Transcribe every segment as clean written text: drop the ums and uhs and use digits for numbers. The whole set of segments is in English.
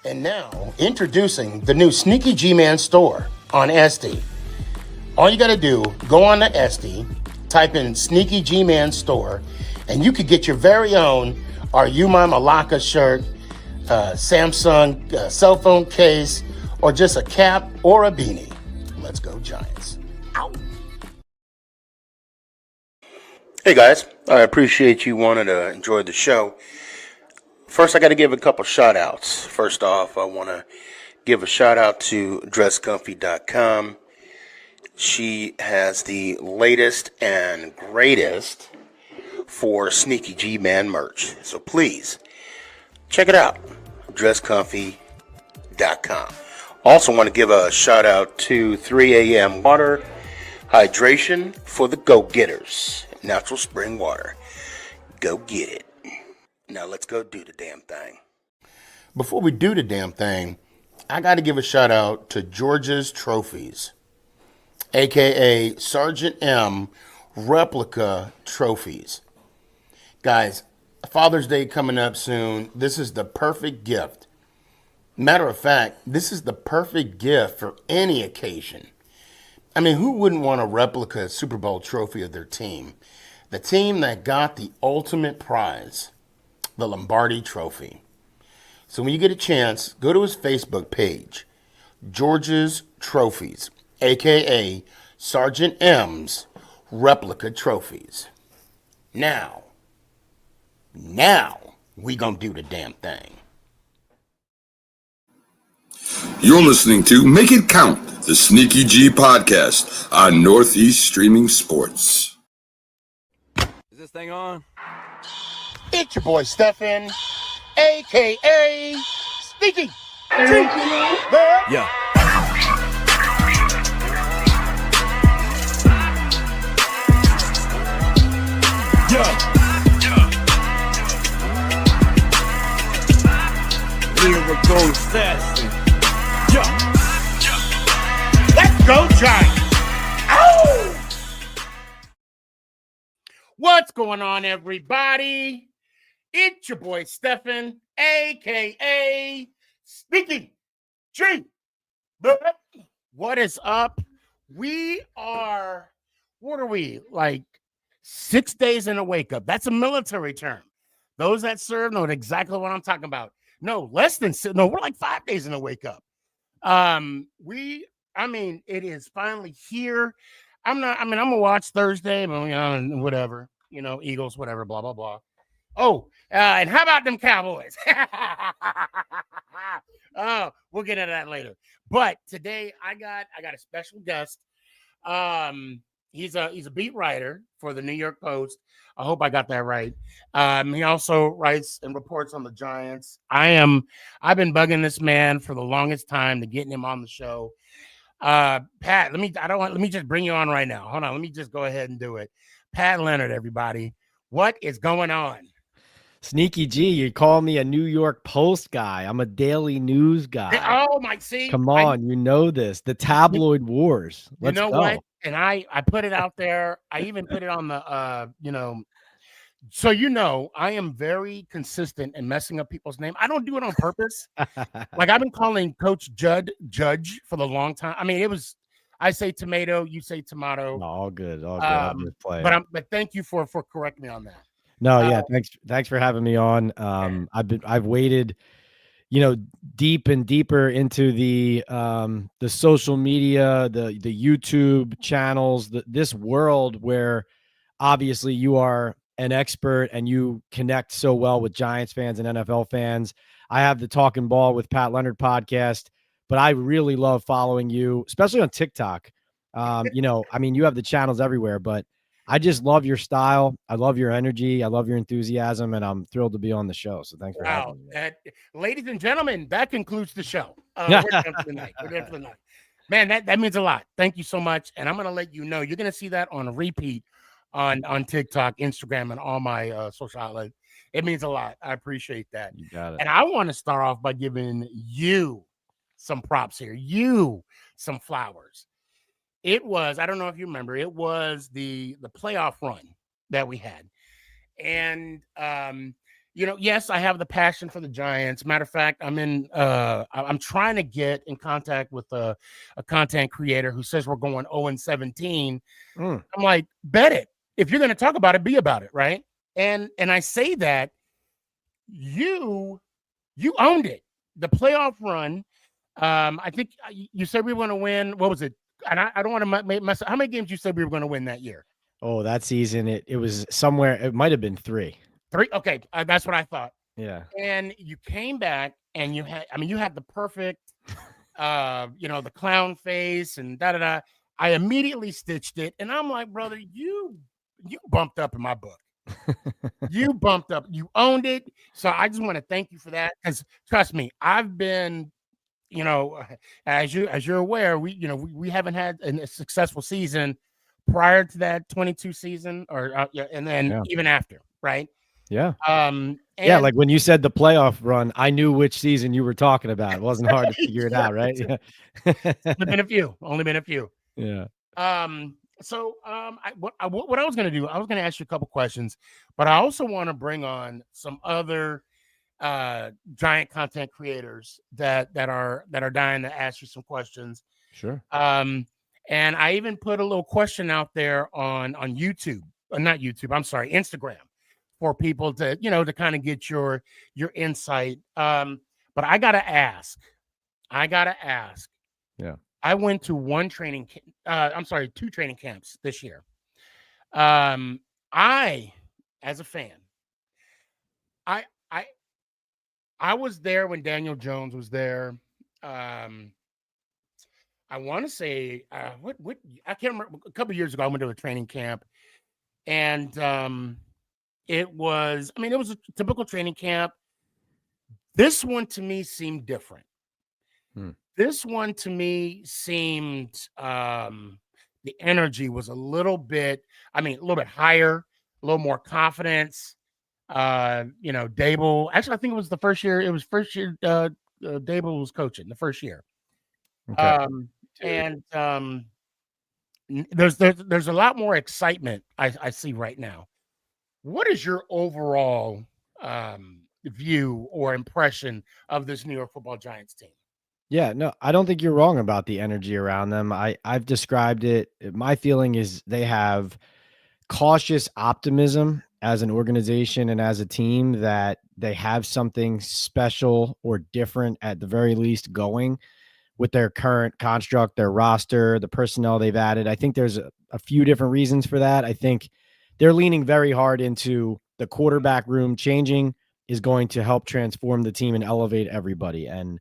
And now, introducing the new Sneaky Gman store on SD. All you got to do, go on to SD, type in Sneaky Gman store, and you could get your very own Are You My Malacca shirt, Samsung cell phone case, or just a cap or a beanie. Let's go Giants. Ow. Hey guys, I appreciate you wanting to enjoy the show. First, I got to give a couple shout outs. First off, I want to give a shout out to dresscomfy.com. She has the latest and greatest for Sneaky G-Man merch. So please, check it out. dresscomfy.com. Also want to give a shout out to 3 a.m. Water Hydration for the go-getters. Natural spring water. Go get it. Now let's go do the damn thing. Before we do the damn thing, I got to give a shout out to George's Trophies, aka Sergeant M replica trophies. Guys, Father's Day coming up soon. This is the perfect gift. Matter of fact, this is the perfect gift for any occasion. I mean, who wouldn't want a replica Super Bowl trophy of their team? The team that got the ultimate prize, the Lombardi Trophy. So when you get a chance, go to his Facebook page, George's Trophies, a.k.a. Sergeant M's Replica Trophies. Now, we gonna do the damn thing. You're listening to Make It Count, the Sneaky G podcast on Northeast Streaming Sports. Is this thing on? It's your boy Stefan, a.k.a. Sneaky G. Yeah. Lyrical assassin. Let's go, Giants! Ow! What's going on, everybody? It's your boy Stefan, a.k.a. Sneaky G. What is up? We are, what are we, like 6 days in a wake up? That's a military term. Those that serve know exactly what I'm talking about. No, less than, no, we're like 5 days in a wake up. It is finally here. I'm gonna watch Thursday, but whatever, Eagles, whatever, blah, blah, blah. Oh, and how about them Cowboys? Oh, we'll get into that later. But today I got a special guest. He's a beat writer for the New York Post. I hope I got that right. He also writes and reports on the Giants. I've been bugging this man for the longest time to getting him on the show. Pat, let me just bring you on right now. Hold on, let me just go ahead and do it. Pat Leonard, everybody. What is going on? Sneaky G, you call me a New York Post guy. I'm a daily news guy. Oh my, see. Come on, you know this. The tabloid wars. Let's go. What? And I put it out there. I even put it on the so I am very consistent in messing up people's name. I don't do it on purpose. Like I've been calling Coach Judge for the long time. I mean, I say tomato, you say tomato. No, all good. I'm just playing. But thank you for correcting me on that. No, yeah, thanks for having me on. I've waited, deep and deeper into the social media, the YouTube channels, this world where obviously you are an expert and you connect so well with Giants fans and NFL fans. I have the Talking Ball with Pat Leonard podcast, but I really love following you, especially on TikTok. You have the channels everywhere, but I just love your style. I love your energy. I love your enthusiasm, and I'm thrilled to be on the show. So thanks for having me. Ladies and gentlemen, that concludes the show. We're done for the night. Man, that means a lot. Thank you so much. And I'm going to let you know, you're going to see that on a repeat on TikTok, Instagram, and all my social outlets. It means a lot. I appreciate that. You got it. And I want to start off by giving you some props here, some flowers. It was, I don't know if you remember, it was the playoff run that we had. And Yes, I have the passion for the Giants. Matter of fact, I'm trying to get in contact with a content creator who says we're going 0-17. Mm. I'm like, bet it. If you're going to talk about it, be about it, right? And I say that you owned it. The playoff run. I think you said we were going to win. What was it? And I don't want to mess up. How many games you said we were going to win that year? Oh, that season, it was somewhere. It might have been 3. 3. Okay, that's what I thought. Yeah. And you came back and you had the perfect, the clown face and da da da. I immediately stitched it, and I'm like, brother, you bumped up in my book. You bumped up. You owned it. So I just want to thank you for that, because trust me, I've been, as you're aware, we haven't had a successful season prior to that 22 season, and then even after, right? Yeah. And like when you said the playoff run, I knew which season you were talking about. It wasn't hard to figure it out, right? Yeah. Only been a few. Yeah. So what I was going to do, I was going to ask you a couple questions, but I also want to bring on some other giant content creators that are dying to ask you some questions. Sure. And I even put a little question out there on YouTube, not YouTube, I'm sorry, Instagram, for people to, to kind of get your insight. But I got to ask. Yeah. I went to 2 training camps this year. I, as a fan, I was there when Daniel Jones was there. I want to say, what I can't remember. A couple of years ago, I went to a training camp, and it was a typical training camp. This one to me seemed different. This one to me seemed, the energy was a little bit higher, a little more confidence. Dable, actually, I think it was the first year. It was first year Dable was coaching the first year. Okay. There's a lot more excitement I see right now. What is your overall view or impression of this New York Football Giants team? Yeah, no, I don't think you're wrong about the energy around them. I've described it. My feeling is they have cautious optimism as an organization and as a team, that they have something special or different at the very least going with their current construct, their roster, the personnel they've added. I think there's a few different reasons for that. I think they're leaning very hard into the quarterback room. Changing is going to help transform the team and elevate everybody. And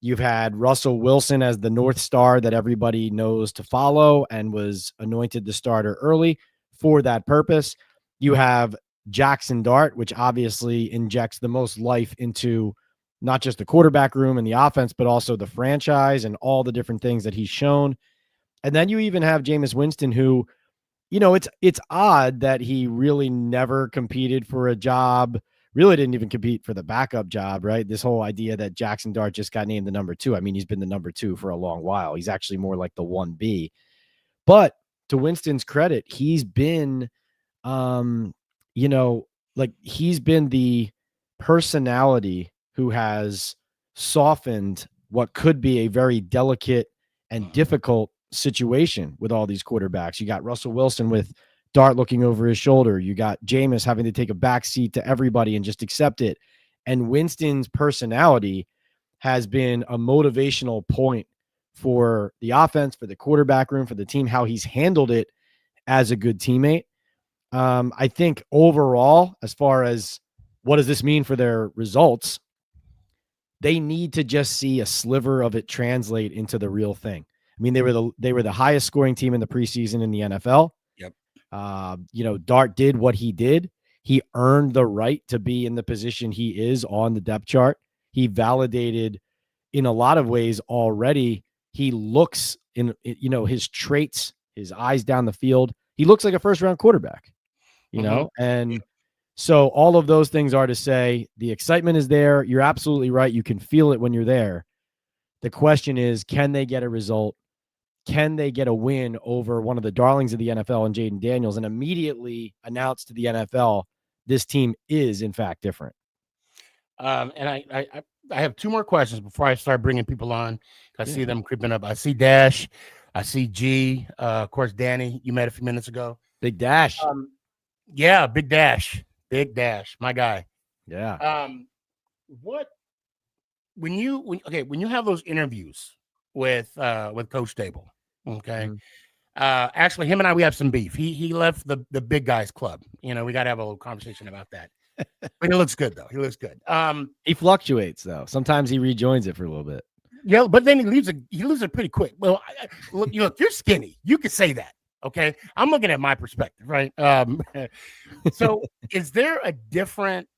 you've had Russell Wilson as the North Star that everybody knows to follow and was anointed the starter early for that purpose. You have Jackson Dart, which obviously injects the most life into not just the quarterback room and the offense, but also the franchise and all the different things that he's shown. And then you even have Jameis Winston, who, it's odd that he really never competed for a job, really didn't even compete for the backup job, right? This whole idea that Jackson Dart just got named the number 2. I mean, he's been the number 2 for a long while. He's actually more like the 1B. But to Winston's credit, he's been, he's been the personality who has softened what could be a very delicate and difficult situation with all these quarterbacks. You got Russell Wilson with Dart looking over his shoulder. You got Jameis having to take a back seat to everybody and just accept it. And Winston's personality has been a motivational point for the offense, for the quarterback room, for the team, how he's handled it as a good teammate. I think overall, as far as what does this mean for their results, they need to just see a sliver of it translate into the real thing. I mean, they were the highest scoring team in the preseason in the NFL. Yep. Dart did what he did. He earned the right to be in the position he is on the depth chart. He validated in a lot of ways already. He looks in, his traits, his eyes down the field. He looks like a first-round quarterback, and so all of those things are to say the excitement is there. You're absolutely right. You can feel it when you're there. The question is, can they get a result? Can they get a win over one of the darlings of the NFL and Jaden Daniels, and immediately announce to the NFL, this team is in fact different? And I have two more questions before I start bringing people on. I see Yeah. them creeping up. I see Dash. I see G. Of course, Danny, you met a few minutes ago. Big Dash. Yeah, Big Dash. Big Dash, my guy. Yeah. What when you have those interviews with Coach Dable, okay? Mhm. Actually, him and I, we have some beef. He left the big guys club. We got to have a little conversation about that. But he looks good though. He looks good. He fluctuates though. Sometimes he rejoins it for a little bit. Yeah, but then he leaves it pretty quick. Well, look, you're skinny. You could say that. Okay, I'm looking at my perspective, right? So is there a different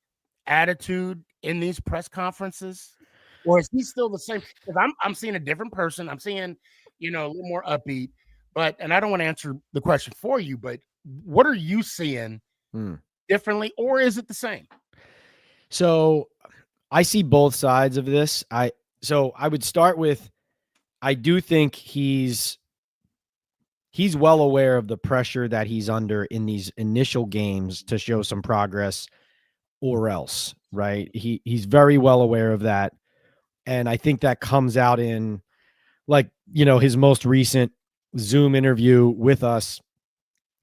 attitude in these press conferences, or is he still the same? Because I'm seeing a different person. I'm seeing, a little more upbeat. And I don't want to answer the question for you, but what are you seeing differently, or is it the same? So I see both sides of this. I would start with, I do think he's well aware of the pressure that he's under in these initial games to show some progress, or else, right? He's very well aware of that. And I think that comes out in, like, his most recent Zoom interview with us.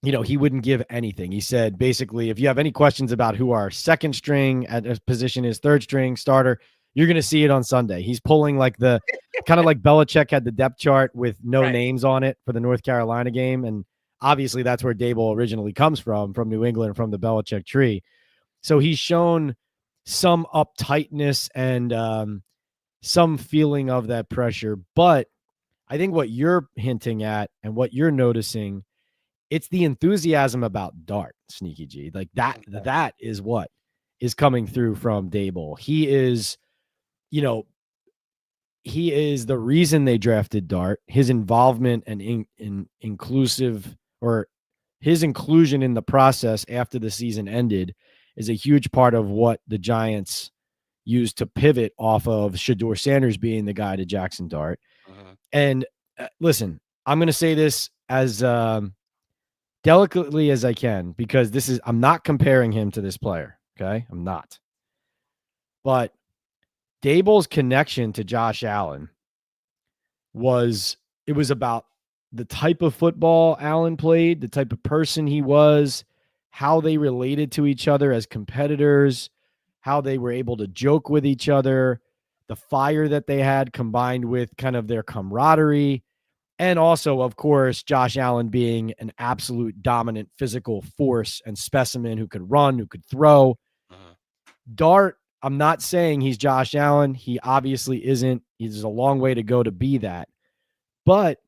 He wouldn't give anything. He said, basically, if you have any questions about who our second string at a position is, third string starter, you're going to see it on Sunday. He's pulling like the kind of like Belichick had the depth chart with no names on it for the North Carolina game. And obviously that's where Dable originally comes from New England, from the Belichick tree. So he's shown some uptightness and some feeling of that pressure. But I think what you're hinting at and what you're noticing, it's the enthusiasm about Dart, Sneaky G. Like that is what is coming through from Dable. He is the reason they drafted Dart. His involvement and inclusive, or his inclusion in the process after the season ended, is a huge part of what the Giants used to pivot off of Shedeur Sanders being the guy to Jackson Dart. And listen, I'm going to say this as delicately as I can, because I'm not comparing him to this player. Okay. I'm not. But Dable's connection to Josh Allen was about the type of football Allen played, the type of person he was, how they related to each other as competitors, how they were able to joke with each other, the fire that they had combined with kind of their camaraderie. And also, of course, Josh Allen being an absolute dominant physical force and specimen who could run, who could throw. Dart, I'm not saying he's Josh Allen. He obviously isn't. There's a long way to go to be that. But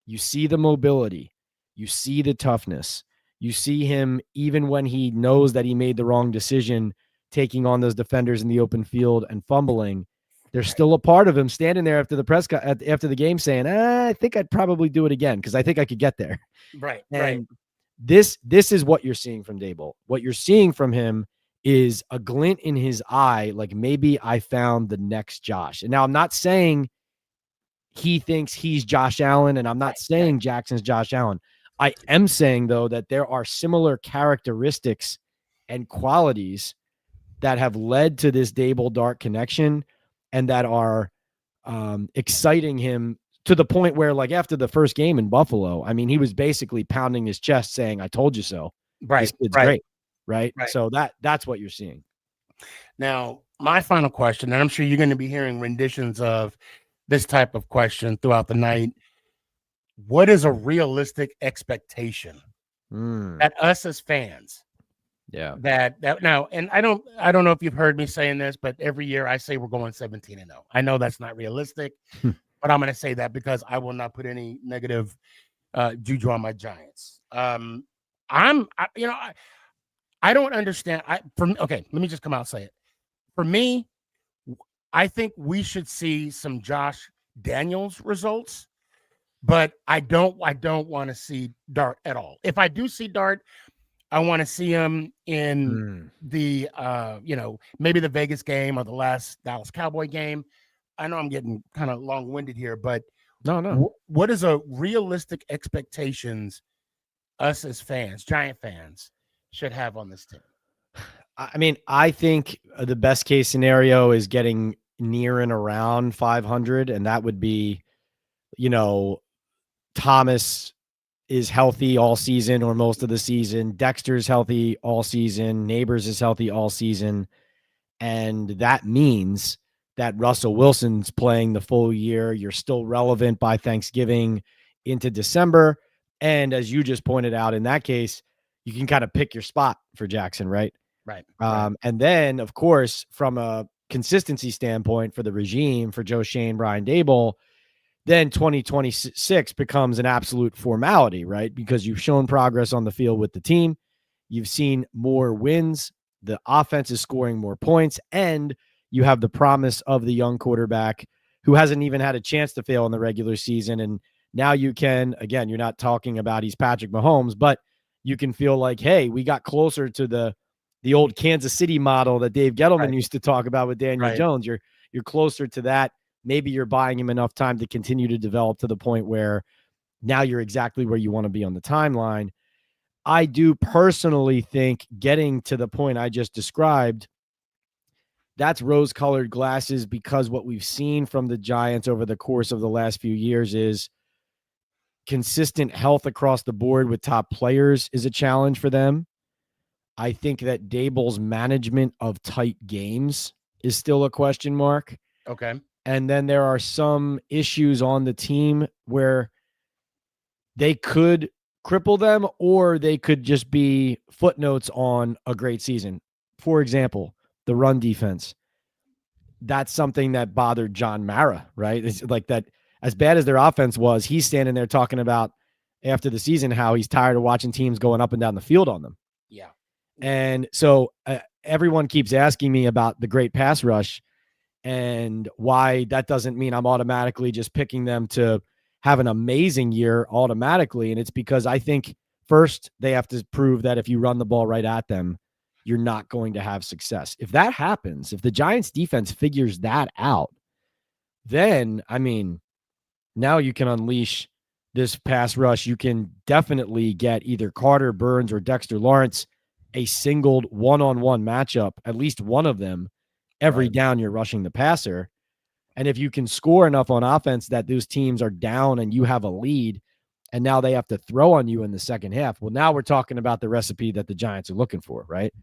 you see the mobility. You see the toughness. You see him, even when he knows that he made the wrong decision, taking on those defenders in the open field and fumbling. There's still a part of him standing there after the after the game saying, I think I'd probably do it again because I think I could get there. Right. And this is what you're seeing from Dable. What you're seeing from him is a glint in his eye, like maybe I found the next Josh. And now I'm not saying he thinks he's Josh Allen, and I'm not saying Jackson's Josh Allen. I am saying, though, that there are similar characteristics and qualities that have led to this Dable-Dart connection and that are exciting him to the point where, like, after the first game in Buffalo, I mean, he was basically pounding his chest saying, I told you so. Right. This kid's great. Right. So that's what you're seeing. Now, my final question, and I'm sure you're going to be hearing renditions of this type of question throughout the night. What is a realistic expectation that us as fans? Yeah. That now, and I don't know if you've heard me saying this, but every year I say we're going 17-0. I know that's not realistic, but I'm going to say that because I will not put any negative juju on my Giants. I don't understand. Let me just come out and say it. For me, I think we should see some Josh Daniels results, but I don't want to see Dart at all. If I do see Dart, I want to see him in the maybe the Vegas game or the last Dallas Cowboy game. I know I'm getting kind of long-winded here, but no. What is a realistic expectations us as fans, Giant fans, should have on this team? I mean, I think the best case scenario is getting near and around 500, and that would be, Thomas is healthy all season or most of the season. Dexter's healthy all season. Neighbors is healthy all season. And that means that Russell Wilson's playing the full year. You're still relevant by Thanksgiving into December. And as you just pointed out, in that case, you can kind of pick your spot for Jackson, right? Right. And then, of course, from a consistency standpoint for the regime, for Joe Shane, Brian Daboll, then 2026 becomes an absolute formality, right? Because you've shown progress on the field with the team. You've seen more wins. The offense is scoring more points, and you have the promise of the young quarterback who hasn't even had a chance to fail in the regular season. And now you can, again, you're not talking about he's Patrick Mahomes, but you can feel like, hey, we got closer to the old Kansas City model that Dave Gettleman used to talk about with Daniel Jones. You're closer to that. Maybe you're buying him enough time to continue to develop to the point where now you're exactly where you want to be on the timeline. I do personally think getting to the point I just described, that's rose-colored glasses, because what we've seen from the Giants over the course of the last few years is consistent health across the board with top players is a challenge for them. I think that Daboll's management of tight games is still a question mark. Okay. And then there are some issues on the team where they could cripple them or they could just be footnotes on a great season. For example, the run defense. That's something that bothered John Mara, right? It's like that. As bad as their offense was, he's standing there talking about after the season how he's tired of watching teams going up and down the field on them. Yeah. And so everyone keeps asking me about the great pass rush and why that doesn't mean I'm automatically just picking them to have an amazing year automatically. And it's because I think first they have to prove that if you run the ball right at them, you're not going to have success. If that happens, if the Giants defense figures that out, then, I mean, now you can unleash this pass rush. You can definitely get either Carter Burns or Dexter Lawrence a singled one-on-one matchup, at least one of them, every down you're rushing the passer. And if you can score enough on offense that those teams are down and you have a lead and now they have to throw on you in the second half, well, now we're talking about the recipe that the Giants are looking for, right?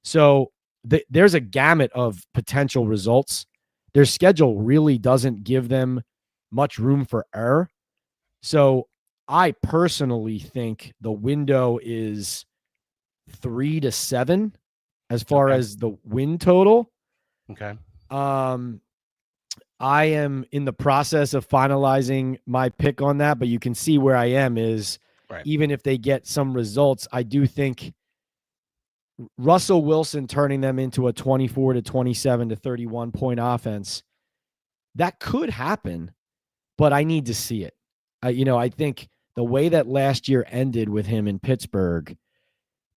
So there's a gamut of potential results. Their schedule really doesn't give them much room for error. So I personally think the window is 3 to 7 as far as the win total. Okay. I am in the process of finalizing my pick on that, but you can see where I am is even if they get some results, I do think Russell Wilson turning them into a 24 to 27 to 31 point offense, that could happen, but I need to see it. I think the way that last year ended with him in Pittsburgh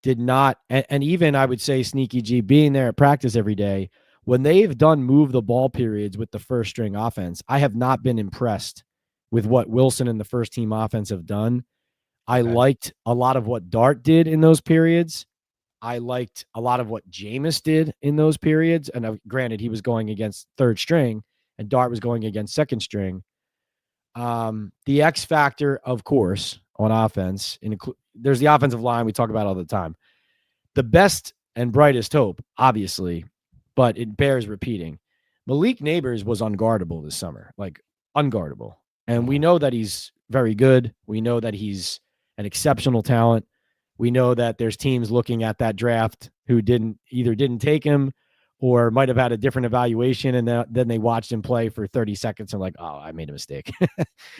did not, and even I would say Sneaky G being there at practice every day, when they've done move the ball periods with the first string offense, I have not been impressed with what Wilson and the first team offense have done. I liked a lot of what Dart did in those periods. I liked a lot of what Jameis did in those periods. And granted, he was going against third string and Dart was going against second string. The X factor, of course, on offense, there's the offensive line we talk about all the time. The best and brightest hope, obviously, but it bears repeating. Malik Neighbors was unguardable this summer, like unguardable. And we know that he's very good. We know that he's an exceptional talent. We know that there's teams looking at that draft who either didn't take him or might have had a different evaluation. And then they watched him play for 30 seconds and like, oh, I made a mistake.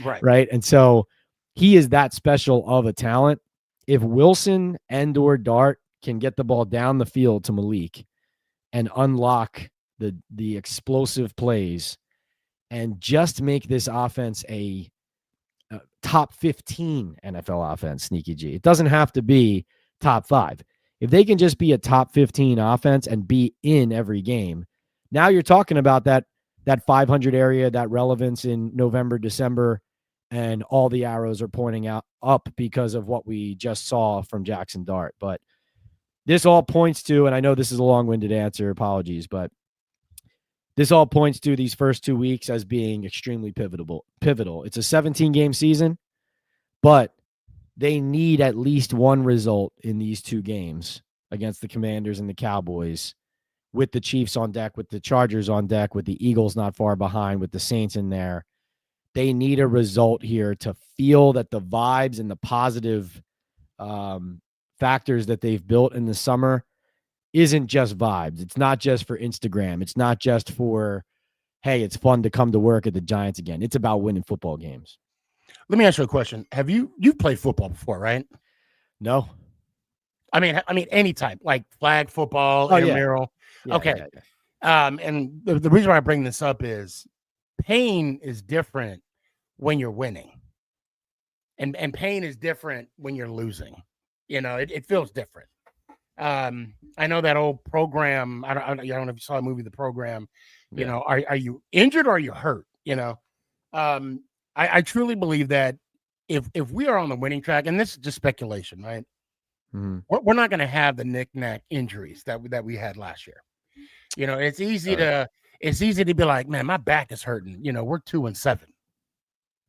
Right. And so he is that special of a talent. If Wilson and or Dart can get the ball down the field to Malik and unlock the explosive plays and just make this offense a top 15 NFL offense, Sneaky G. It doesn't have to be top 5. If they can just be a top 15 offense and be in every game, now you're talking about that 500 area, that relevance in November, December, and all the arrows are pointing out up because of what we just saw from Jackson Dart. But this all points to, and I know this is a long-winded answer, apologies, but this all points to these first 2 weeks as being extremely pivotal. It's a 17-game season, but they need at least one result in these 2 games against the Commanders and the Cowboys, with the Chiefs on deck, with the Chargers on deck, with the Eagles not far behind, with the Saints in there. They need a result here to feel that the vibes and the positive factors that they've built in the summer isn't just vibes. It's not just for Instagram. It's not just for, hey, it's fun to come to work at the Giants again. It's about winning football games. Let me ask you a question. You've played football before, right? No. I mean, any type, like flag football, intramural. Yeah, okay. Yeah. And the reason why I bring this up is pain is different when you're winning. And pain is different when you're losing. It feels different. I know that old program. I don't know if you saw the movie, The Program. Are you injured or are you hurt? I truly believe that if we are on the winning track, and this is just speculation, right? Mm-hmm. We're not going to have the knick-knack injuries that we had last year. It's easy to be like, man, my back is hurting. We're 2-7.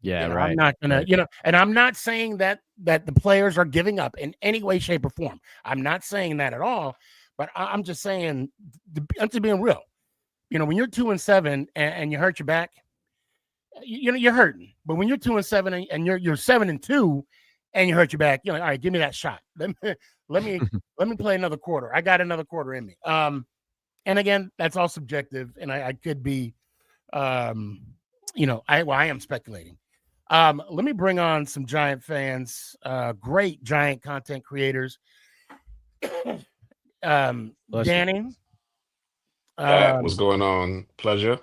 Yeah, right. I'm not gonna, and I'm not saying that the players are giving up in any way, shape, or form. I'm not saying that at all. But I'm just saying, I'm just being real. When you're 2-7 and you hurt your back, you're hurting. But when you're 2-7 and you're 7-2 and you hurt your back, all right, give me that shot. Let me play another quarter. I got another quarter in me. And again, that's all subjective, and I could be, I am speculating. Let me bring on some Giant fans, great Giant content creators. Danny. What's going on? Pleasure.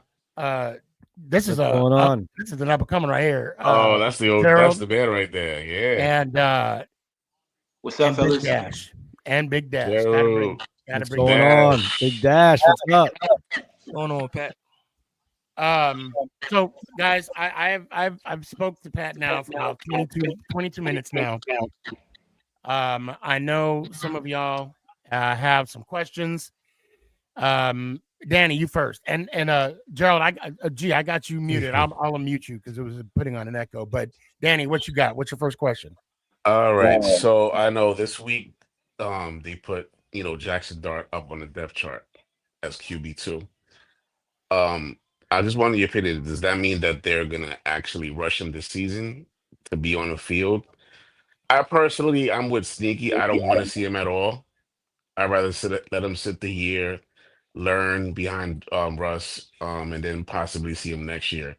This is going on? This is an up and coming right here. That's the band right there. Yeah. And what's up, fellas? Big Dash. What's going on? Big Dash. What's up? What's going on, Pat? So guys, I've spoke to Pat now for about 22 minutes now. I know some of y'all have some questions. Danny, you first, and Gerald, I got you muted. I'll unmute you because it was putting on an echo. But Danny, what you got? What's your first question? All right. So I know this week they put Jackson Dart up on the depth chart as QB2. I just wanted your opinion. Does that mean that they're gonna actually rush him this season to be on the field? I'm with Sneaky. I don't want to see him at all. I'd rather let him sit the year, learn behind Russ, and then possibly see him next year.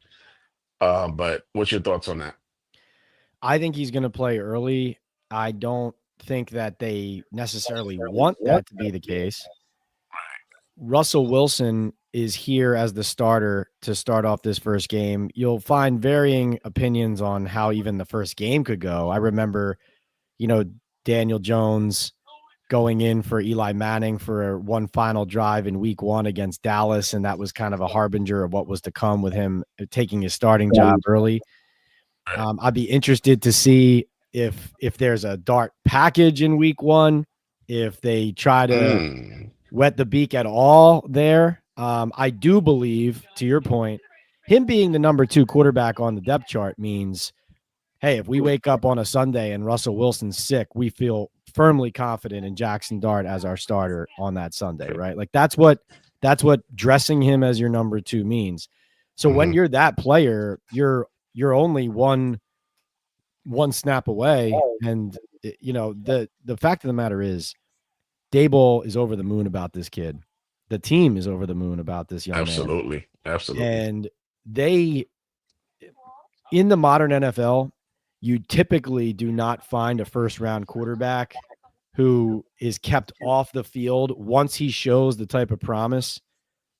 But what's your thoughts on that? I think he's going to play early. I don't think that they necessarily want that to be the case. Russell Wilson is here as the starter to start off this first game. You'll find varying opinions on how even the first game could go. I remember, Daniel Jones going in for Eli Manning for one final drive in week 1 against Dallas, and that was kind of a harbinger of what was to come with him taking his starting job early. I'd be interested to see if there's a Dart package in week 1, if they try to wet the beak at all there. I do believe, to your point, him being the number 2 quarterback on the depth chart means, hey, if we wake up on a Sunday and Russell Wilson's sick, we feel firmly confident in Jackson Dart as our starter on that Sunday, right? Like that's what dressing him as your number 2 means. So when you're that player, you're only one snap away. And the fact of the matter is Daboll is over the moon about this kid. The team is over the moon about this young man. Absolutely. And they, in the modern NFL, you typically do not find a first-round quarterback who is kept off the field once he shows the type of promise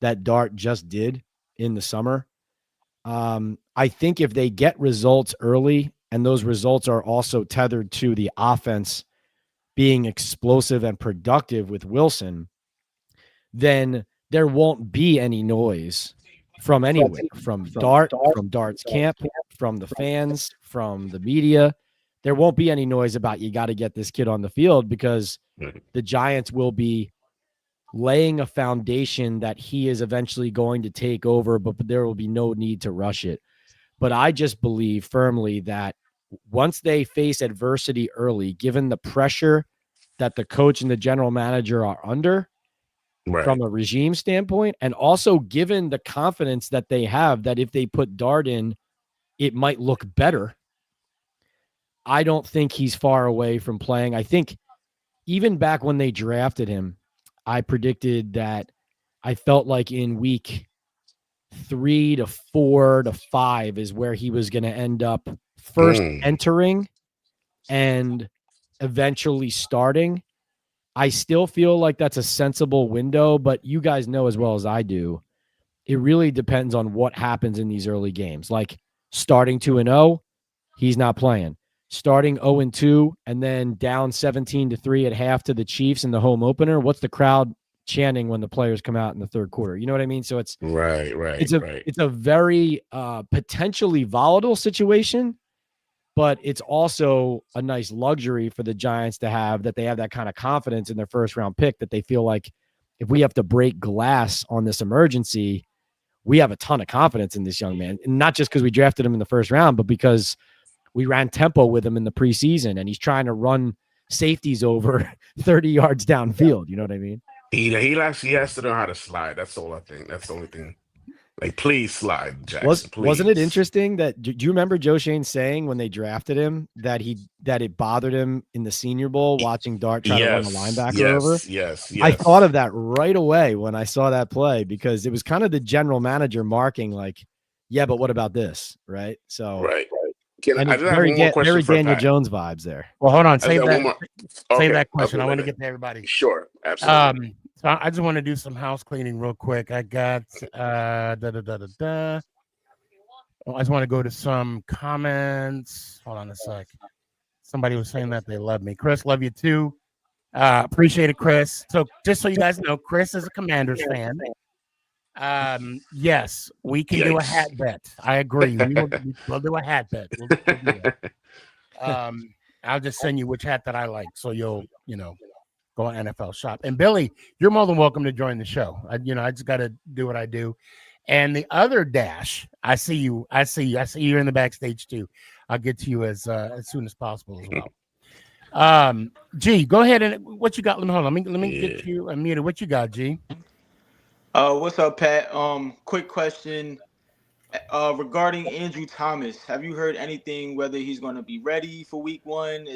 that Dart just did in the summer. I think if they get results early, and those results are also tethered to the offense being explosive and productive with Wilson, then there won't be any noise from anywhere, from Dart's camp, from the fans, from the media. there won't be any noise about you got to get this kid on the field because Right. the Giants will be laying a foundation that he is eventually going to take over, but there will be no need to rush it. But I just believe firmly that once they face adversity early, given the pressure that the coach and the general manager are under Right. from a regime standpoint, and also given the confidence that they have that if they put Dart in, it might look better. I don't think he's far away from playing. I think even back when they drafted him, I predicted that I felt like in week 3 to 4 to 5 is where he was going to end up first entering and eventually starting. I still feel like that's a sensible window, but you guys know as well as I do, it really depends on what happens in these early games. Like starting 2-0, he's not playing. Starting 0-2 and then down 17-3 at half to the Chiefs in the home opener. What's the crowd chanting when the players come out in the third quarter? You know what I mean? So it's it's a very potentially volatile situation, but it's also a nice luxury for the Giants to have that they have that kind of confidence in their first round pick that they feel like if we have to break glass on this emergency, we have a ton of confidence in this young man. And not just because we drafted him in the first round, but because we ran tempo with him in the preseason and he's trying to run safeties over 30 yards downfield. You know what I mean? He actually has to know how to slide. That's all I think. That's the only thing. Like, please slide, Jackson. Wasn't it please. interesting that do you remember Joe Shane saying when they drafted him that it bothered him in the Senior Bowl watching Dart try to run a linebacker over? Yes. I thought of that right away when I saw that play because it was kind of the general manager marking like, yeah, but what about this? Right. So right. And I it's just have one more question very for Daniel Pat. Jones vibes there. Well, hold on. I Save got one that. more. Save Okay, that question. okay, I want to wait a get to everybody. Sure, absolutely. So I just want to do some house cleaning real quick. I got I just want to go to some comments. Hold on a sec. Somebody was saying that they love me. Chris, love you too. Appreciate it, Chris. So just so you guys know, Chris is a Commanders fan. Yes, we can do a hat bet. I agree. We'll do a hat bet. We'll do that. I'll just send you which hat that I like, so you'll go on NFL Shop. And Billy, you're more than welcome to join the show. I just got to do what I do. And the other Dash, I see you you're in the backstage too. I'll get to you as soon as possible as well. G, go ahead and what you got? Hold on. Let me get you unmuted. What you got, G? What's up, Pat? Quick question. Regarding Andrew Thomas, have you heard anything whether he's going to be ready for week 1?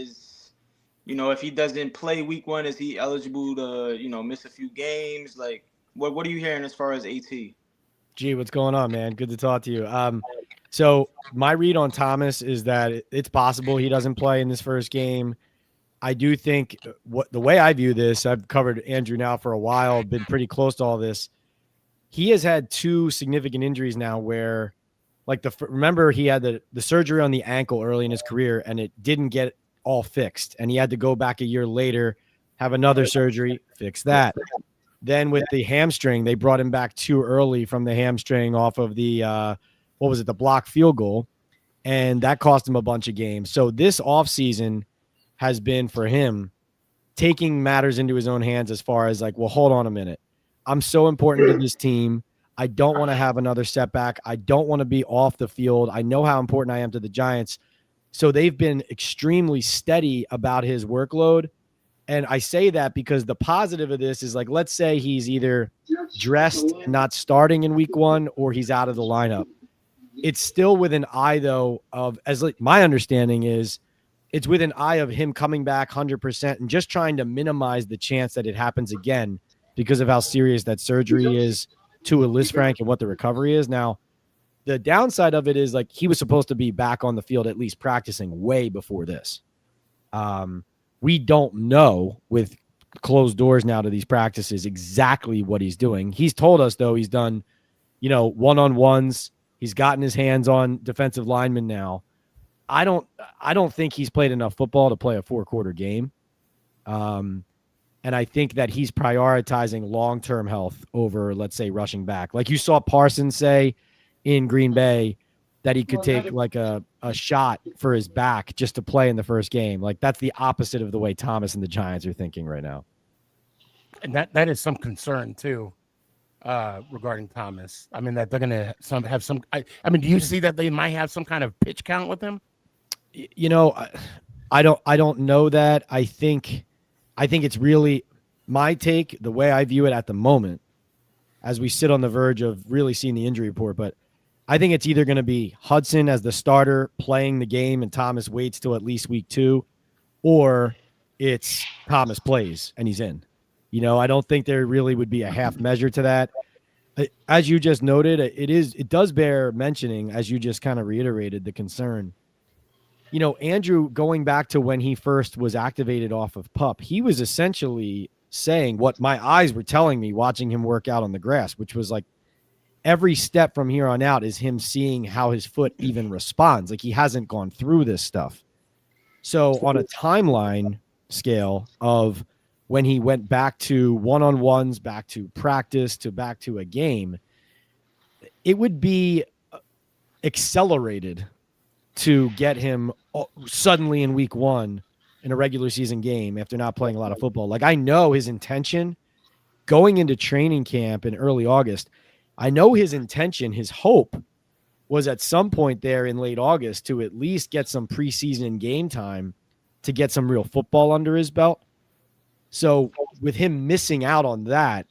If he doesn't play week 1, is he eligible to, miss a few games? Like, what are you hearing as far as AT? Gee, what's going on, man? Good to talk to you. So my read on Thomas is that it's possible he doesn't play in this first game. I do think the way I view this, I've covered Andrew now for a while, been pretty close to all this. He has had 2 significant injuries now where, like, remember he had the surgery on the ankle early in his career and it didn't get all fixed. And he had to go back a year later, have another surgery, fix that. Then with the hamstring, they brought him back too early from the hamstring off of the, the block field goal. And that cost him a bunch of games. So this offseason has been for him taking matters into his own hands as far as like, well, hold on a minute. I'm so important to this team. I don't want to have another setback. I don't want to be off the field. I know how important I am to the Giants. So they've been extremely steady about his workload. And I say that because the positive of this is like, let's say he's either dressed and not starting in week 1 or he's out of the lineup. It's still with an eye, though, of my understanding is it's with an eye of him coming back 100% and just trying to minimize the chance that it happens again because of how serious that surgery is to Lisfranc and what the recovery is. Now, the downside of it is like he was supposed to be back on the field at least practicing way before this. We don't know with closed doors now to these practices exactly what he's doing. He's told us, though, he's done, one-on-ones. He's gotten his hands on defensive linemen now. I don't think he's played enough football to play a 4-quarter game. And I think that he's prioritizing long-term health over, let's say, rushing back. Like you saw Parsons say in Green Bay, that he could take like a shot for his back just to play in the first game. Like that's the opposite of the way Thomas and the Giants are thinking right now. And that is some concern too, regarding Thomas. I mean, that they're gonna have some. I mean, do you see that they might have some kind of pitch count with him? You know, I don't know that. I think it's really my take, the way I view it at the moment, as we sit on the verge of really seeing the injury report. But I think it's either going to be Hudson as the starter playing the game and Thomas waits till at least week 2, or it's Thomas plays and he's in. You know, I don't think there really would be a half measure to that. As you just noted, it does bear mentioning, as you just kind of reiterated the concern. You know, Andrew, going back to when he first was activated off of PUP, he was essentially saying what my eyes were telling me watching him work out on the grass, which was like every step from here on out is him seeing how his foot even responds. Like he hasn't gone through this stuff. So on a timeline scale of when he went back to one-on-ones, back to practice, to back to a game, it would be accelerated to get him suddenly in week 1 in a regular season game after not playing a lot of football. Like I know his intention going into training camp in early August. I know his intention, his hope was at some point there in late August to at least get some preseason game time to get some real football under his belt. So with him missing out on that,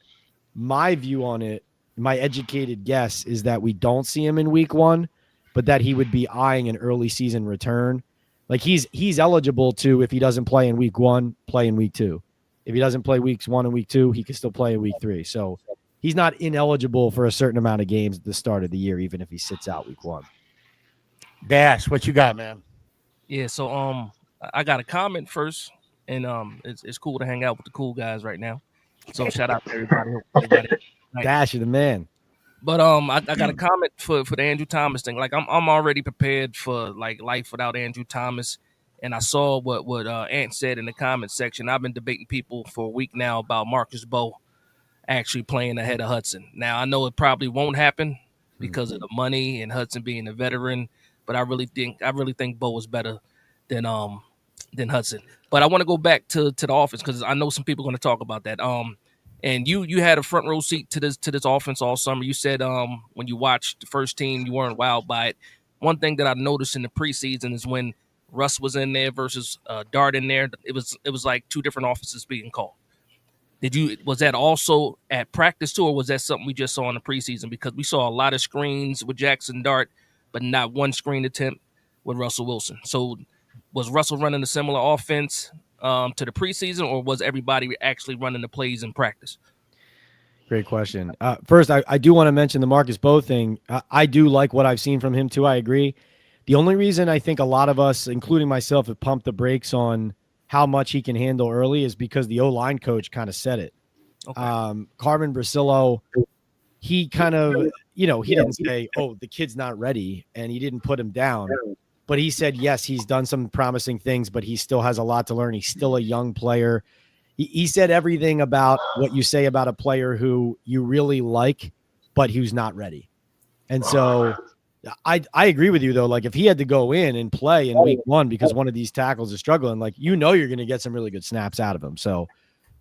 my view on it, my educated guess is that we don't see him in week 1, but that he would be eyeing an early season return. Like he's eligible to, if he doesn't play in week 1, play in week 2. If he doesn't play weeks 1 and week 2, he can still play in week 3. So he's not ineligible for a certain amount of games at the start of the year, even if he sits out week 1. Dash, what you got, man? Yeah, so I got a comment first, and it's cool to hang out with the cool guys right now. So shout out to everybody. Dash, you're the man. But I got a comment for the Andrew Thomas thing. Like I'm already prepared for like life without Andrew Thomas, and I saw what Ant said in the comment section. I've been debating people for a week now about Marcus Bowe actually playing ahead of Hudson. Now I know it probably won't happen because of the money and Hudson being a veteran, but I really think Bowe is better than Hudson. But I want to go back to the offense because I know some people are going to talk about that. And you had a front row seat to this offense all summer. You said when you watched the first team, you weren't wowed by it. One thing that I noticed in the preseason is when Russ was in there versus Dart in there, it was like two different offenses being called. Was that also at practice too, or was that something we just saw in the preseason? Because we saw a lot of screens with Jackson Dart, but not one screen attempt with Russell Wilson. So was Russell running a similar offense to the preseason, or was everybody actually running the plays in practice? Great question. First, I do want to mention the Marcus Bowe thing. I do like what I've seen from him too. I agree. The only reason I think a lot of us, including myself, have pumped the brakes on how much he can handle early is because the O-line coach kind of said it. Okay. Carmen Brasillo, he kind of, he didn't say, oh, the kid's not ready, and he didn't put him down. But he said, yes, he's done some promising things, but he still has a lot to learn. He's still a young player. He said everything about what you say about a player who you really like, but who's not ready. And so I agree with you, though. Like, if he had to go in and play in week 1 because one of these tackles is struggling, like, you're going to get some really good snaps out of him. So,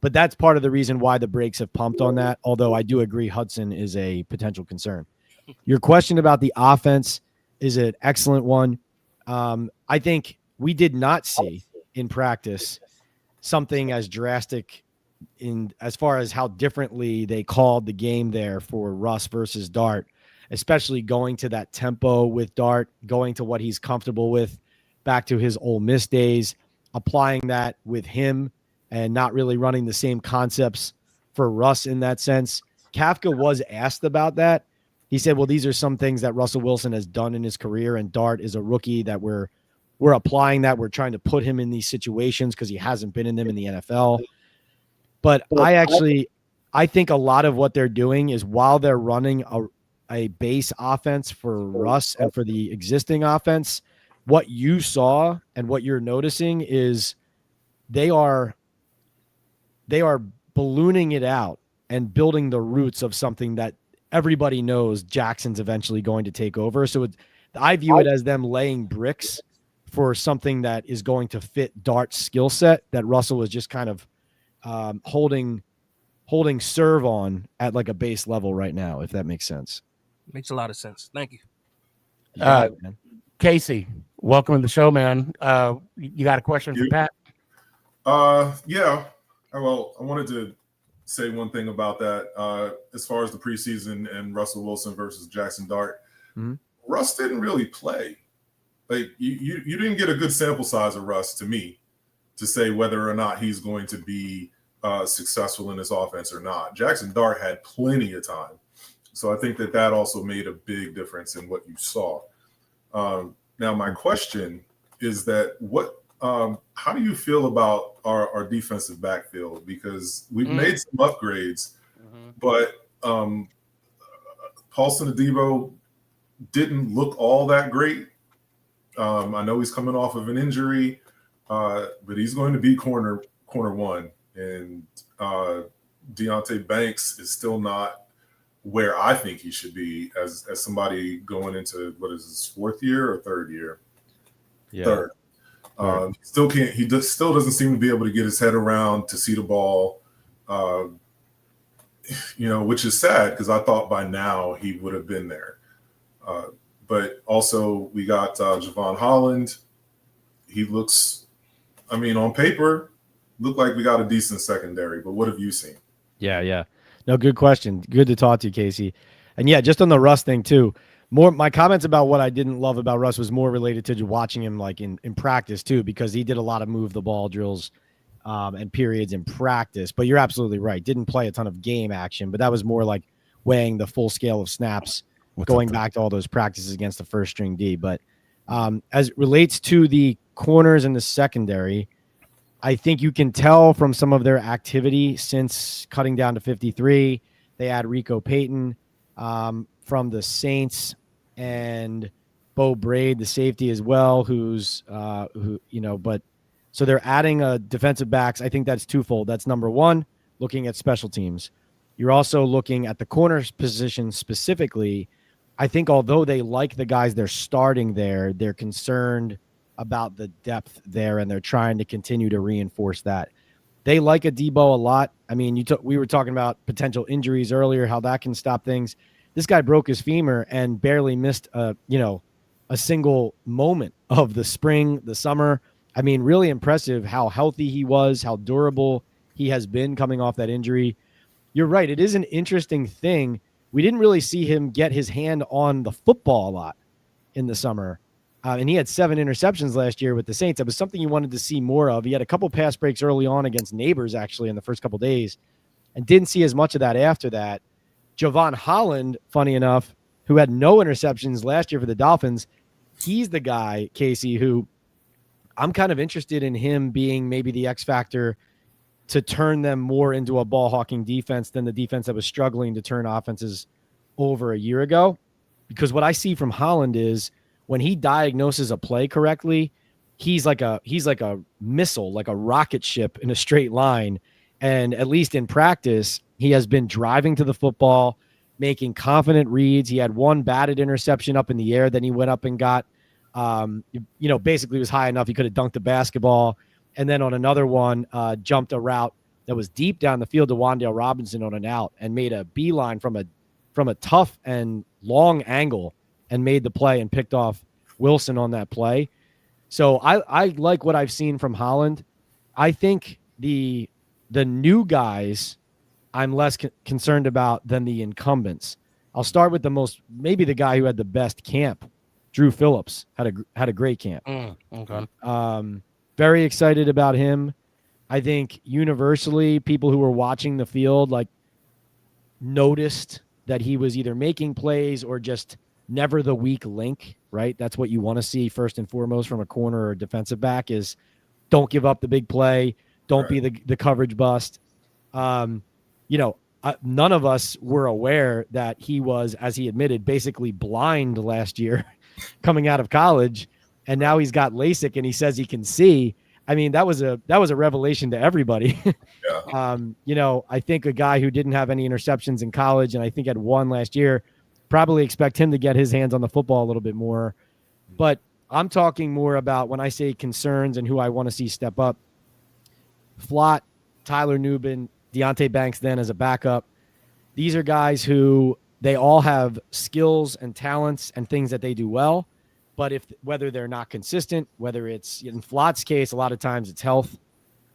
but that's part of the reason why the brakes have pumped on that, although I do agree Hudson is a potential concern. Your question about the offense is an excellent one. I think we did not see in practice something as drastic in as far as how differently they called the game there for Russ versus Dart, especially going to that tempo with Dart, going to what he's comfortable with, back to his Ole Miss days, applying that with him and not really running the same concepts for Russ in that sense. Kafka was asked about that. He said, well, these are some things that Russell Wilson has done in his career, and Dart is a rookie that we're applying that. We're trying to put him in these situations because he hasn't been in them in the NFL. But I think a lot of what they're doing is while they're running a base offense for Russ and for the existing offense, what you saw and what you're noticing is they are ballooning it out and building the roots of something that everybody knows Jackson's eventually going to take over. So I view it as them laying bricks for something that is going to fit Dart's skill set that Russell was just kind of holding serve on at like a base level right now, if that makes sense. Makes a lot of sense. Thank you. Man. Casey, welcome to the show, man. You got a question for Pat? Yeah. Well, I wanted to say one thing about that. As far as the preseason and Russell Wilson versus Jackson Dart, Russ didn't really play. Like you didn't get a good sample size of Russ, to me, to say whether or not he's going to be successful in this offense or not. Jackson Dart had plenty of time. So I think that also made a big difference in what you saw. Now, my question is that how do you feel about our defensive backfield? Because we've made some upgrades, but Paulson Adebo didn't look all that great. I know he's coming off of an injury, but he's going to be corner one. And Deontay Banks is still not where I think he should be as somebody going into what is his fourth year or third year? Yeah. Third. Still can't. He still doesn't seem to be able to get his head around to see the ball. Which is sad because I thought by now he would have been there. But also we got Javon Holland. He looks, on paper, look like we got a decent secondary. But what have you seen? Yeah. No, good question. Good to talk to you, Casey. And yeah, just on the Russ thing too. My comments about what I didn't love about Russ was more related to watching him like in practice too, because he did a lot of move the ball drills and periods in practice. But you're absolutely right. Didn't play a ton of game action, but that was more like weighing the full scale of snaps going back to all those practices against the first string D. But as it relates to the corners and the secondary, I think you can tell from some of their activity since cutting down to 53. They add Rico Payton from the Saints and Bo Braid, the safety as well, but so they're adding defensive backs. I think that's twofold. That's number one, looking at special teams. You're also looking at the corners position specifically. I think although they like the guys they're starting there, they're concerned about the depth there, and they're trying to continue to reinforce that. They like Adebo a lot. We were talking about potential injuries earlier, how that can stop things. This guy broke his femur and barely missed a single moment of the spring, the summer. Really impressive how healthy he was, how durable he has been coming off that injury. You're right. It is an interesting thing. We didn't really see him get his hand on the football a lot in the summer. And he had 7 interceptions last year with the Saints. That was something you wanted to see more of. He had a couple pass breaks early on against Neighbors, actually, in the first couple days, and didn't see as much of that after that. Javon Holland, funny enough, who had no interceptions last year for the Dolphins, he's the guy, Casey, who I'm kind of interested in him being maybe the X factor to turn them more into a ball-hawking defense than the defense that was struggling to turn offenses over a year ago. Because what I see from Holland is when he diagnoses a play correctly, he's like a missile, like a rocket ship in a straight line. And at least in practice, he has been driving to the football, making confident reads. He had one batted interception up in the air. Then he went up and got, basically was high enough. He could have dunked the basketball. And then on another one, jumped a route that was deep down the field to Wan'Dale Robinson on an out and made a beeline from a tough and long angle and made the play and picked off Wilson on that play. So I like what I've seen from Holland. I think the new guys I'm less concerned about than the incumbents. I'll start with maybe the guy who had the best camp. Drew Phillips had a great camp. Okay. Very excited about him. I think universally people who were watching the field noticed that he was either making plays or just never the weak link, right? That's what you want to see first and foremost from a corner or defensive back is don't give up the big play. Don't be the coverage bust. None of us were aware that he was, as he admitted, basically blind last year coming out of college. And now he's got LASIK and he says he can see. That was a revelation to everybody. Yeah. I think a guy who didn't have any interceptions in college and I think had one last year probably expect him to get his hands on the football a little bit more. But I'm talking more about when I say concerns and who I want to see step up. Flott, Tyler Nubin, Deontay Banks then as a backup. These are guys who they all have skills and talents and things that they do well. But whether they're not consistent, whether it's in Flott's case, a lot of times it's health.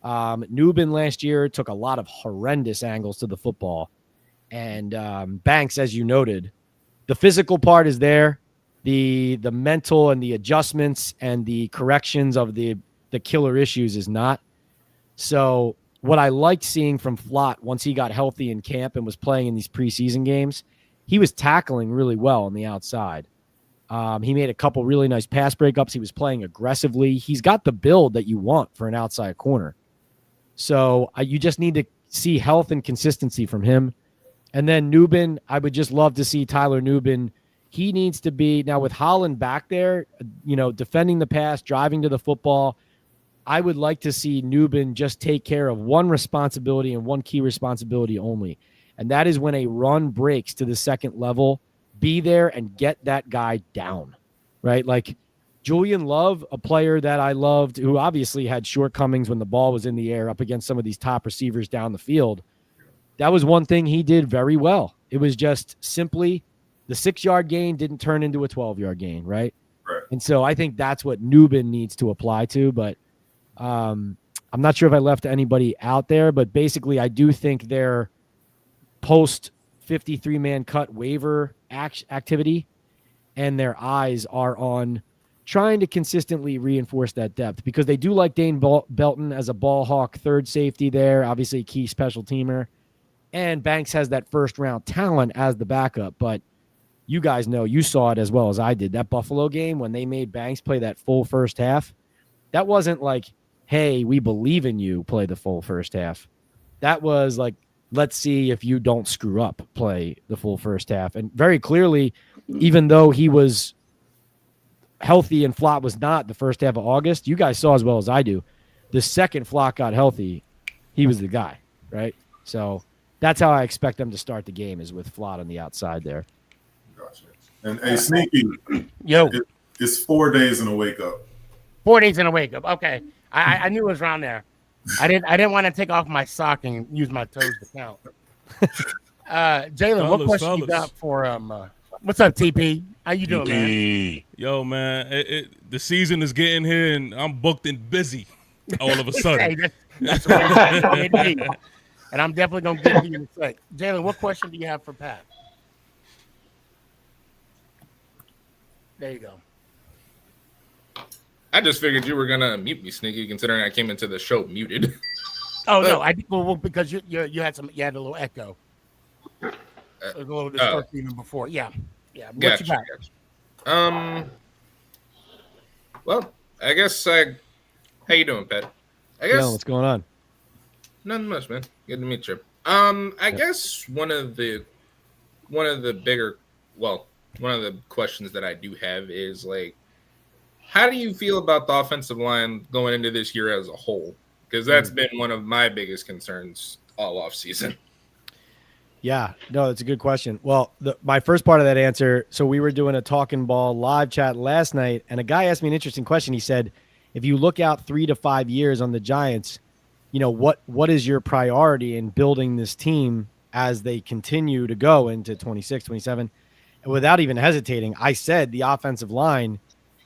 Nubin last year took a lot of horrendous angles to the football. And Banks, as you noted, the physical part is there. The mental and the adjustments and the corrections of the killer issues is not. So what I liked seeing from Flott once he got healthy in camp and was playing in these preseason games, he was tackling really well on the outside. He made a couple really nice pass breakups. He was playing aggressively. He's got the build that you want for an outside corner. So you just need to see health and consistency from him. And then Nubin, I would just love to see Tyler Nubin. He needs to be, now with Holland back there, defending the pass, driving to the football, I would like to see Nubin just take care of one responsibility and one key responsibility only. And that is when a run breaks to the second level, be there and get that guy down, right? Like Julian Love, a player that I loved, who obviously had shortcomings when the ball was in the air up against some of these top receivers down the field. That was one thing he did very well. It was just simply the 6-yard gain didn't turn into a 12-yard gain, right? Right. And so I think that's what Nubin needs to apply to, but I'm not sure if I left anybody out there, but basically I do think their post 53-man cut waiver activity and their eyes are on trying to consistently reinforce that depth because they do like Dane Belton as a ball hawk third safety there, obviously a key special teamer. And Banks has that first-round talent as the backup, but you guys know, you saw it as well as I did. That Buffalo game, when they made Banks play that full first half, that wasn't like, hey, we believe in you, play the full first half. That was like, let's see if you don't screw up, play the full first half. And very clearly, even though he was healthy and Flott was not the first half of August, you guys saw as well as I do, the second Flott got healthy, he was the guy, right? So that's how I expect them to start the game, is with Flott on the outside there. Gotcha. And a sneaky, Yo, it's 4 days in a wake up. 4 days in a wake up. Okay, I knew it was around there. I didn't want to take off my sock and use my toes to count. Jalen, what question you got for what's up, TP? How you doing, man? Yo, man, the season is getting here, and I'm booked and busy all of a sudden. Hey, that's what it is. And I'm definitely gonna get you in a sec. Jalen, what question do you have for Pat? There you go. I just figured you were gonna mute me, Sneaky, considering I came into the show muted. Oh no, because you had a little echo. So a little distortion even before. Yeah. What Gotcha, you got? Gotcha. Well, I guess how you doing, Pat? What's going on? Nothing much, man. Good to meet you. I guess one of the questions that I do have is like, how do you feel about the offensive line going into this year as a whole? Because that's been one of my biggest concerns all off season. Yeah, no, that's a good question. Well, my first part of that answer, so we were doing a Talking Ball live chat last night, and a guy asked me an interesting question. He said, if you look out 3 to 5 years on the Giants, what is your priority in building this team as they continue to go into 26, 27? And without even hesitating, I said the offensive line,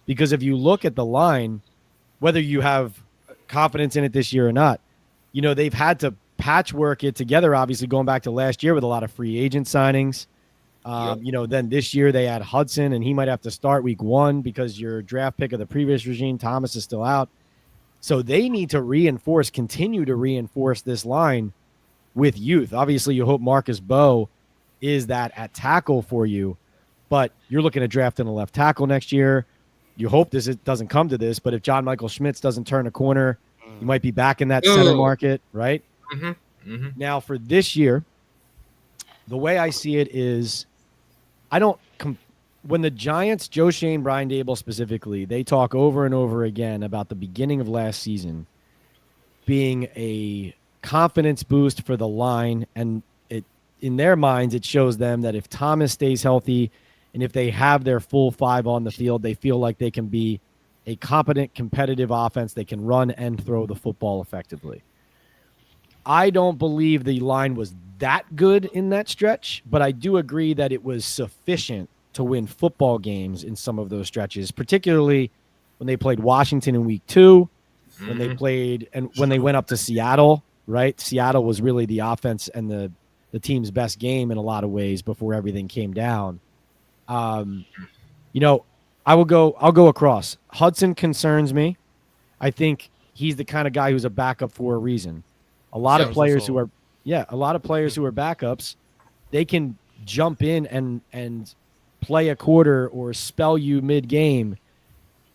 because if you look at the line, whether you have confidence in it this year or not, they've had to patchwork it together, obviously going back to last year with a lot of free agent signings. Then this year they had Hudson, and he might have to start week 1 because your draft pick of the previous regime, Thomas, is still out. So they need to continue to reinforce this line with youth. Obviously, you hope Marcus Bowe is that at tackle for you, but you're looking at drafting a left tackle next year. You hope it doesn't come to this, but if John Michael Schmitz doesn't turn a corner, you might be back in that center market, right? Mm-hmm. Mm-hmm. Now, for this year, the way I see it is when the Giants, Joe Shane, Brian Dable specifically, they talk over and over again about the beginning of last season being a confidence boost for the line, and in their minds, it shows them that if Thomas stays healthy, And if they have their full 5 on the field, they feel like they can be a competent, competitive offense. They can run and throw the football effectively. I don't believe the line was that good in that stretch, but I do agree that it was sufficient to win football games in some of those stretches, particularly when they played Washington in week 2, when they played and when they went up to Seattle, right? Seattle was really the offense and the team's best game in a lot of ways before everything came down. I'll go across. Hudson concerns me. I think he's the kind of guy who's a backup for a reason. A lot of players who are backups, they can jump in and play a quarter or spell you mid-game.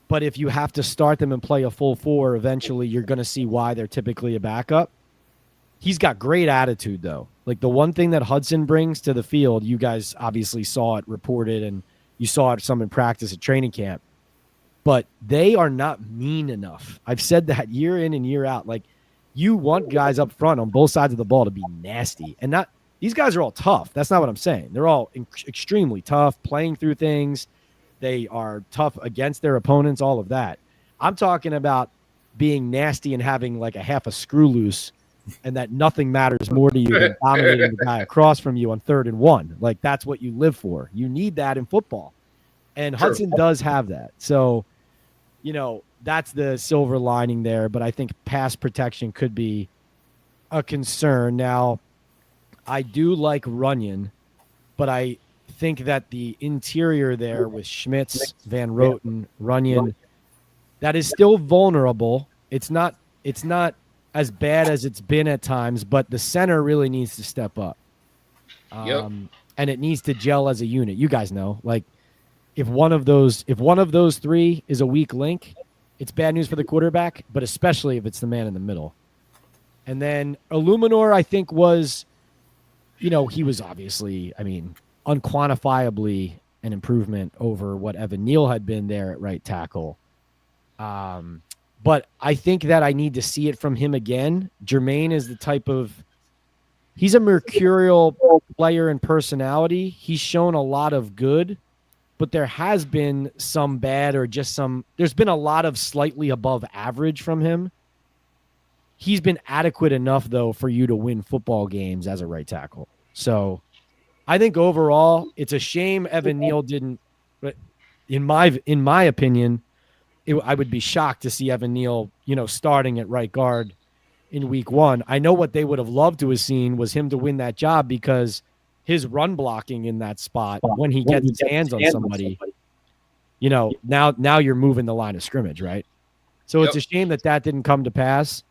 But if you have to start them and play a full 4, eventually you're going to see why they're typically a backup. He's got great attitude, though. Like, the one thing that Hudson brings to the field, you guys obviously saw it reported, and you saw it some in practice at training camp. But they are not mean enough. I've said that year in and year out. Like, you want guys up front on both sides of the ball to be nasty. And not these guys are all tough. That's not what I'm saying. They're all extremely tough, playing through things. They are tough against their opponents, all of that. I'm talking about being nasty and having like a half a screw loose, and that nothing matters more to you than dominating the guy across from you on 3rd and 1. Like, that's what you live for. You need that in football. And Hudson does have that. So, that's the silver lining there. But I think pass protection could be a concern. Now, I do like Runyon, but I think that the interior there with Schmitz, Van Roten, Runyon, that is still vulnerable. It's not as bad as it's been at times, but the center really needs to step up. And it needs to gel as a unit. You guys know, like, if one of those 3 is a weak link, it's bad news for the quarterback, but especially if it's the man in the middle. And then Illuminor, I think, was, he was obviously, unquantifiably an improvement over what Evan Neal had been there at right tackle. But I think that I need to see it from him again. Jermaine is the type of – he's a mercurial player in personality. He's shown a lot of good, but there has been some bad or just some – there's been a lot of slightly above average from him. He's been adequate enough, though, for you to win football games as a right tackle. So I think overall it's a shame Evan Neal didn't – but in my opinion – I would be shocked to see Evan Neal, starting at right guard in week 1. I know what they would have loved to have seen was him to win that job, because his run blocking in that spot, when he gets his hands on somebody, now you're moving the line of scrimmage, right? So it's a shame that didn't come to pass.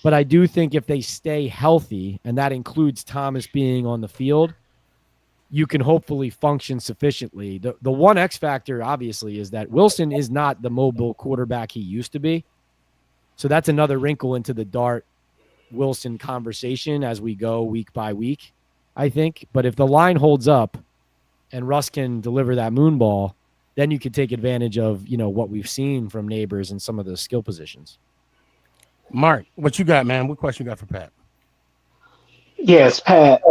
But I do think if they stay healthy, and that includes Thomas being on the field, you can hopefully function sufficiently. The one X factor, obviously, is that Wilson is not the mobile quarterback he used to be. So that's another wrinkle into the Dart-Wilson conversation as we go week by week, I think. But if the line holds up and Russ can deliver that moon ball, then you could take advantage of, what we've seen from Neighbors and some of the skill positions. Mark, what you got, man? What question you got for Pat? Yes, Pat.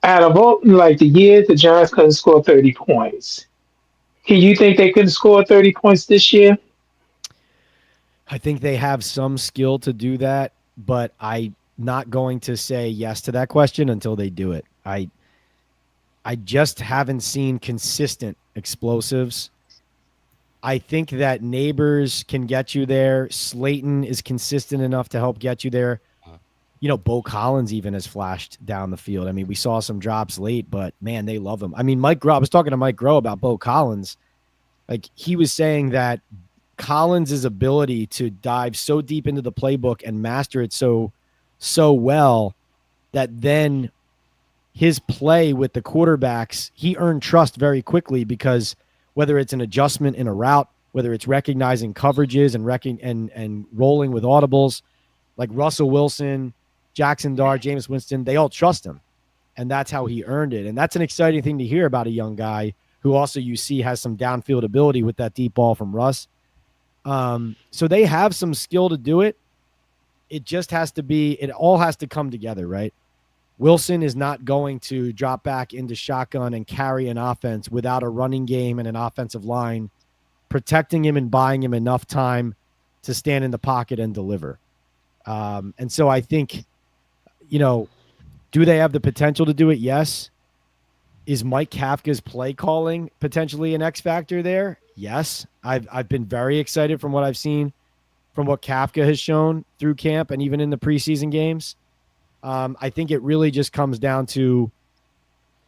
Out of all, the year, the Giants couldn't score 30 points. Can you think they could score 30 points this year? I think they have some skill to do that, but I'm not going to say yes to that question until they do it. I just haven't seen consistent explosives. I think that Neighbors can get you there. Slayton is consistent enough to help get you there. Bo Collins even has flashed down the field. We saw some drops late, but man, they love him. Mike Groh, I was talking to Mike Groh about Bo Collins. Like, he was saying that Collins' ability to dive so deep into the playbook and master it so well that then his play with the quarterbacks, he earned trust very quickly, because whether it's an adjustment in a route, whether it's recognizing coverages and rolling with audibles, like Russell Wilson, Jackson Dart, Jameis Winston, they all trust him. And that's how he earned it. And that's an exciting thing to hear about a young guy who also you see has some downfield ability with that deep ball from Russ. So they have some skill to do it. It just has to be, it all has to come together, right? Wilson is not going to drop back into shotgun and carry an offense without a running game and an offensive line protecting him and buying him enough time to stand in the pocket and deliver. And so I think, do they have the potential to do it? Yes. Is Mike Kafka's play calling potentially an X factor there? Yes. I've been very excited from what I've seen from what Kafka has shown through camp and even in the preseason games. I think it really just comes down to,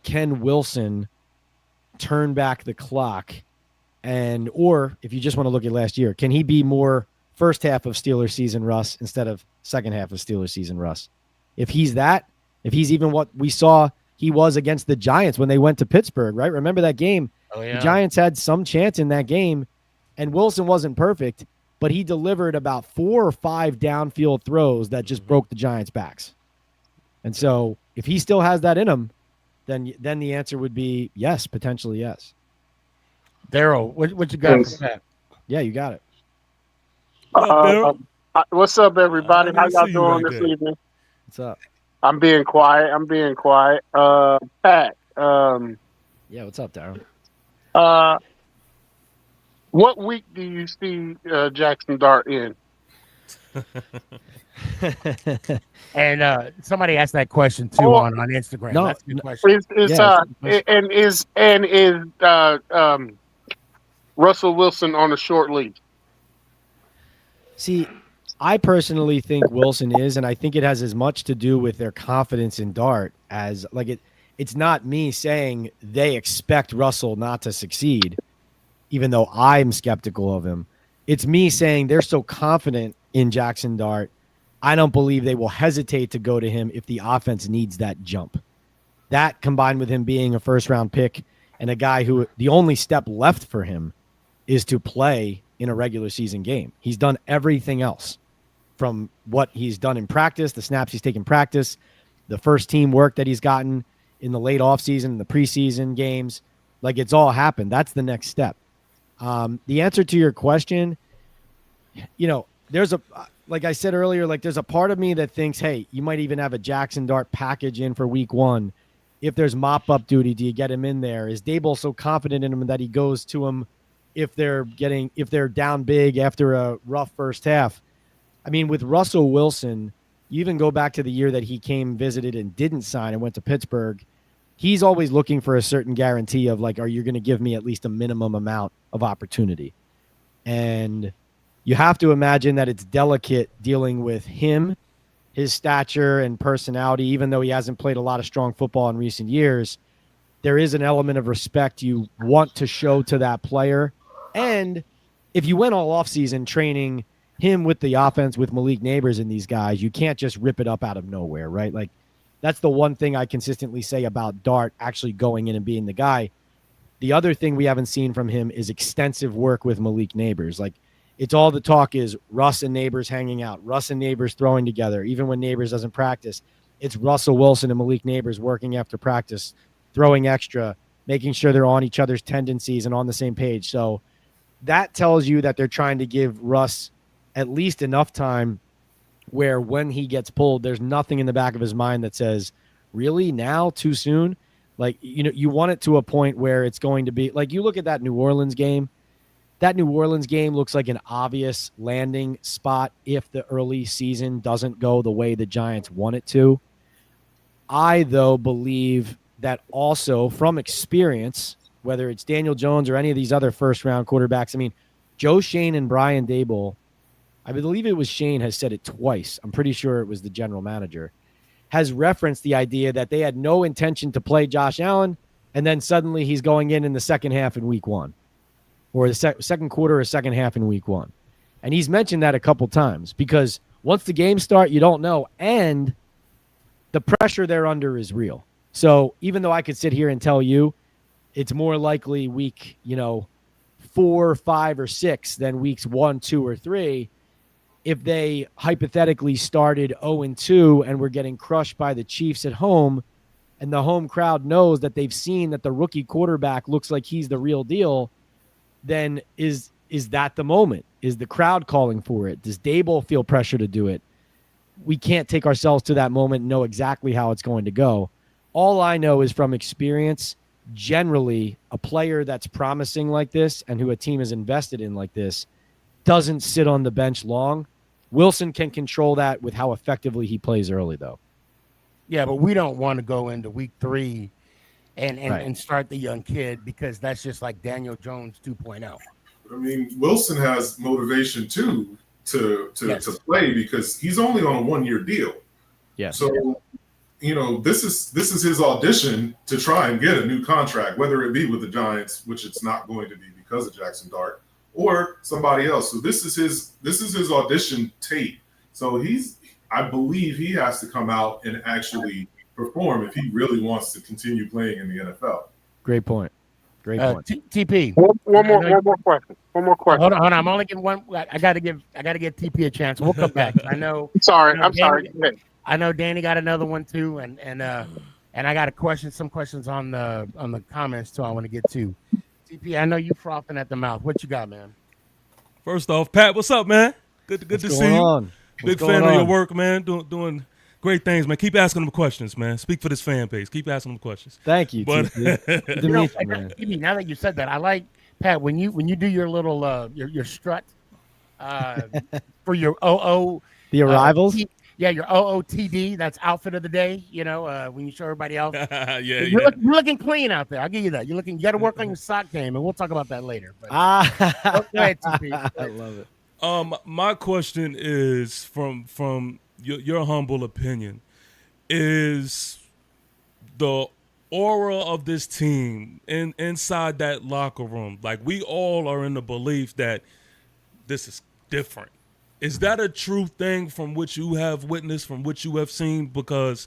can Wilson turn back the clock? Or if you just want to look at last year, can he be more first half of Steelers season Russ instead of second half of Steelers season Russ? If he's even what we saw he was against the Giants when they went to Pittsburgh, right? Remember that game? Oh, yeah. The Giants had some chance in that game, and Wilson wasn't perfect, but he delivered about 4 or 5 downfield throws that just broke the Giants' backs. And so if he still has that in him, then the answer would be yes, potentially yes. Daryl, what you got for that? Yeah, you got it. What's up, everybody? How y'all doing this evening? What's up? I'm being quiet. Pat. Yeah, what's up, Daryl? What week do you see Jackson Dart in? And somebody asked that question too on Instagram. No, that's a good question. Is Russell Wilson on a short leash? See, I personally think Wilson is, and I think it has as much to do with their confidence in Dart as it's not me saying they expect Russell not to succeed, even though I'm skeptical of him. It's me saying they're so confident in Jackson Dart, I don't believe they will hesitate to go to him if the offense needs that jump. That combined with him being a first-round pick and a guy who the only step left for him is to play in a regular season game. He's done everything else from what he's done in practice, the snaps he's taken in practice, the first team work that he's gotten in the late offseason, the preseason games. Like, it's all happened. That's the next step. The answer to your question, there's like I said earlier, there's a part of me that thinks, hey, you might even have a Jackson Dart package in for week 1. If there's mop-up duty, do you get him in there? Is Dable so confident in him that he goes to him if they're down big after a rough first half? I mean, with Russell Wilson, you even go back to the year that he came, visited, and didn't sign and went to Pittsburgh. He's always looking for a certain guarantee of are you going to give me at least a minimum amount of opportunity? And you have to imagine that it's delicate dealing with him, his stature and personality, even though he hasn't played a lot of strong football in recent years. There is an element of respect you want to show to that player. And if you went all offseason training him with the offense with Malik Neighbors and these guys, you can't just rip it up out of nowhere, right? That's the one thing I consistently say about Dart actually going in and being the guy. The other thing we haven't seen from him is extensive work with Malik Neighbors. It's all the talk is Russ and Neighbors hanging out, Russ and Neighbors throwing together. Even when Neighbors doesn't practice, it's Russell Wilson and Malik Neighbors working after practice, throwing extra, making sure they're on each other's tendencies and on the same page. So that tells you that they're trying to give Russ at least enough time where when he gets pulled, there's nothing in the back of his mind that says, really, now, too soon? You want it to a point where it's going to be you look at that New Orleans game. That New Orleans game looks like an obvious landing spot if the early season doesn't go the way the Giants want it to. I, though, believe that also from experience, whether it's Daniel Jones or any of these other first-round quarterbacks, I mean, Joe Schoen and Brian Daboll, I believe it was Shane has said it twice. I'm pretty sure it was the general manager, has referenced the idea that they had no intention to play Josh Allen, and then suddenly he's going in the second half in week 1. Or the second quarter or second half in week 1. And he's mentioned that a couple times because once the games start, you don't know. And the pressure they're under is real. So even though I could sit here and tell you it's more likely week, 4, 5, or 6 than weeks 1, 2, or 3, if they hypothetically started 0-2 and were getting crushed by the Chiefs at home, and the home crowd knows that they've seen that the rookie quarterback looks like he's the real deal, then is that the moment? Is the crowd calling for it? Does Daboll feel pressure to do it? we can't take ourselves to that moment and know exactly how it's going to go. All I know is from experience, generally a player that's promising like this and who a team is invested in like this doesn't sit on the bench long. Wilson can control that with how effectively he plays early, though. Yeah, but we don't want to go into week 3 and Right. start the young kid, because that's just like Daniel Jones 2.0. I mean, Wilson has motivation too to play, because he's only on a 1-year deal. Yes. So, you know, this is his audition to try and get a new contract, whether it be with the Giants, which it's not going to be because of Jackson Dart, or somebody else. So this is his audition tape. So I believe he has to come out and actually perform if he really wants to continue playing in the NFL. Great point. Great point. TP. One more question. Hold on. I'm only getting one. I got to give TP a chance. We'll come back. I know. I'm sorry. I know Danny got another one too, and I got some questions on the comments too. I want to get to. TP, I know you frothing at the mouth. What you got, man? First off, Pat, what's up, man? Good to see you. Big fan of your work, man. Doing great things, man. Keep asking them questions, man. Speak for this fan base. Keep asking them questions. Thank you. But TP, now that you said that, I like, Pat, when you do your little your strut for your OO, the arrivals. Your OOTD, that's outfit of the day. You know, when you show everybody else. You're looking clean out there. I'll give you that. You got to work on your sock game, and we'll talk about that later. But, go ahead, TP. I love it. My question is from your humble opinion, is the aura of this team inside that locker room, like, we all are in the belief that this is different. Is that a true thing from which you have witnessed, from which you have seen? Because,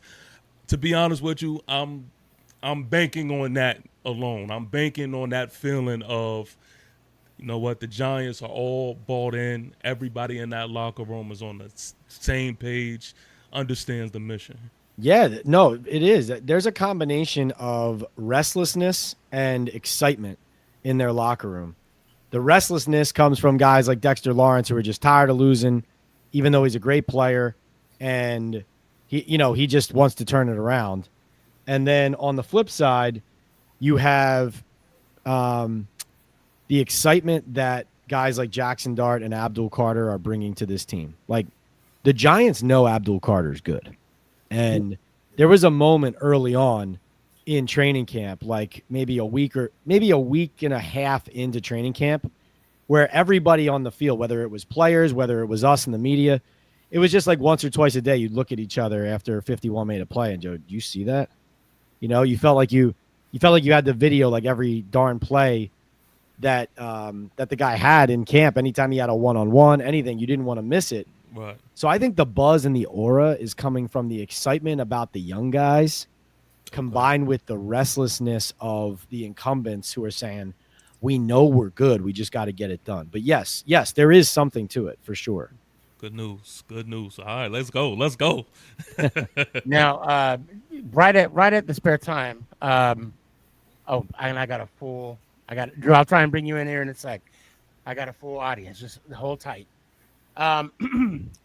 to be honest with you, I'm banking on that alone. I'm banking on that feeling of, you know what, the Giants are all bought in. Everybody in that locker room is on the same page, understands the mission. Yeah, no, it is. There's a combination of restlessness and excitement in their locker room. The restlessness comes from guys like Dexter Lawrence, who are just tired of losing, even though he's a great player, and he just wants to turn it around. And then on the flip side, you have the excitement that guys like Jackson Dart and Abdul Carter are bringing to this team. Like, the Giants know Abdul Carter's good. And there was a moment early on in training camp, like maybe a week and a half into training camp, where everybody on the field, whether it was players, whether it was us in the media, it was just like once or twice a day you'd look at each other after 51 made a play and Joe, do you see that? You know, you felt like you had the video, like every darn play that the guy had in camp. Anytime he had a one-on-one, anything, you didn't want to miss it. Right. So I think the buzz and the aura is coming from the excitement about the young guys, combined with the restlessness of the incumbents who are saying, we know we're good, we just got to get it done. But yes, there is something to it for sure. Good news. All right, let's go. Now, right at the spare time. And Drew, I'll try and bring you in here in a sec. I got a full audience, just hold tight.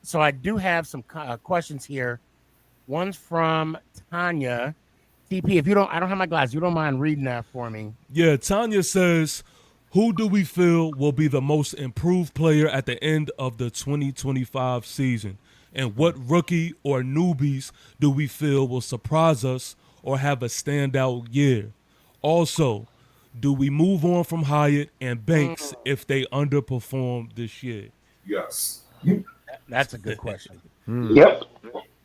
So I do have some questions here. One's from Tanya. TP, I don't have my glasses. You don't mind reading that for me? Yeah, Tanya says, who do we feel will be the most improved player at the end of the 2025 season? And what rookie or newbies do we feel will surprise us or have a standout year? Also, do we move on from Hyatt and Banks if they underperform this year? Yes. That's a good question. Yep.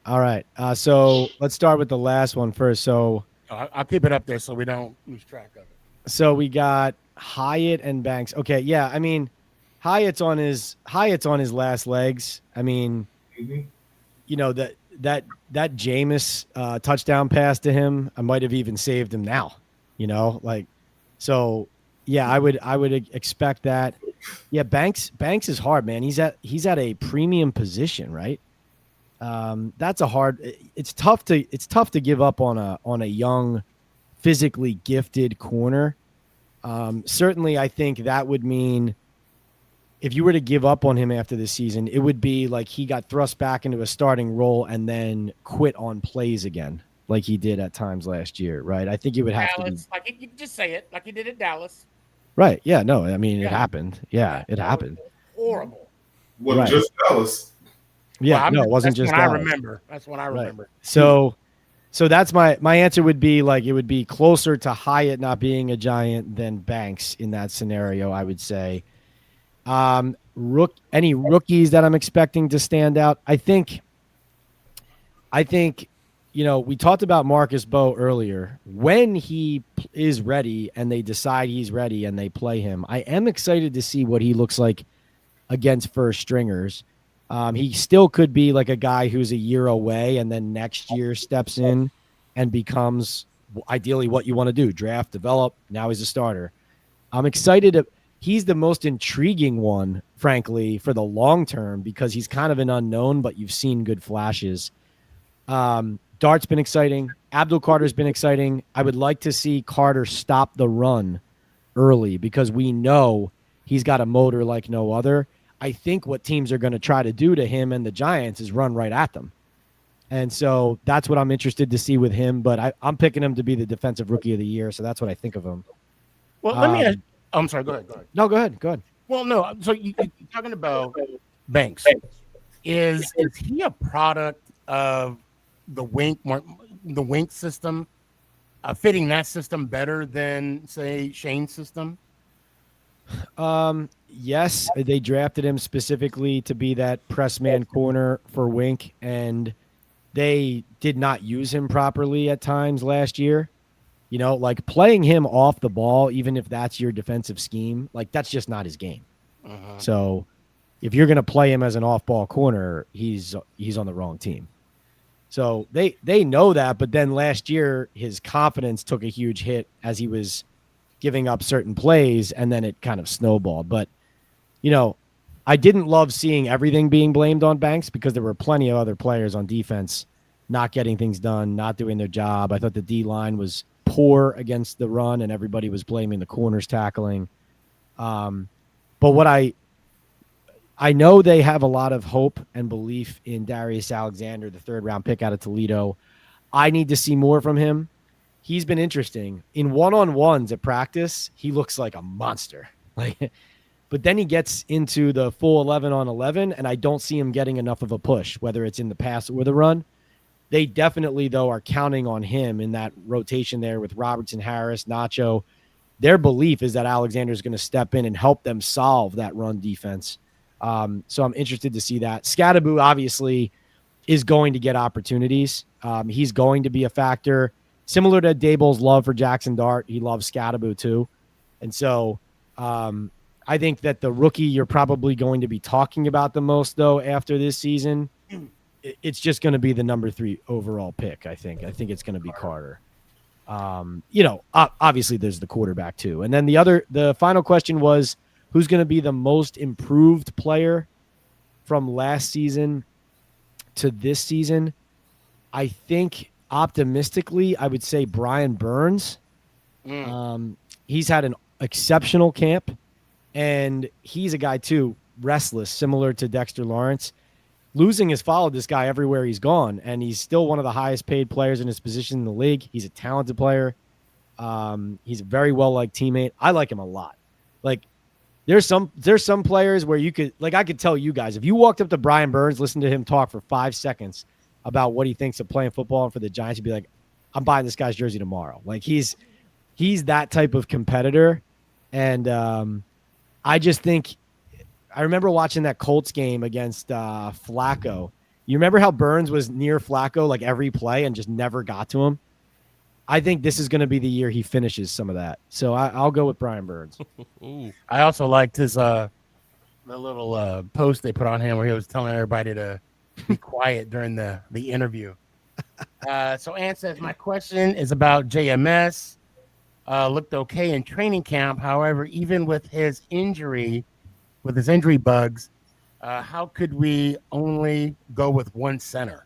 All right. So let's start with the last one first. So I'll keep it up there so we don't lose track of it. So we got Hyatt and Banks. Okay. Yeah. I mean, Hyatt's on his last legs. I mean, you know, that Jameis touchdown pass to him, I might have even saved him now, you know, like, so yeah, I would expect that. Yeah. Banks is hard, man. He's at a premium position, right? That's it's tough to give up on a young, physically gifted corner. Certainly I think that would mean if you were to give up on him after this season, it would be like he got thrust back into a starting role and then quit on plays again, like he did at times last year, right? I think it would have Dallas, to be like you just say it, like he did at Dallas. right. Yeah, no, I mean it Yeah. happened. Yeah, it happened. Horrible. Wasn't Right. just Dallas. Yeah, Well, no, it wasn't that's just what I Dallas. remember. That's what I Right. remember. So that's my answer would be like it would be closer to Hyatt not being a Giant than Banks in that scenario, I would say. Any rookies that I'm expecting to stand out? I think, we talked about Marcus Bowe earlier. When he is ready and they decide he's ready and they play him, I am excited to see what he looks like against first stringers. He still could be like a guy who's a year away and then next year steps in and becomes ideally what you want to do, draft, develop. Now he's a starter. I'm excited. He's the most intriguing one, frankly, for the long term because he's kind of an unknown, but you've seen good flashes. Dart's been exciting. Abdul Carter's been exciting. I would like to see Carter stop the run early because we know he's got a motor like no other. I think what teams are going to try to do to him and the Giants is run right at them. And so that's what I'm interested to see with him. But I'm picking him to be the defensive rookie of the year. So that's what I think of him. Well, let me ask. I'm sorry. Go ahead. No, go ahead. Go ahead. Well, no. So you're talking about Banks. Is he a product of the wink system, fitting that system better than say Shane's system? Yes, they drafted him specifically to be that press man corner for Wink, and they did not use him properly at times last year. Like playing him off the ball, even if that's your defensive scheme, like that's just not his game. So if you're going to play him as an off-ball corner, he's on the wrong team. So they know that, but then last year his confidence took a huge hit as he was giving up certain plays, and then it kind of snowballed. But, I didn't love seeing everything being blamed on Banks because there were plenty of other players on defense not getting things done, not doing their job. I thought the D-line was poor against the run, and everybody was blaming the corners tackling. But what I know they have a lot of hope and belief in Darius Alexander, the third-round pick out of Toledo. I need to see more from him. He's been interesting. In one-on-ones at practice, he looks like a monster. But then he gets into the full 11-on-11, and I don't see him getting enough of a push, whether it's in the pass or the run. They definitely, though, are counting on him in that rotation there with Robertson, Harris, Nacho. Their belief is that Alexander is going to step in and help them solve that run defense. So I'm interested to see that. Scadaboo, obviously, is going to get opportunities. He's going to be a factor. Similar to Daboll's love for Jackson Dart, he loves Scadaboo too. And so I think that the rookie you're probably going to be talking about the most, though, after this season, it's just going to be the number 3 overall pick, I think. I think it's going to be Carter. Obviously there's the quarterback too. And then the final question was, who's going to be the most improved player from last season to this season? I think optimistically, I would say Brian Burns. He's had an exceptional camp, and he's a guy too, restless, similar to Dexter Lawrence. Losing has followed this guy everywhere he's gone, and he's still one of the highest paid players in his position in the league. He's a talented player. He's a very well-liked teammate. I like him a lot. Like, there's some players where you could, like, I could tell you guys, if you walked up to Brian Burns, listened to him talk for 5 seconds about what he thinks of playing football for the Giants, you'd be like, I'm buying this guy's jersey tomorrow. Like, he's that type of competitor. And I just think, I remember watching that Colts game against Flacco. You remember how Burns was near Flacco like every play and just never got to him? I think this is going to be the year he finishes some of that. So I'll go with Brian Burns. I also liked his the little post they put on him where he was telling everybody to be quiet during the interview. So Ann says, my question is about JMS. Looked okay in training camp. However, even with his injury bugs, how could we only go with one center?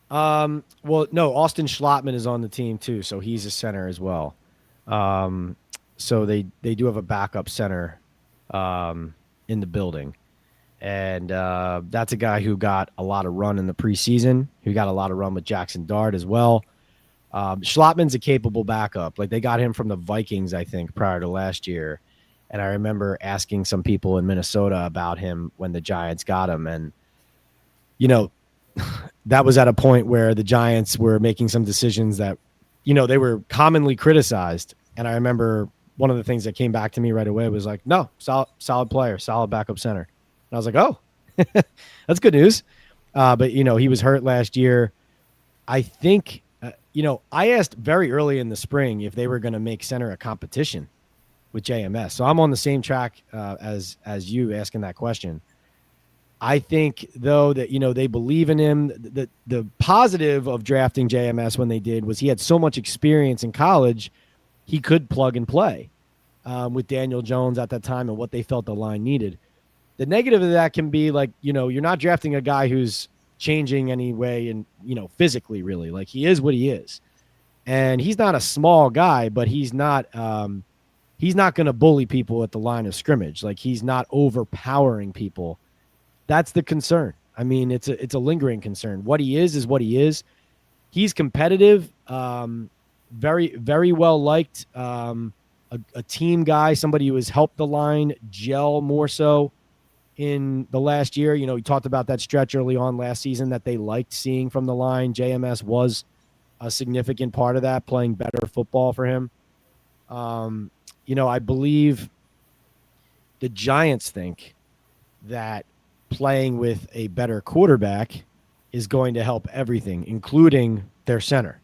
Well, no, Austin Schlottman is on the team too, so he's a center as well. So they do have a backup center in the building. And that's a guy who got a lot of run in the preseason, who got a lot of run with Jackson Dart as well. Schlotman's a capable backup. Like, they got him from the Vikings, I think, prior to last year. And I remember asking some people in Minnesota about him when the Giants got him. And, you know, that was at a point where the Giants were making some decisions that, you know, they were commonly criticized. And I remember one of the things that came back to me right away was like, no, solid player, solid backup center. And I was like, oh, that's good news. But, you know, he was hurt last year. I think, you know, I asked very early in the spring if they were going to make center a competition with JMS. So I'm on the same track as you asking that question. I think, though, that, you know, they believe in him. The positive of drafting JMS when they did was he had so much experience in college, he could plug and play with Daniel Jones at that time and what they felt the line needed. The negative of that can be, like, you know, you're not drafting a guy who's changing any way and, you know, physically, really. Like, he is what he is. And he's not a small guy, but he's not going to bully people at the line of scrimmage. Like, he's not overpowering people. That's the concern. I mean, it's a lingering concern. What he is what he is. He's competitive, very, very well liked, a team guy, somebody who has helped the line gel more so in the last year. You know, he talked about that stretch early on last season that they liked seeing from the line. JMS was a significant part of that, playing better football for him. You know, I believe the Giants think that playing with a better quarterback is going to help everything, including their center.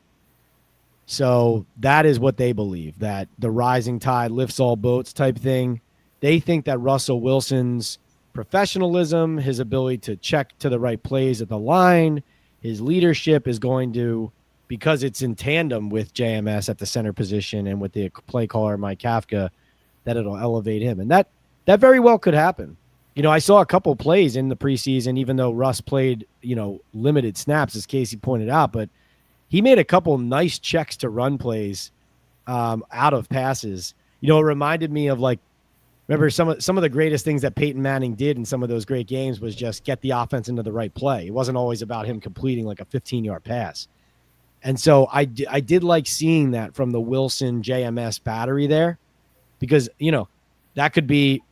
So that is what they believe, that the rising tide lifts all boats type thing. They think that Russell Wilson's professionalism, his ability to check to the right plays at the line, his leadership is going to, because it's in tandem with JMS at the center position and with the play caller Mike Kafka, that it'll elevate him. And that very well could happen. You know, I saw a couple plays in the preseason, even though Russ played, you know, limited snaps, as Casey pointed out, but he made a couple nice checks to run plays out of passes. You know, it reminded me of, like, remember some of the greatest things that Peyton Manning did in some of those great games was just get the offense into the right play. It wasn't always about him completing like a 15-yard pass. And so I did like seeing that from the Wilson JMS battery there, because, you know, that could be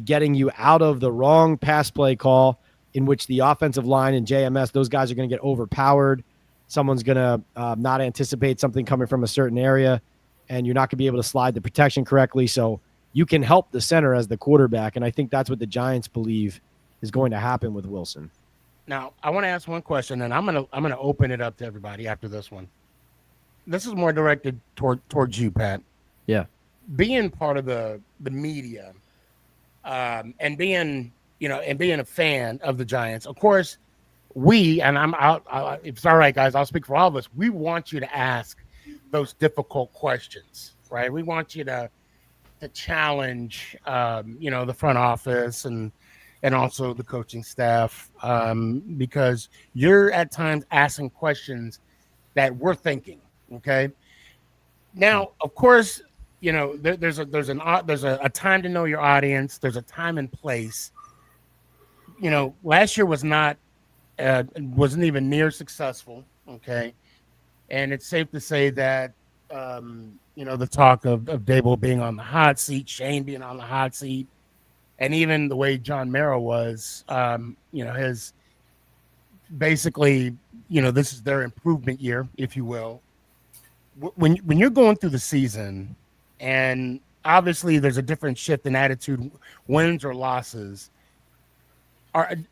getting you out of the wrong pass play call in which the offensive line and JMS, those guys are going to get overpowered. Someone's going to not anticipate something coming from a certain area, and you're not going to be able to slide the protection correctly. So you can help the center as the quarterback, and I think that's what the Giants believe is going to happen with Wilson. Now, I want to ask one question, and I'm gonna open it up to everybody after this one. This is more directed towards you, Pat. Yeah. Being part of the media, and being a fan of the Giants, of course, we, and if it's all right, guys, I'll speak for all of us. We want you to ask those difficult questions, right? We want you to challenge, the front office and also the coaching staff, because you're at times asking questions that we're thinking. Okay. Now, of course, you know, there's a time to know your audience. There's a time and place. You know, last year wasn't even near successful. Okay. And it's safe to say that, the talk of Dable being on the hot seat, Shane being on the hot seat, and even the way John Merrill was, his basically, this is their improvement year, if you will. When you're going through the season, and obviously there's a different shift in attitude, wins or losses,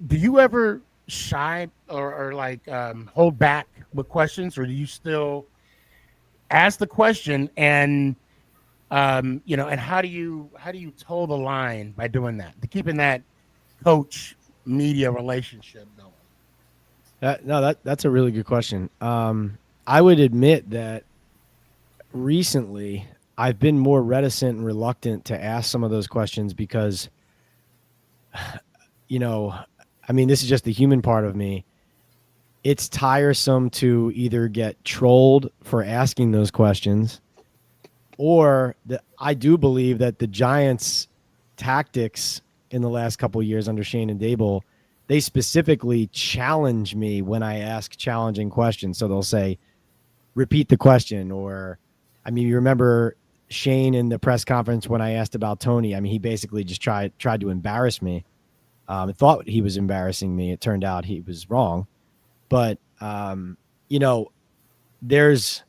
do you ever shy or hold back with questions, or do you still ask the question and and how do you toe the line by doing that, to keeping that coach media relationship going? That's a really good question. I would admit that recently I've been more reticent and reluctant to ask some of those questions because, this is just the human part of me. It's tiresome to either get trolled for asking those questions, or I do believe that the Giants tactics in the last couple of years under Shane and Dable, they specifically challenge me when I ask challenging questions. So they'll say, repeat the question. Or, I mean, you remember Shane in the press conference when I asked about Tony. I mean, he basically just tried to embarrass me. Thought he was embarrassing me. It turned out he was wrong. But, you know, there's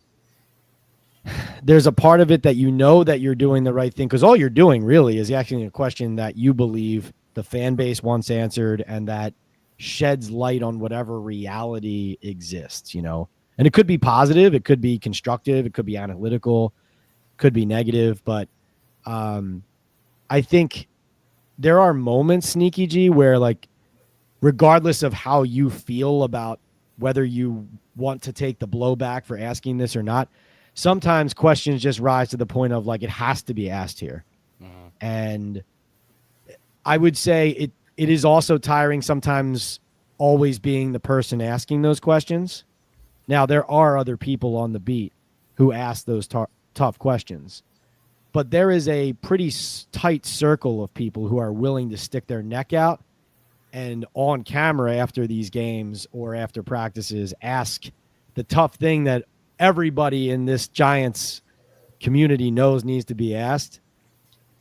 a part of it that you know that you're doing the right thing, because all you're doing really is asking a question that you believe the fan base wants answered and that sheds light on whatever reality exists, you know. And it could be positive, it could be constructive, it could be analytical, could be negative, but I think there are moments, Sneaky G, where, like, regardless of how you feel about whether you want to take the blowback for asking this or not, sometimes questions just rise to the point of, like, it has to be asked here. And I would say it is also tiring sometimes always being the person asking those questions. Now, there are other people on the beat who ask those tough questions, but there is a pretty tight circle of people who are willing to stick their neck out and on camera after these games or after practices ask the tough thing that everybody in this Giants community knows needs to be asked.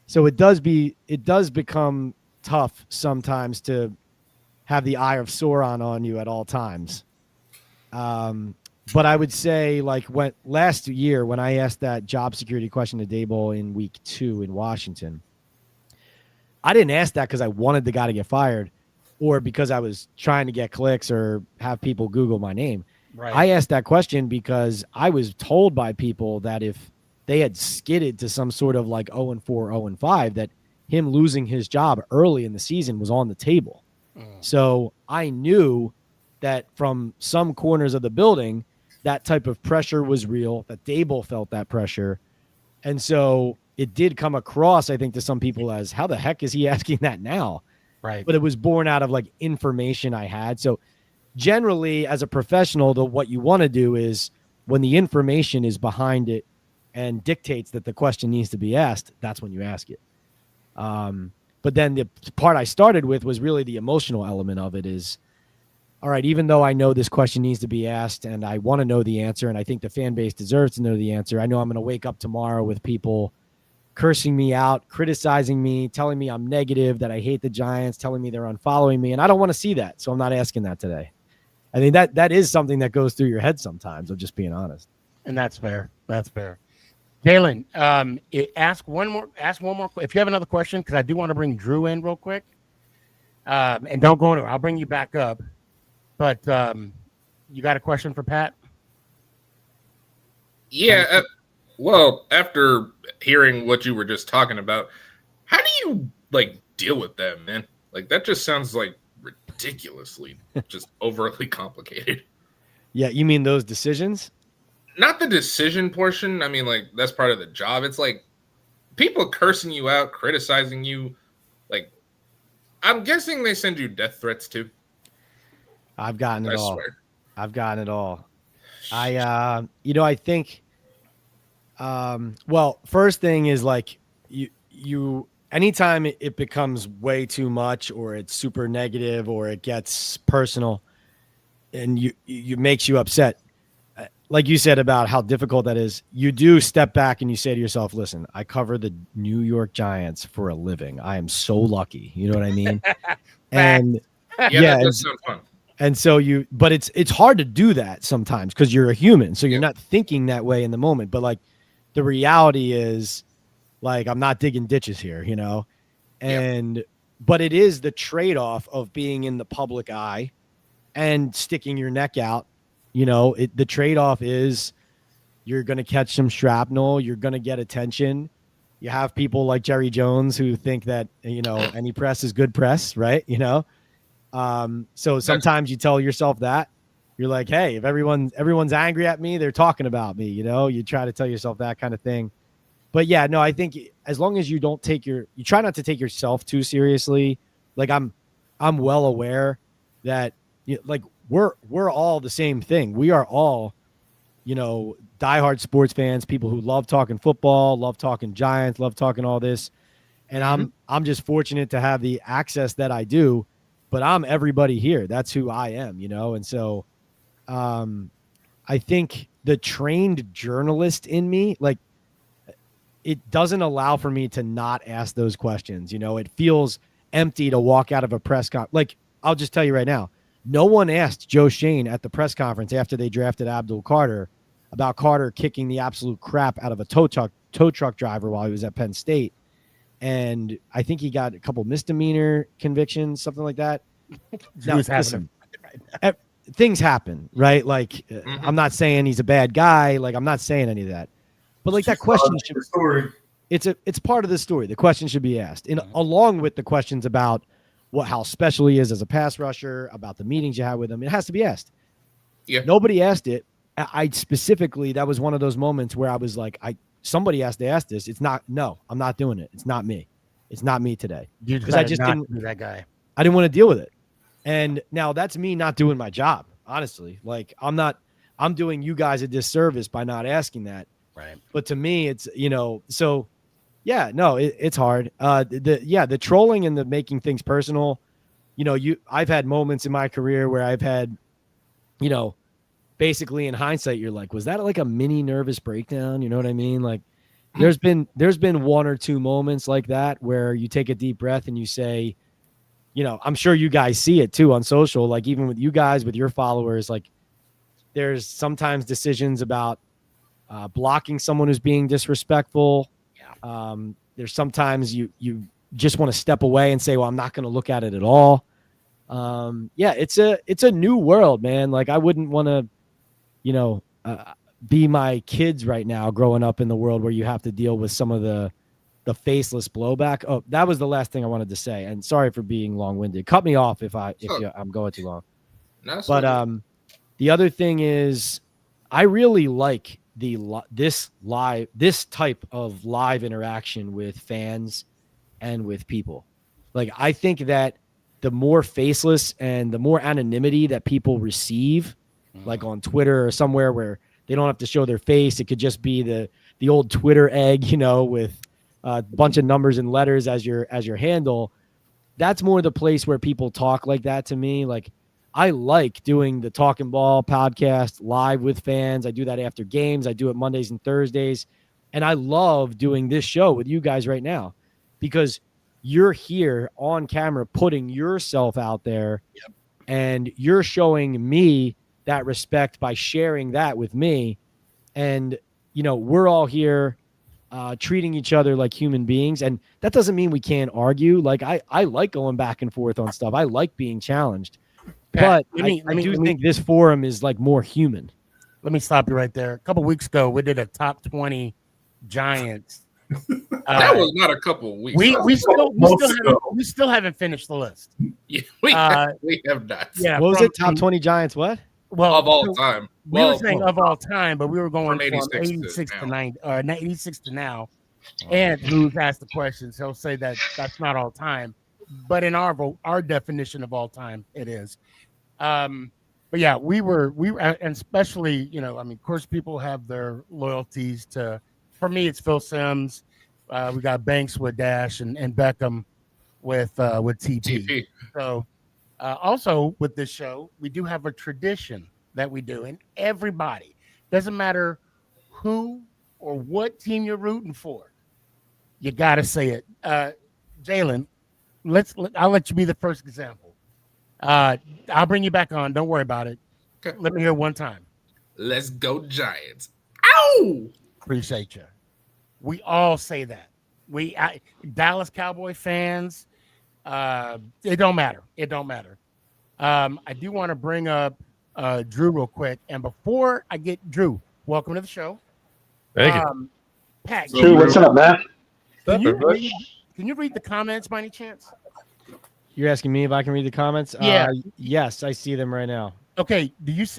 So it does become tough sometimes to have the eye of Sauron on you at all times. But I would say, like, last year when I asked that job security question to Daboll in week 2 in Washington, I didn't ask that because I wanted the guy to get fired or because I was trying to get clicks or have people Google my name. Right. I asked that question because I was told by people that if they had skidded to some sort of like 0-4, 0-5, that him losing his job early in the season was on the table. So I knew that from some corners of the building, that type of pressure was real, that Daboll felt that pressure. And so it did come across, I think, to some people as, how the heck is he asking that now? Right. But it was born out of, like, information I had. So generally, as a professional, what you want to do is when the information is behind it and dictates that the question needs to be asked, that's when you ask it. But then the part I started with was really the emotional element of it is, all right, even though I know this question needs to be asked and I want to know the answer and I think the fan base deserves to know the answer, I know I'm going to wake up tomorrow with people cursing me out, criticizing me, telling me I'm negative, that I hate the Giants, telling me they're unfollowing me, and I don't want to see that, so I'm not asking that today. I mean, that is something that goes through your head sometimes, of just being honest. And that's fair. That's fair. Galen, ask one more. If you have another question, because I do want to bring Drew in real quick. And don't go anywhere. I'll bring you back up. But you got a question for Pat? Yeah. Well, after hearing what you were just talking about, how do you, like, deal with that, man? Like, that just sounds like ridiculously just overly complicated. Yeah, you mean those decisions? Not the decision portion. I mean, like, that's part of the job. It's like people cursing you out, criticizing you. Like, I'm guessing they send you death threats too. I've gotten it all. Swear. I've gotten it all. I think, well, first thing is, like, you anytime it becomes way too much or it's super negative or it gets personal and you makes you upset, like you said about how difficult that is, you do step back and you say to yourself, listen, I cover the New York Giants for a living. I am so lucky. You know what I mean? And yeah, that does sound fun. And so but it's hard to do that sometimes because you're a human. So you're not thinking that way in the moment. But, like, the reality is, like, I'm not digging ditches here, you know? And, but it is the trade-off of being in the public eye and sticking your neck out. You know, the trade-off is you're going to catch some shrapnel. You're going to get attention. You have people like Jerry Jones who think that, you know, any press is good press, right? You know? So sometimes you tell yourself that. You're like, hey, if everyone's angry at me, they're talking about me, you know? You try to tell yourself that kind of thing. But yeah, no, I think as long as you don't you try not to take yourself too seriously. Like, I'm well aware that, like, we're all the same thing. We are all, you know, diehard sports fans, people who love talking football, love talking Giants, love talking all this. And I'm just fortunate to have the access that I do, but I'm everybody here. That's who I am, you know? And so I think the trained journalist in me, like, it doesn't allow for me to not ask those questions. You know, it feels empty to walk out of a press conference. Like, I'll just tell you right now, no one asked Joe Shane at the press conference after they drafted Abdul Carter about Carter kicking the absolute crap out of a tow truck driver while he was at Penn State. And I think he got a couple misdemeanor convictions, something like that. Now, listen, things happen, right? Like, I'm not saying he's a bad guy. Like, I'm not saying any of that. But like, that question should, it's part of the story. The question should be asked, and along with the questions about how special he is as a pass rusher, about the meetings you had with him. It has to be asked. Yeah. Nobody asked it. I specifically, that was one of those moments where I was like, somebody has to ask this. I'm not doing it. It's not me. It's not me today. Because I just didn't be that guy. I didn't want to deal with it. And now that's me not doing my job, honestly. Like, I'm doing you guys a disservice by not asking that. Right. But to me, it's, so yeah, no, it's hard. The trolling and the making things personal, I've had moments in my career where I've had, basically in hindsight, you're like, was that like a mini nervous breakdown? You know what I mean? Like, there's been one or two moments like that where you take a deep breath and you say, I'm sure you guys see it too on social, like even with you guys, with your followers, like there's sometimes decisions about blocking someone who's being disrespectful. There's sometimes you just want to step away and say, well, I'm not going to look at it at all. It's a new world, man. Like, I wouldn't want to, be my kids right now growing up in the world where you have to deal with some of the faceless blowback. Oh, that was the last thing I wanted to say. And sorry for being long-winded. Cut me off if I'm going too long. But the other thing is, I really like this type of live interaction with fans and with people. Like, I think that the more faceless and the more anonymity that people receive, like on Twitter or somewhere where they don't have to show their face, it could just be the old Twitter egg, with a bunch of numbers and letters as your handle. That's more the place where people talk like that to me. Like, I like doing the Talking Ball podcast live with fans. I do that after games. I do it Mondays and Thursdays. And I love doing this show with you guys right now because you're here on camera putting yourself out there. Yep. And you're showing me that respect by sharing that with me. And, we're all here treating each other like human beings. And that doesn't mean we can't argue. Like, I like going back and forth on stuff. I like being challenged. But I do think this forum is like more human. Let me stop you right there. A couple weeks ago, we did a top 20 Giants. That was not a couple of weeks. We still haven't finished the list. Yeah, we have not. Yeah, what was it? Top 20 Giants? What? Well, of all time. We were saying of all time, but we were going from 86 to 90, or 86 to now. And who's asked the questions? He'll say that that's not all time, but in our definition of all time, it is. But yeah, we were, and especially, of course, people have their loyalties to. For me, it's Phil Simms. We got Banks with Dash and Beckham with TP. So also with this show, we do have a tradition that we do, and everybody, doesn't matter who or what team you're rooting for, you got to say it. Jalen, I'll let you be the first example. I'll bring you back on. Don't worry about it. Okay. Let me hear one time. Let's go Giants. Ow! Appreciate you. We all say that. Dallas Cowboy fans, it don't matter. It don't matter. I do want to bring up Drew real quick. And before I get Drew, welcome to the show. Thank you. Pat, Drew, what's up, man? Can you read the comments by any chance? You're asking me if I can read the comments? Yeah. Yes, I see them right now. Okay.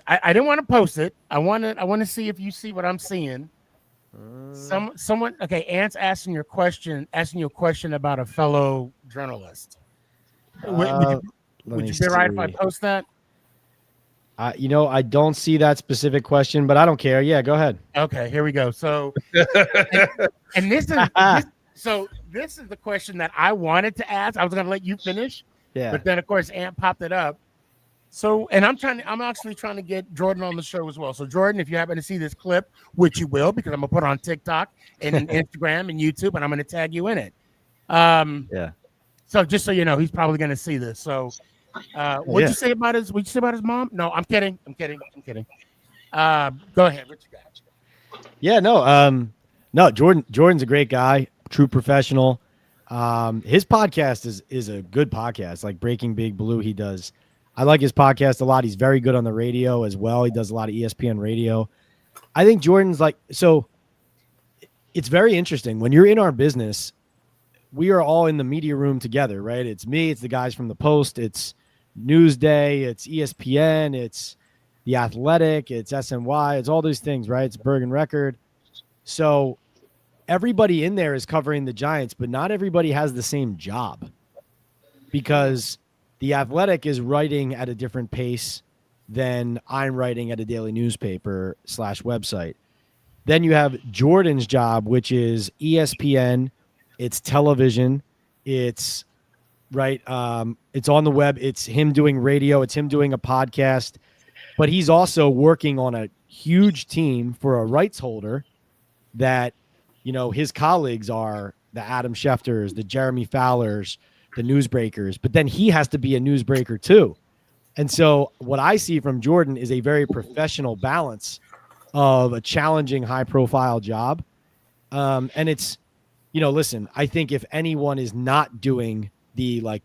I didn't want to post it. I want to see if you see what I'm seeing. Someone. Okay. Ant's asking you a question about a fellow journalist. Would you be right if I post that? I don't see that specific question, but I don't care. Yeah, go ahead. Okay, here we go. So, and this is so this is the question that I wanted to ask. I was going to let you finish, but then of course Ant popped it up. So, and I'm actually trying to get Jordan on the show as well. So, Jordan, if you happen to see this clip, which you will, because I'm gonna put it on TikTok and Instagram and YouTube, and I'm gonna tag you in it. So, just so you know, he's probably gonna see this. So, what'd you say about his mom? No, I'm kidding. Go ahead. What you got? Yeah, no, Jordan's a great guy, true professional. His podcast is a good podcast, like Breaking Big Blue. He does. I like his podcast a lot. He's very good on the radio as well. He does a lot of ESPN radio. I think Jordan's so it's very interesting. When you're in our business, we are all in the media room together, right? It's me, it's the guys from the Post, it's Newsday, it's ESPN, it's The Athletic, it's SNY, it's all those things, right? It's Bergen Record. So everybody in there is covering the Giants, but not everybody has the same job because The Athletic is writing at a different pace than I'm writing at a daily newspaper / website. Then you have Jordan's job, which is ESPN. It's television. It's right. It's on the web. It's him doing radio. It's him doing a podcast, but he's also working on a huge team for a rights holder that, his colleagues are the Adam Schefters, the Jeremy Fowlers, the newsbreakers, but then he has to be a newsbreaker too. And so what I see from Jordan is a very professional balance of a challenging, high profile job. And it's, listen, I think if anyone is not doing the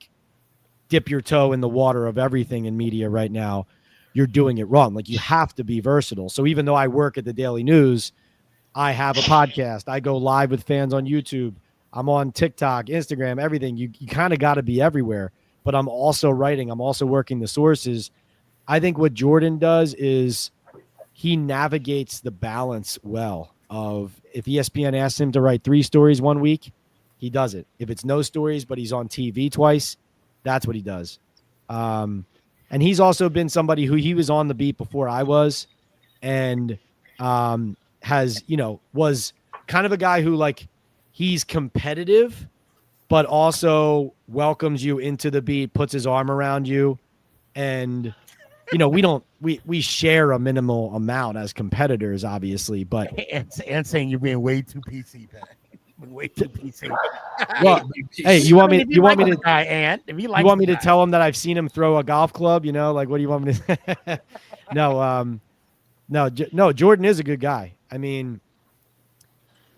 dip your toe in the water of everything in media right now, you're doing it wrong. Like you have to be versatile. So even though I work at the Daily News, I have a podcast. I go live with fans on YouTube. I'm on TikTok, Instagram, everything. You kind of got to be everywhere, but I'm also writing. I'm also working the sources. I think what Jordan does is he navigates the balance well of if ESPN asks him to write 3 stories one week, he does it. If it's no stories, but he's on TV twice, that's what he does. And he's also been somebody who he was on the beat before I was and has, was kind of a guy who he's competitive, but also welcomes you into the beat, puts his arm around you. And, we share a minimal amount as competitors, obviously, but. And saying you're being way too PC, Pat. Way too PC. Well, hey, you want me to guy, Ant? If you want me to tell him that I've seen him throw a golf club, what do you want me to No, Jordan is a good guy. I mean,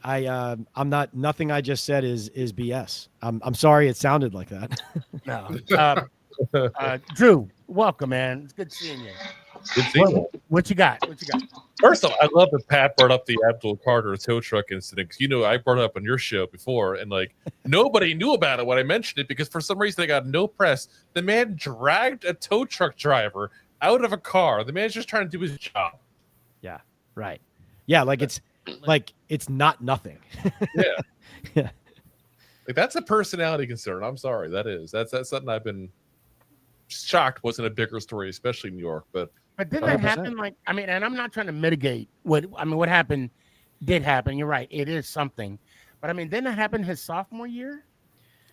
I'm not. Nothing I just said is BS. I'm sorry it sounded like that. No. Drew, welcome, man. It's good seeing you. Good seeing you. What you got? First off, I love that Pat brought up the Abdul Carter tow truck incident because I brought it up on your show before, and nobody knew about it when I mentioned it because for some reason they got no press. The man dragged a tow truck driver out of a car. The man's just trying to do his job. Yeah. Right. Yeah. It's not nothing. Yeah. That's a personality concern. I'm sorry. That's something I've been shocked wasn't a bigger story, especially in New York. But didn't that happen? And I'm not trying to mitigate what happened did happen. You're right. It is something. But didn't that happen his sophomore year?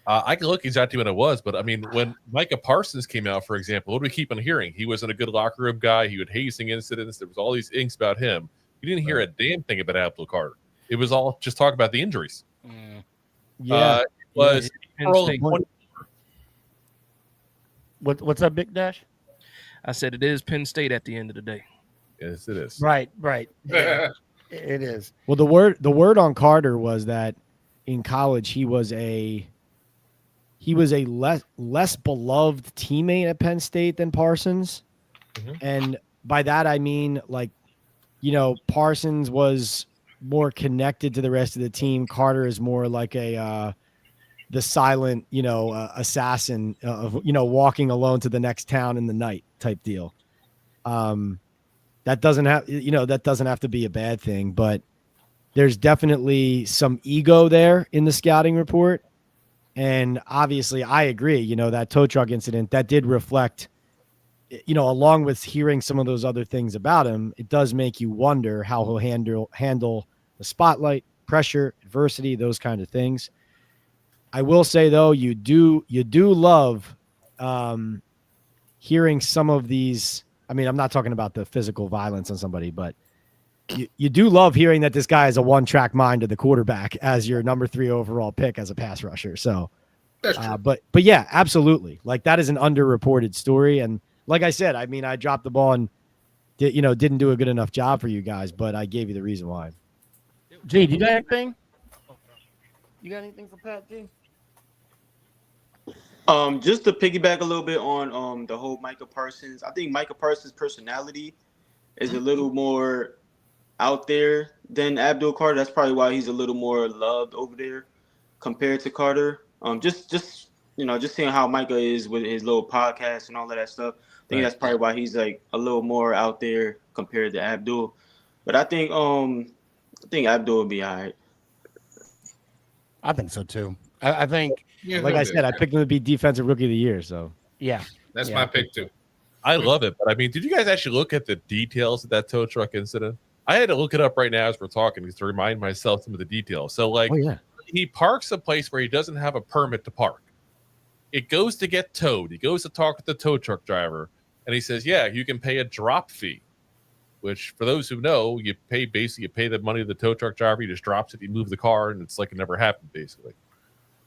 I can look exactly when it was, but when Micah Parsons came out, for example, what do we keep on hearing? He wasn't a good locker room guy. He had hazing incidents. There was all these things about him. You didn't hear a damn thing about Abdul Carter. It was all just talk about the injuries. Yeah. It was What's up, Big Dash? I said it is Penn State at the end of the day. Yes, it is. Right. Yeah, it is. Well, the word on Carter was that in college he was a less beloved teammate at Penn State than Parsons. Mm-hmm. And by that I mean Parsons was more connected to the rest of the team. Carter is more like the silent, assassin of, walking alone to the next town in the night type deal. That doesn't have to be a bad thing, but there's definitely some ego there in the scouting report. And obviously I agree, that tow truck incident that did reflect, along with hearing some of those other things about him, it does make you wonder how he'll handle the spotlight, pressure, adversity, those kind of things. I will say though, you do love hearing some of these. I mean, I'm not talking about the physical violence on somebody, but you do love hearing that this guy is a one-track mind to the quarterback as your number 3 overall pick as a pass rusher. So, That's true. but yeah, absolutely. Like that is an underreported story. And like I said, I mean, I dropped the ball and didn't do a good enough job for you guys, but I gave you the reason why. G, you got anything? You got anything for Pat, G? Just to piggyback a little bit on the whole Micah Parsons, I think Micah Parsons' personality is a little more out there than Abdul Carter. That's probably why he's a little more loved over there compared to Carter. Just seeing how Micah is with his little podcast and all of that stuff. I think that's probably why he's like a little more out there compared to Abdul. But I think Abdul will be all right. I think so too. I think, like I said, I picked him to be defensive rookie of the year. So yeah, that's my pick too. I love it, but I mean, did you guys actually look at the details of that tow truck incident? I had to look it up right now as we're talking to remind myself some of the details. So, like, he parks a place where he doesn't have a permit to park. It goes to get towed. He goes to talk to the tow truck driver, and he says, "Yeah, you can pay a drop fee." Which, for those who know, you pay the money to the tow truck driver. He just drops it, you move the car, and it's like it never happened, basically.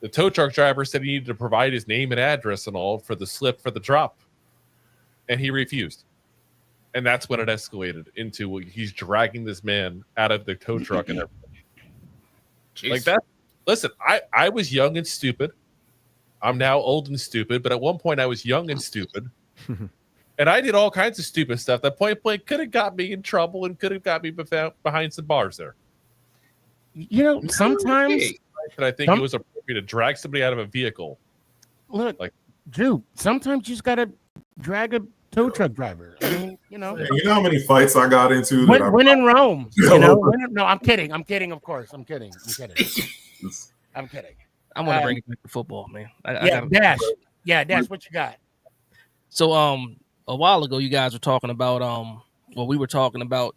The tow truck driver said he needed to provide his name and address and all for the slip for the drop, and he refused. And that's when it escalated into he's dragging this man out of the tow truck and everything. Jeez. Like that. Listen, I was young and stupid. I'm now old and stupid, but at one point I was young and stupid. And I did all kinds of stupid stuff that point blank could have got me in trouble and could have got me behind some bars there. You know, sometimes and I think it was appropriate to drag somebody out of a vehicle. Look, like Drew, sometimes you just gotta drag a tow truck driver. I mean, you know. And you know how many fights I got into? When in Rome, you know. No, I'm kidding. I'm kidding. Of course, I'm kidding. I'm kidding. I want to bring it back to football, man. Dash. Yeah, Dash. What you got? So, a while ago, you guys were talking about we were talking about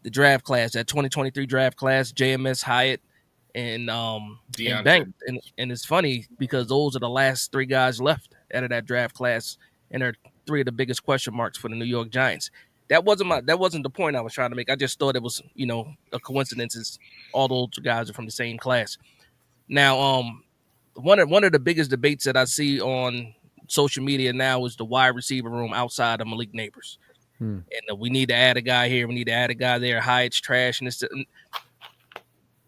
the draft class, that 2023 draft class, JMS Hyatt and Bank, and it's funny because those are the last 3 guys left out of that draft class, and they're 3 of the biggest question marks for the New York Giants. That wasn't the point I was trying to make. I just thought it was, a coincidence. Is all those guys are from the same class. Now, one of the biggest debates that I see on social media now is the wide receiver room outside of Malik Neighbors. And we need to add a guy here. We need to add a guy there. Hyatt's trash. And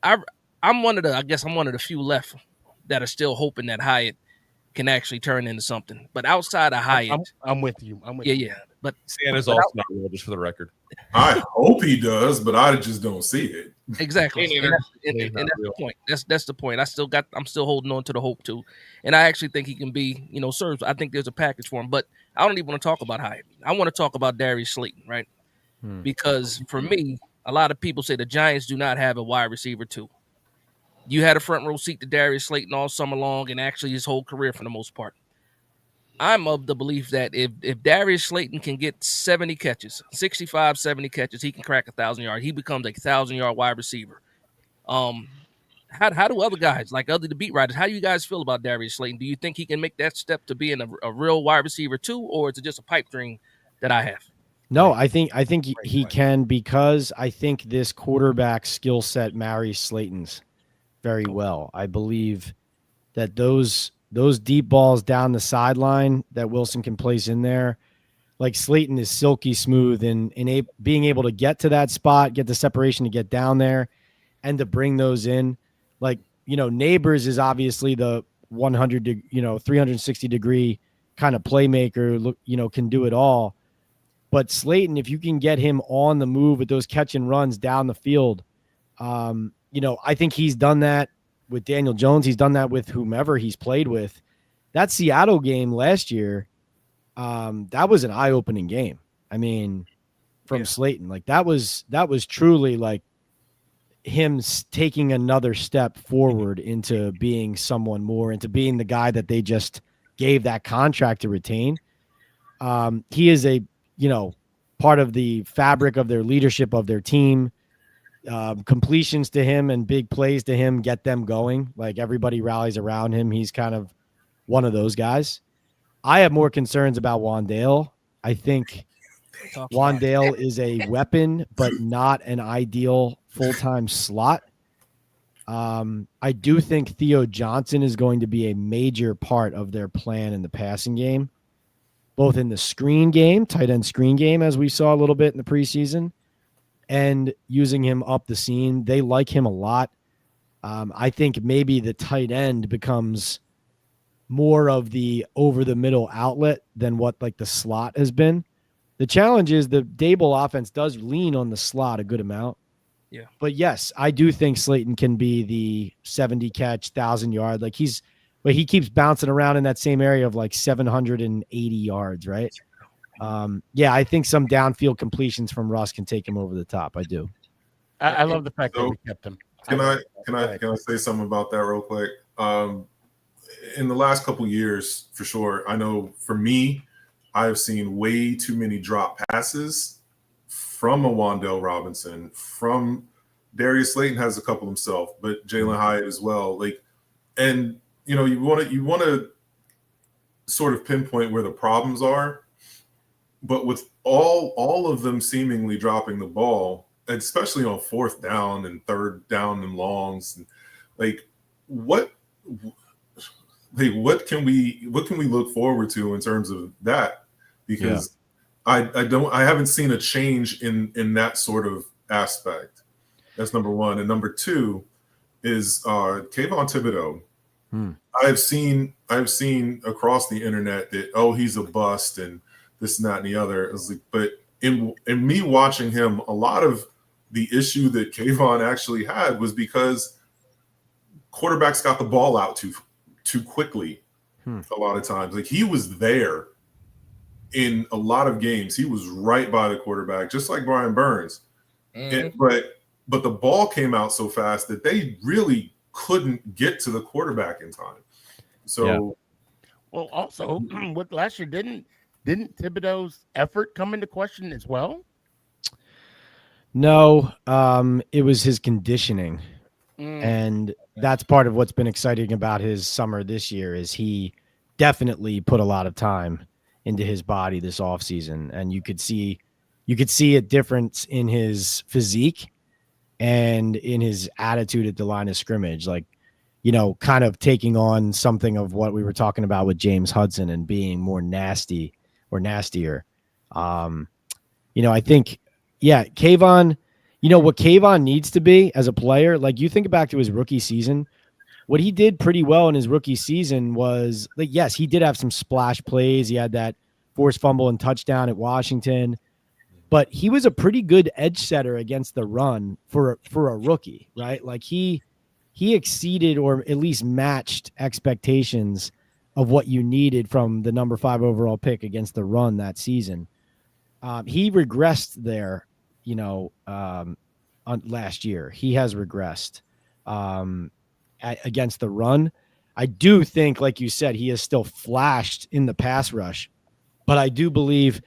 I'm one of the few left that are still hoping that Hyatt can actually turn into something. But outside of Hyatt, I'm with you. Yeah. But Santa's also not real, just for the record. I hope he does, but I just don't see it. Exactly. And that's the point. That's the point. I'm still holding on to the hope too. And I actually think he can be, served. I think there's a package for him, but I don't even want to talk about Hyatt. I want to talk about Darius Slayton, right? Because for me, a lot of people say the Giants do not have a wide receiver too. You had a front row seat to Darius Slayton all summer long and actually his whole career for the most part. I'm of the belief that if Darius Slayton can get 70 catches, 65, 70 catches, he can crack 1,000 yards. He becomes a 1,000-yard wide receiver. How do other guys, like the beat writers, how do you guys feel about Darius Slayton? Do you think he can make that step to being a real wide receiver too, or is it just a pipe dream that I have? No, I think he can, because I think this quarterback skill set marries Slayton's very well. I believe that those deep balls down the sideline that Wilson can place in there, like Slayton is silky smooth in being able to get to that spot, get the separation to get down there and to bring those in. Like, Neighbors is obviously the 360 degree kind of playmaker, can do it all. But Slayton, if you can get him on the move with those catch and runs down the field, I think he's done that with Daniel Jones. He's done that with whomever he's played with. That Seattle game last year, that was an eye-opening game. I mean, from Slayton, like that was truly like him taking another step forward into being someone more, into being the guy that they just gave that contract to retain. He is a, part of the fabric of their leadership of their team. completions to him and big plays to him get them going. Like everybody rallies around him. He's kind of one of those guys. I have more concerns about Wandale. I think Wandale is a weapon, but not an ideal full-time slot. I do think Theo Johnson is going to be a major part of their plan in the passing game, both in the screen game, tight end screen game, as we saw a little bit in the preseason, and using him up the seam. They like him a lot. I think maybe the tight end becomes more of the over the middle outlet than what like the slot has been. The challenge is the Dable offense does lean on the slot a good amount. Yeah. But yes, I do think Slayton can be the 70 catch, 1,000-yard. Like he keeps bouncing around in that same area of like 780 yards, right? Yeah, I think some downfield completions from Russ can take him over the top. I do. I love the fact that we kept him. Can I say something about that real quick? In the last couple years, for sure, I know for me, I've seen way too many drop passes from a Wandale Robinson, from Darius Slayton has a couple himself, but Jalen Hyatt as well. Like, and you want to sort of pinpoint where the problems are, but with all of them seemingly dropping the ball, especially on fourth down and third down and longs, like what can we look forward to in terms of that? Because I haven't seen a change in that sort of aspect. That's number one. And number two is Kayvon Thibodeau. I've seen across the internet that he's a bust and this and that and the other. But in me watching him, a lot of the issue that Kayvon actually had was because quarterbacks got the ball out too quickly. A lot of times, like he was there in a lot of games. He was right by the quarterback, just like Brian Burns. But the ball came out so fast that they really couldn't get to the quarterback in time. So, well, also with last year, didn't Thibodeau's effort come into question as well? No, it was his conditioning. And that's part of what's been exciting about his summer this year is he definitely put a lot of time into his body this offseason. And you could see a difference in his physique and in his attitude at the line of scrimmage, like, kind of taking on something of what we were talking about with James Hudson and being more nasty or nastier. I think, Kayvon, what Kayvon needs to be as a player, like you think back to his rookie season, what he did pretty well in his rookie season was, like, yes, he did have some splash plays. He had that forced fumble and touchdown at Washington, but he was a pretty good edge setter against the run for a rookie, right? Like he exceeded or at least matched expectations of what you needed from the number 5 overall pick against the run that season. He regressed there, last year. He has regressed against the run. I do think, like you said, he has still flashed in the pass rush, but I do believe,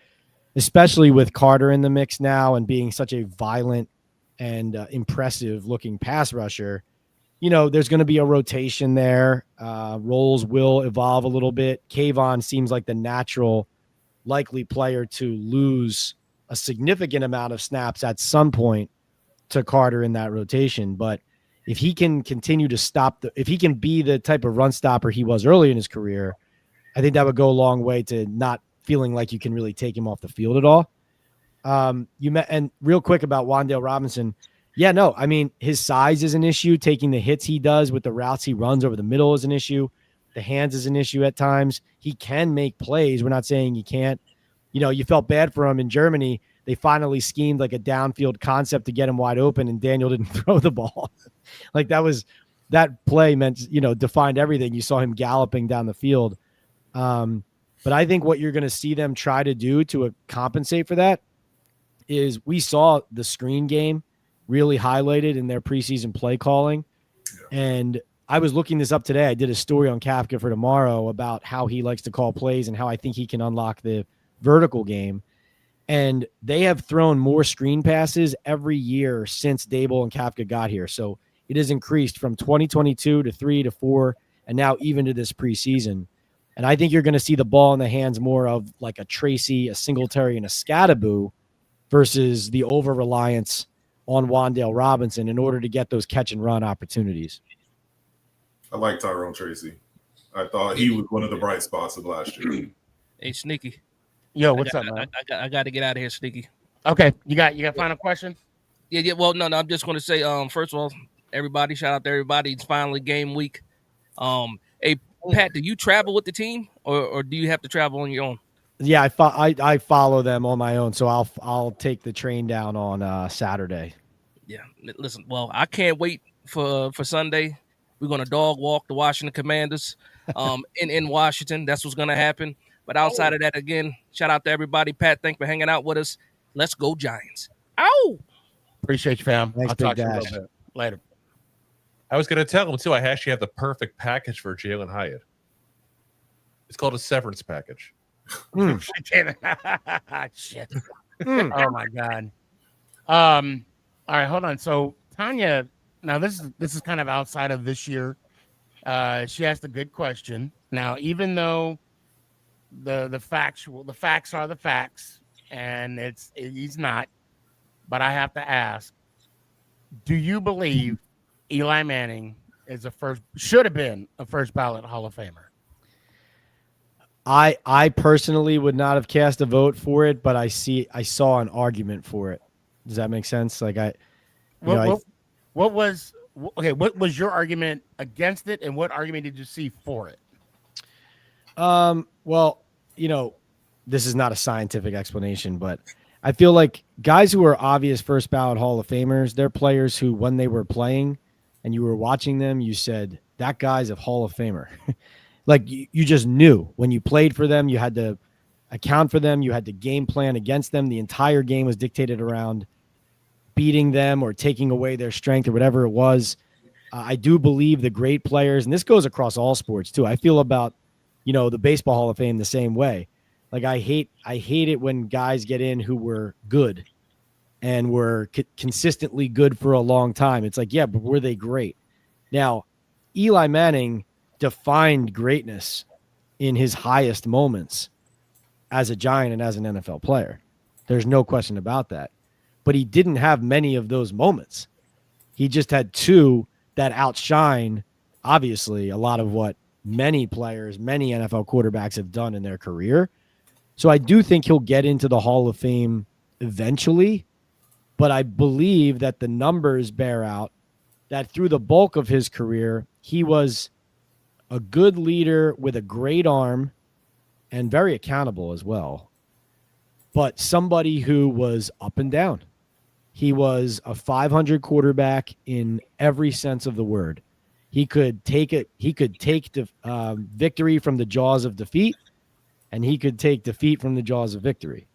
especially with Carter in the mix now and being such a violent and impressive looking pass rusher, there's going to be a rotation there. Roles will evolve a little bit. Kayvon seems like the natural likely player to lose a significant amount of snaps at some point to Carter in that rotation. But if he can continue to if he can be the type of run stopper he was early in his career, I think that would go a long way to not feeling like you can really take him off the field at all. And real quick about Wandale Robinson. Yeah, no, I mean, his size is an issue. Taking the hits he does with the routes he runs over the middle is an issue. The hands is an issue at times. He can make plays. We're not saying he can't. You felt bad for him in Germany. They finally schemed like a downfield concept to get him wide open, and Daniel didn't throw the ball. Like that play meant, defined everything. You saw him galloping down the field. But I think what you're going to see them try to do to compensate for that is we saw the screen game really highlighted in their preseason play calling. And I was looking this up today. I did a story on Kafka for tomorrow about how he likes to call plays and how I think he can unlock the vertical game. And they have thrown more screen passes every year since Dable and Kafka got here. So it has increased from 2022 to 3 to 4, and now even to this preseason. And I think you're going to see the ball in the hands more of like a Tracy, a Singletary, and a Scattaboo versus the over-reliance on Wan'Dale Robinson in order to get those catch-and-run opportunities. I like Tyrone Tracy. I thought he was one of the bright spots of last year. Hey, Sneaky. Yo, what's up, man? I got to get out of here, Sneaky. Okay, you got final question? Yeah. Well, no. I'm just going to say, first of all, everybody, shout out to everybody. It's finally game week. Hey, Pat, do you travel with the team, or do you have to travel on your own? Yeah, I follow them on my own, so I'll take the train down on Saturday. Yeah, listen. Well, I can't wait for Sunday. We're gonna dog walk the Washington Commanders, in Washington. That's what's gonna happen. But outside of that, again, shout out to everybody. Pat, thanks for hanging out with us. Let's go Giants. Ow! Appreciate you, fam. Thanks, I'll talk to you a Dash. little bit later. I was going to tell him too. I actually have the perfect package for Jalen Hyatt. It's called a severance package. Shit. Oh my god. All right, hold on. So Tanya, now this is kind of outside of this year. She asked a good question. Now, even though the facts are the facts, and he's not, but I have to ask: do you believe Eli Manning should have been a first ballot Hall of Famer? I personally would not have cast a vote for it, but I saw an argument for it. Does that make sense? Like what was your argument against it, and what argument did you see for it? Well, this is not a scientific explanation, but I feel like guys who are obvious first ballot Hall of Famers, they're players who, when they were playing and you were watching them, you said, that guy's a Hall of Famer. Like you just knew when you played for them, you had to account for them. You had to game plan against them. The entire game was dictated around beating them or taking away their strength or whatever it was. I do believe the great players, and this goes across all sports too. I feel about, the Baseball Hall of Fame the same way. Like I hate it when guys get in who were good and were consistently good for a long time. It's like, yeah, but were they great? Now, Eli Manning defined greatness in his highest moments as a Giant and as an NFL player. There's no question about that. But he didn't have many of those moments. He just had two that outshine, obviously, a lot of what many players, many NFL quarterbacks have done in their career. So I do think he'll get into the Hall of Fame eventually, but I believe that the numbers bear out that through the bulk of his career, he was a good leader with a great arm and very accountable as well, but somebody who was up and down. He was a 500 quarterback in every sense of the word. He could take it. He could take the victory from the jaws of defeat, and he could take defeat from the jaws of victory.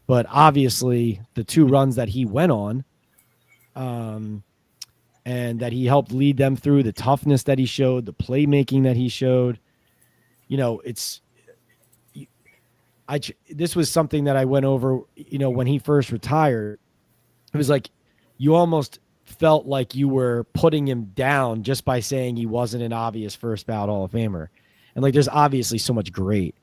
But obviously, the two runs that he went on, and that he helped lead them through, the toughness that he showed, the playmaking that he showed, this was something that I went over, when he first retired. It was like you almost felt like you were putting him down just by saying he wasn't an obvious first ballot Hall of Famer. And like, there's obviously so much great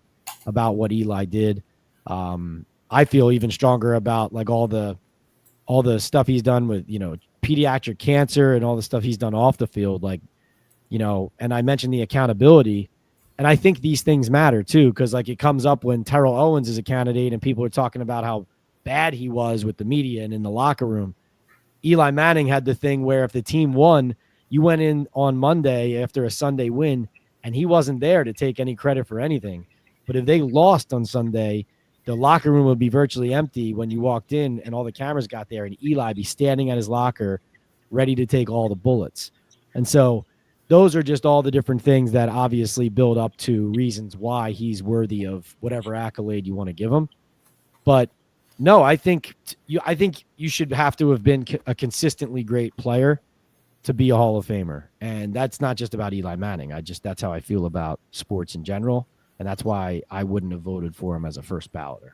about what Eli did. I feel even stronger about like all the stuff he's done with, pediatric cancer and all the stuff he's done off the field. Like, and I mentioned the accountability, and I think these things matter too. Cause like it comes up when Terrell Owens is a candidate and people are talking about how bad he was with the media and in the locker room. Eli Manning had the thing where if the team won, you went in on Monday after a Sunday win and he wasn't there to take any credit for anything. But if they lost on Sunday, the locker room would be virtually empty when you walked in and all the cameras got there, and Eli be standing at his locker ready to take all the bullets. And so those are just all the different things that obviously build up to reasons why he's worthy of whatever accolade you want to give him. But no, I think you should have to have been a consistently great player to be a Hall of Famer. And that's not just about Eli Manning. That's how I feel about sports in general. And that's why I wouldn't have voted for him as a first balloter.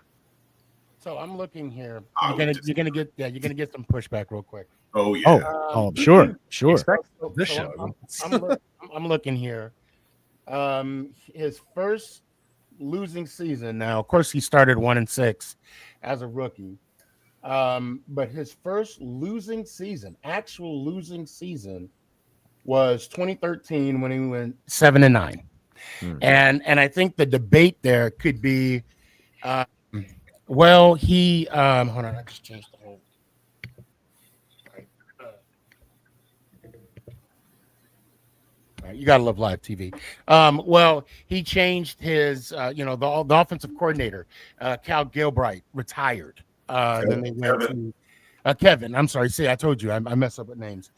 So I'm looking here. I would You're gonna get some pushback real quick. Oh yeah. Sure. This So show. I'm looking here. His first losing season. Now, of course, he started 1-6 as a rookie. But his first actual losing season, was 2013 when he went 7-9. And I think the debate there could be, he hold on, I just changed the whole. You gotta love live TV. He changed his, the offensive coordinator, Cal Gilbride, retired. Then they went to Kevin. I'm sorry. See, I told you I mess up with names.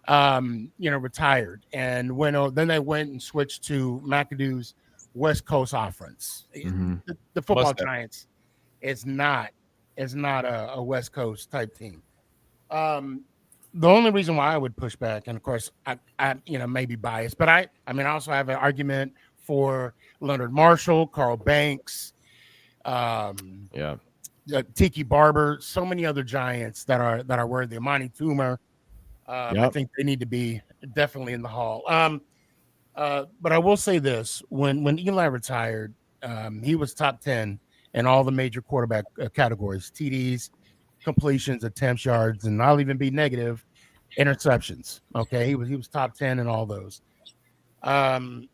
Retired, and then they went and switched to McAdoo's West Coast offense. The football Giants is not a West Coast type team. The only reason why I would push back, and of course I may be biased, but I also have an argument for Leonard Marshall, Carl Banks, Tiki Barber, so many other Giants that are worthy. Amani Toomer. I think they need to be definitely in the Hall. But I will say this: when Eli retired, he was top 10 in all the major quarterback categories: TDs, completions, attempts, yards, and I'll even be negative, interceptions. Okay, he was top 10 in all those. And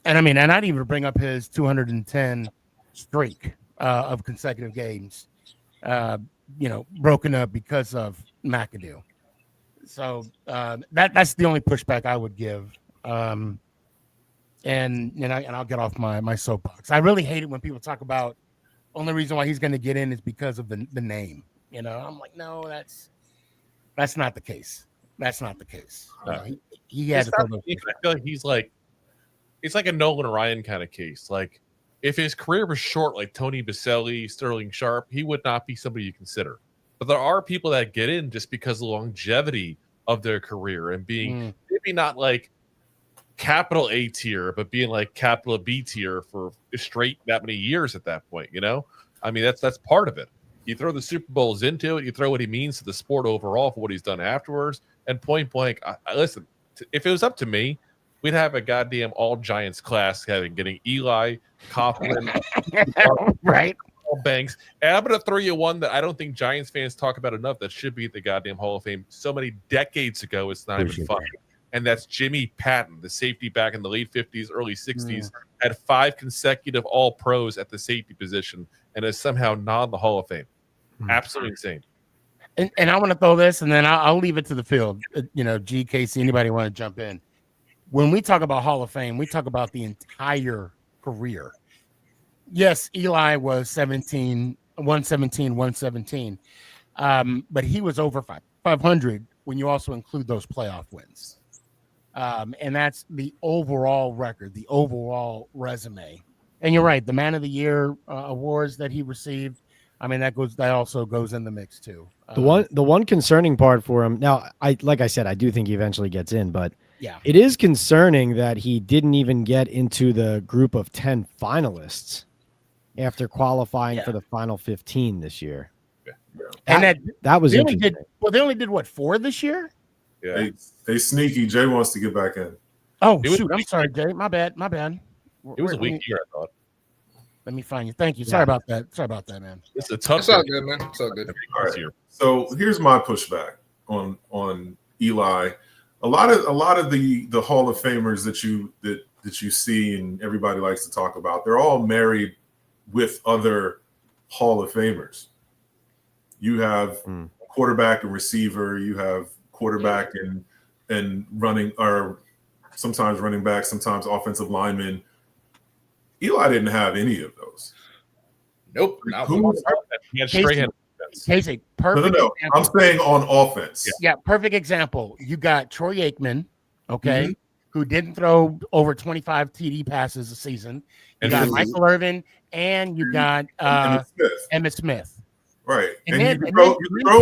I'd even bring up his 210 streak of consecutive games, broken up because of McAdoo. So that's the only pushback I would give. And I'll get off my soapbox. I really hate it when people talk about only reason why he's going to get in is because of the name. I'm like, no, that's not the case. That's not the case. He had to throw those. I feel like it's like a Nolan Ryan kind of case. Like, if his career was short, like Tony Baselli, Sterling Sharp, he would not be somebody you consider. But there are people that get in just because of the longevity of their career and being maybe not like capital A tier, but being like capital B tier for straight that many years at that point. That's part of it. You throw the Super Bowls into it. You throw what he means to the sport overall for what he's done afterwards. And point blank, listen, if it was up to me, we'd have a goddamn all Giants class getting Eli, Coughlin, right? Banks. And I'm going to throw you one that I don't think Giants fans talk about enough that should be at the goddamn Hall of Fame so many decades ago. It's not even funny. And that's Jimmy Patton, the safety back in the late 50s, early 60s, had 5 consecutive all pros at the safety position and is somehow not in the Hall of Fame. Absolutely insane. And I want to throw this, and then I'll leave it to the field. G, Casey, anybody want to jump in? When we talk about Hall of Fame, we talk about the entire career. Yes, Eli was 117. But he was over 500 when you also include those playoff wins. And that's the overall record, the overall resume. And you're right, the Man of the Year awards that he received, that also goes in the mix too. The one concerning part for him now, like I said, I do think he eventually gets in, but yeah, it is concerning that he didn't even get into the group of 10 finalists after qualifying for the final 15 this year. And that was they interesting. they only did what, 4 this year? Yeah, they sneaky. Jay wants to get back in. Oh shoot! I'm sorry, Jay. My bad. It was a weak year, I thought. Let me find you. Thank you. Sorry about that, man. It's a tough. It's all good, man. It's all good. All right. So here's my pushback on Eli. A lot of the Hall of Famers that you see and everybody likes to talk about, they're all married with other Hall of Famers. You have quarterback and receiver. You have quarterback and running, or sometimes running back, sometimes offensive lineman. Eli didn't have any of those. Nope. Casey, perfect. No. I'm saying on offense. Yeah, perfect example. You got Troy Aikman, who didn't throw over 25 TD passes a season. You got Michael Irvin, and you got Emmitt Smith. Right. And you can throw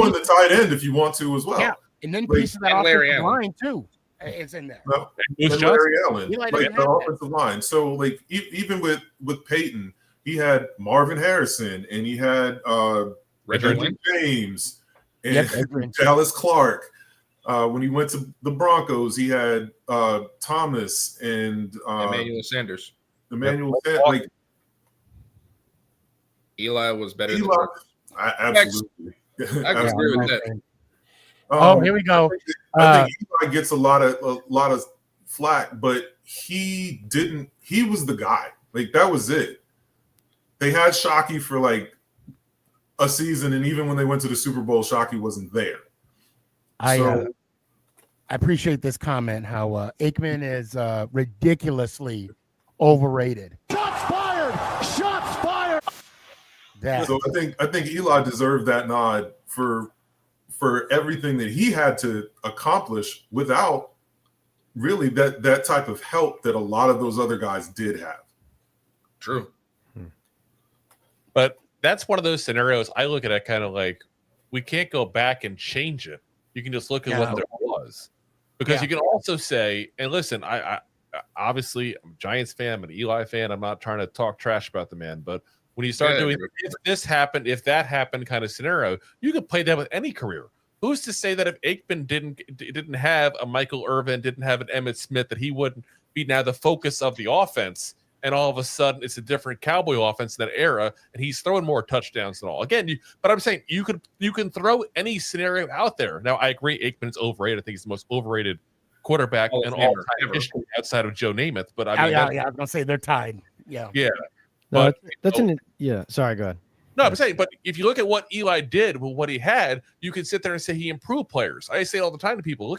in the tight end if you want to as well. Yeah. And then pieces of that offensive line too. It's in there. No, Larry Allen, the offensive line. So even with Peyton, he had Marvin Harrison, and he had Reggie James, and Dallas Clark. When he went to the Broncos, he had Thomas and Emmanuel Sanders. Like Eli was better Eli, than absolutely. I can agree with that. Here we go. I think Eli gets a lot of flack, but he was the guy. Like, that was it. They had Shockey for like a season, and even when they went to the Super Bowl, Shockey wasn't there. I appreciate this comment, how Aikman is ridiculously overrated. Shots fired! Shots fired! So I think Eli deserved that nod for everything that he had to accomplish without really that type of help that a lot of those other guys did have. True. But that's one of those scenarios I look at it kind of like, we can't go back and change it. You can just look at what there was. Because you can also say, and listen, I obviously I'm a Giants fan, I'm an Eli fan. I'm not trying to talk trash about the man, but when you start doing if this happened, if that happened kind of scenario, you could play that with any career. Who's to say that if Aikman didn't have a Michael Irvin, didn't have an Emmitt Smith, that he wouldn't be now the focus of the offense, and all of a sudden it's a different Cowboy offense in that era, and he's throwing more touchdowns than all. Again, but I'm saying you can throw any scenario out there. Now, I agree Aikman's overrated. I think he's the most overrated quarterback in all time history outside of Joe Namath. But I mean, I was gonna say they're tied. Yeah. No, sorry, go ahead. No, I'm saying, but if you look at what Eli did with what he had, you can sit there and say he improved players. I say it all the time to people,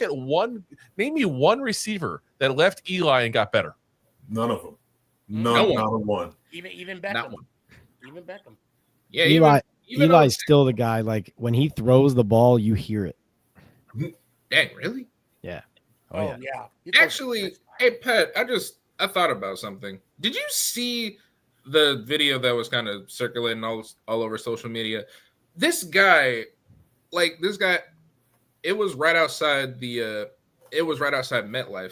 name me one receiver that left Eli and got better. None of them. Not one. Even Beckham. Not one. Even Beckham. Yeah, Eli's still the guy. Like, when he throws the ball, you hear it. Dang, really? Yeah. Oh yeah. Actually, hey Pat, I thought about something. Did you see the video that was kind of circulating all over social media? This guy, it was right outside MetLife.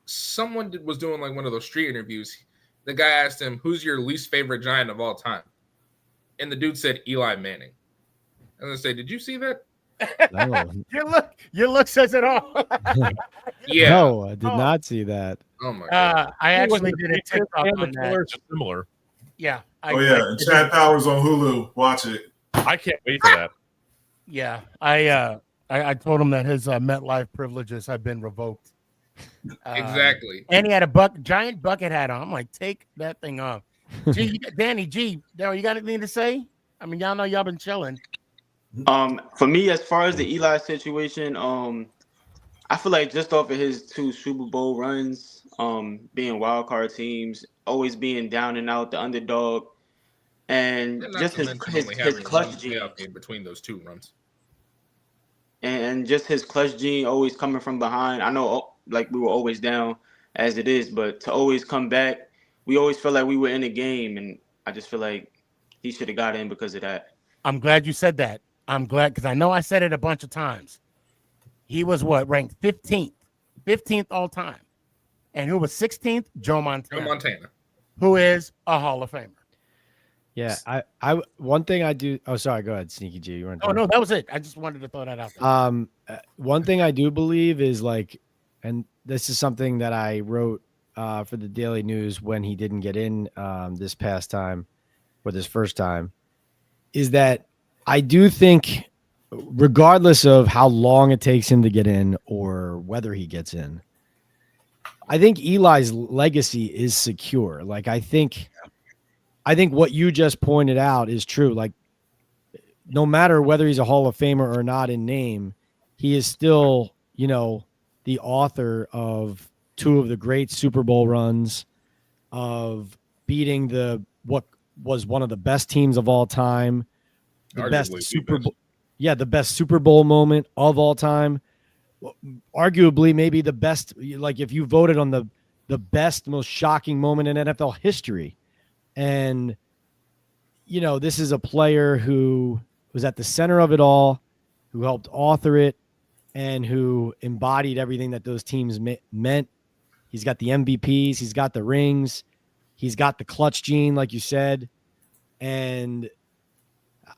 Someone was doing like one of those street interviews. The guy asked him, "Who's your least favorite Giant of all time?" And the dude said Eli Manning. And I say, "Did you see that?" No. Your look says it all. Yeah. No, I did not see that. Oh my god. I actually did a TikTok on that. Similar. Yeah. And Chad Powers on Hulu. Watch it. I can't wait for that. Yeah. I told him that his MetLife privileges have been revoked. Exactly. And he had a giant bucket hat on. I'm like, take that thing off. Danny G, Daryl, you got anything to say? I mean, y'all know y'all been chilling. For me, as far as the Eli situation, I feel like just off of his 2 Super Bowl runs, being wild card teams, always being down and out, the underdog, and just his clutch gene between those 2 runs, and just his clutch gene always coming from behind. I know, like, we were always down as it is, but to always come back, we always felt like we were in a game, and I just feel like he should have got in because of that. I'm glad you said that. I'm glad, because I know I said it a bunch of times. He was ranked 15th all time. And who was 16th? Joe Montana. Who is a Hall of Famer. Yeah, I one thing I do. Oh, sorry. Go ahead, Sneaky G. You weren't. Oh no, that was it. I just wanted to throw that out there. One thing I do believe is, like, and this is something that I wrote for the Daily News when he didn't get in this first time, is that I do think, regardless of how long it takes him to get in or whether he gets in, I think Eli's legacy is secure. Like, I think what you just pointed out is true. Like, no matter whether he's a Hall of Famer or not in name, he is still, the author of 2 of the great Super Bowl runs, of beating what was one of the best teams of all time, the best Super Bowl moment of all time, arguably maybe the best. Like, if you voted on the best, most shocking moment in NFL history, and this is a player who was at the center of it all, who helped author it, and who embodied everything that those teams meant. He's got the MVPs, he's got the rings. He's got the clutch gene, like you said. And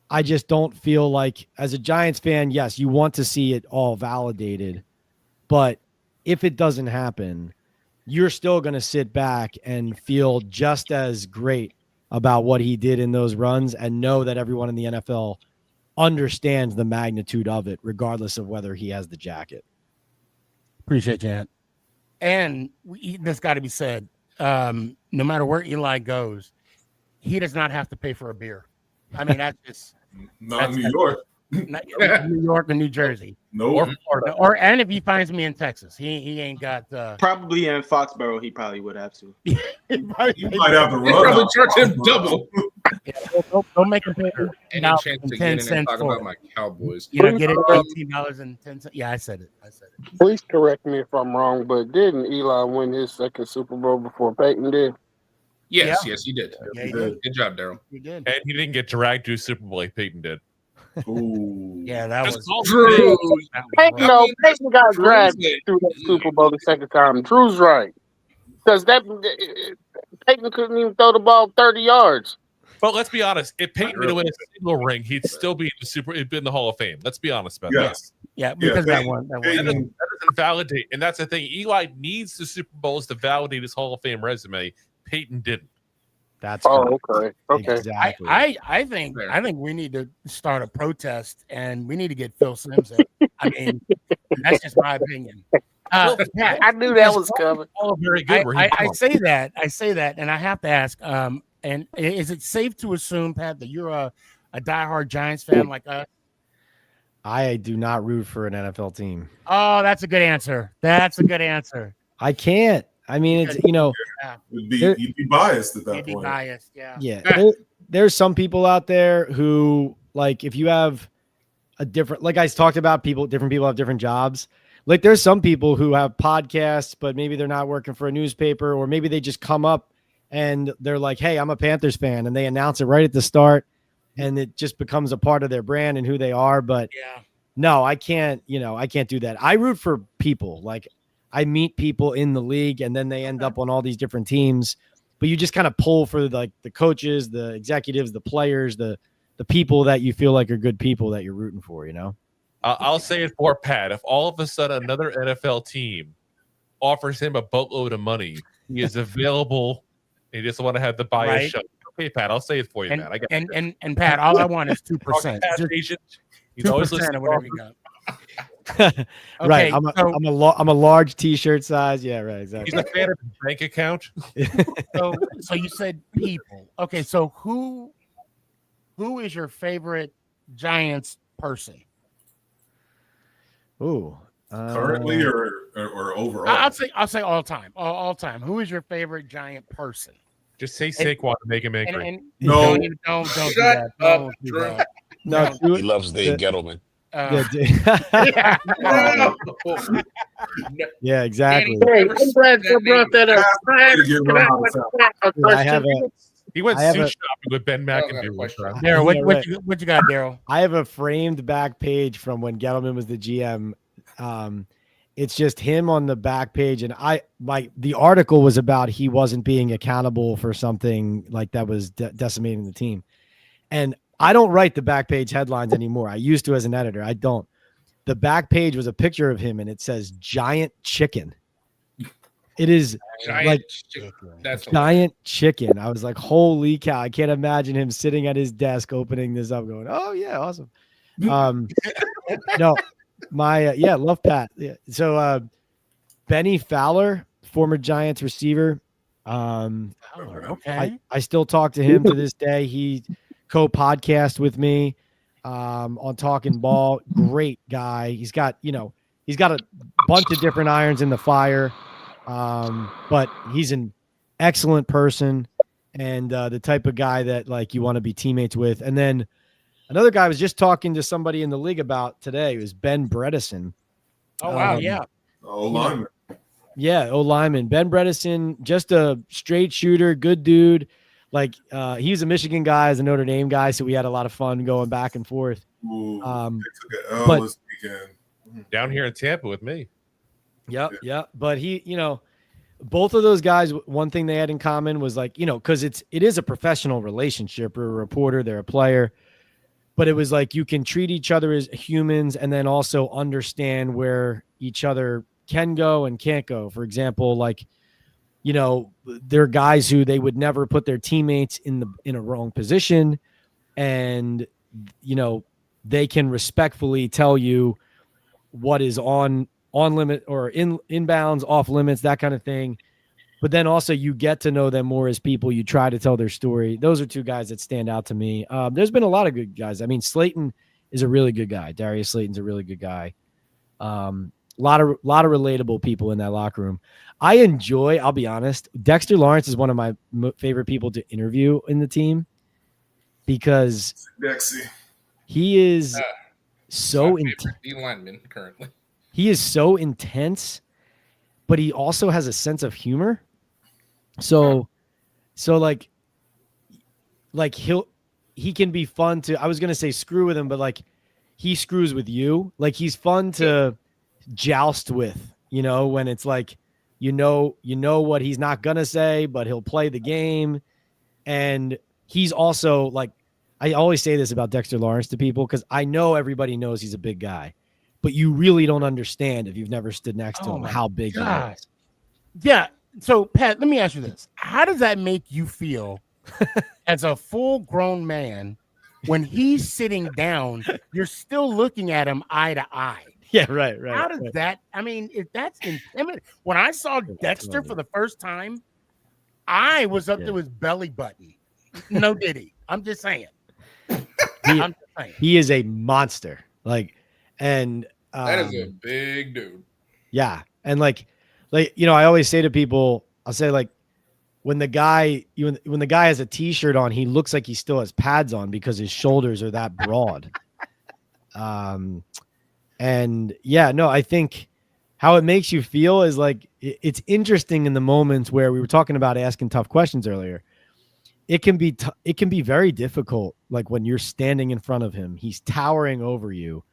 I just don't feel like, as a Giants fan, yes, you want to see it all validated. But if it doesn't happen, you're still going to sit back and feel just as great about what he did in those runs and know that everyone in the NFL understands the magnitude of it, regardless of whether he has the jacket. Appreciate that. And this got to be said. No matter where Eli goes, he does not have to pay for a beer. I mean, that's just not New York. Not New York or New Jersey. No. Or and if he finds me in Texas, he ain't got probably in Foxborough. He probably would have to. He might have to run. Probably charge him double. Yeah, don't make him pay Any chance to get in and talk about my Cowboys? You know, get it $18.10. Yeah, I said it. Please correct me if I'm wrong, but didn't Eli win his second Super Bowl before Peyton did? Yes, he did. Yeah, he did. Good job, Daryl. He did. And he didn't get dragged to a Super Bowl like Peyton did. Ooh. Yeah, that was Drew. Peyton got dragged through that Super Bowl the second time. Drew's right. Because Peyton couldn't even throw the ball 30 yards. But let's be honest. If Peyton didn't win a single ring, he'd still be in the Hall of Fame. Let's be honest about that. Yeah, because that one. That doesn't validate. And that's the thing. Eli needs the Super Bowls to validate his Hall of Fame resume. Peyton didn't. That's okay. Exactly. I think we need to start a protest and we need to get Phil Sims in. I mean, that's just my opinion. Yeah, I knew that was coming. Oh, very good. I say that, and I have to ask. And is it safe to assume, Pat, that you're a diehard Giants fan like us? I do not root for an NFL team. Oh, that's a good answer. I can't. I mean, it's, you know, you'd be biased at that point. Biased, yeah. Yeah. There's some people out there who, like, if you have a different, like I talked about, different people have different jobs. Like, there's some people who have podcasts, but maybe they're not working for a newspaper, or maybe they just come up and they're like, hey, I'm a Panthers fan. And they announce it right at the start, and it just becomes a part of their brand and who they are. But no, I can't do that. I root for people. Like, I meet people in the league, and then they end up on all these different teams, but you just kind of pull for like the coaches, the executives, the players, the people that you feel like are good people that you're rooting for, you know? I'll say it for Pat. If all of a sudden another NFL team offers him a boatload of money, he is available. He just want to have the bias show. Okay, Pat, I'll say it for you, man. I got and Pat, all I want is 2%. He's always 2% or whatever you got. Right. I'm a large t-shirt size. Yeah, right. Exactly. He's a fan of his bank account. So you said people. Okay, so who is your favorite Giants person? Ooh. Currently or overall? I'll say all time. All time. Who is your favorite Giant person? Just say Saquon to make him angry. No. Don't do that. Don't do that. No, he loves Dave Gettleman. Yeah, exactly. Hey, I'm glad you brought that up. He went suit shopping with Ben McAdoo. Daryl, what you got, Daryl? I have a framed back page from when Gettleman was the GM. It's just him on the back page, and the article was about he wasn't being accountable for something like that was decimating the team. And I don't write the back page headlines anymore. I used to as an editor. I don't. The back page was a picture of him, and it says giant chicken. It is giant chicken. I was like, holy cow. I can't imagine him sitting at his desk opening this up going, oh, yeah, awesome. No, love Pat. Yeah. So Benny Fowler, former Giants receiver. Okay. I still talk to him to this day. He co-podcast with me on Talking Ball. Great guy. He's got a bunch of different irons in the fire, but he's an excellent person and the type of guy that like you want to be teammates with. And then another guy I was just talking to somebody in the league about today was Ben Bredesen. Oh wow, yeah. O-lineman. Yeah, O-lineman. Ben Bredesen, just a straight shooter, good dude. Like he was a Michigan guy, as a Notre Dame guy, so we had a lot of fun going back and forth. Ooh, down here in Tampa with me. Yep. But he, both of those guys, one thing they had in common was like, because it is a professional relationship. You're a reporter, they're a player, but it was like you can treat each other as humans and then also understand where each other can go and can't go. For example, like, there are guys who they would never put their teammates in a wrong position, and they can respectfully tell you what is on limit or inbounds, off limits, that kind of thing. But then also you get to know them more as people. You try to tell their story. Those are two guys that stand out to me. There's been a lot of good guys. I mean, Slayton is a really good guy. Darius Slayton's a really good guy. A lot of relatable people in that locker room. I'll be honest, Dexter Lawrence is one of my favorite people to interview in the team because he is so intense. D-lineman currently. He is so intense, but he also has a sense of humor. So like he can be fun to, I was going to say screw with him, but like he screws with you. Like he's fun to joust with, when it's like, what he's not going to say, but he'll play the game. And he's also like, I always say this about Dexter Lawrence to people, because I know everybody knows he's a big guy, but you really don't understand if you've never stood next to him how big he is. Yeah. So, Pat, let me ask you this. How does that make you feel as a full-grown man when he's sitting down, you're still looking at him eye to eye? Yeah, right. How does that, I mean, if that's intimidating. When I saw Dexter for the first time, I was up to his belly button. No diddy. I'm just saying. He is a monster. Like, and that is a big dude. Yeah. And like, I always say to people, I'll say like, when the guy has a t-shirt on, he looks like he still has pads on because his shoulders are that broad. And yeah, no, I think how it makes you feel is like, it's interesting in the moments where we were talking about asking tough questions earlier. It can be very difficult. Like when you're standing in front of him, he's towering over you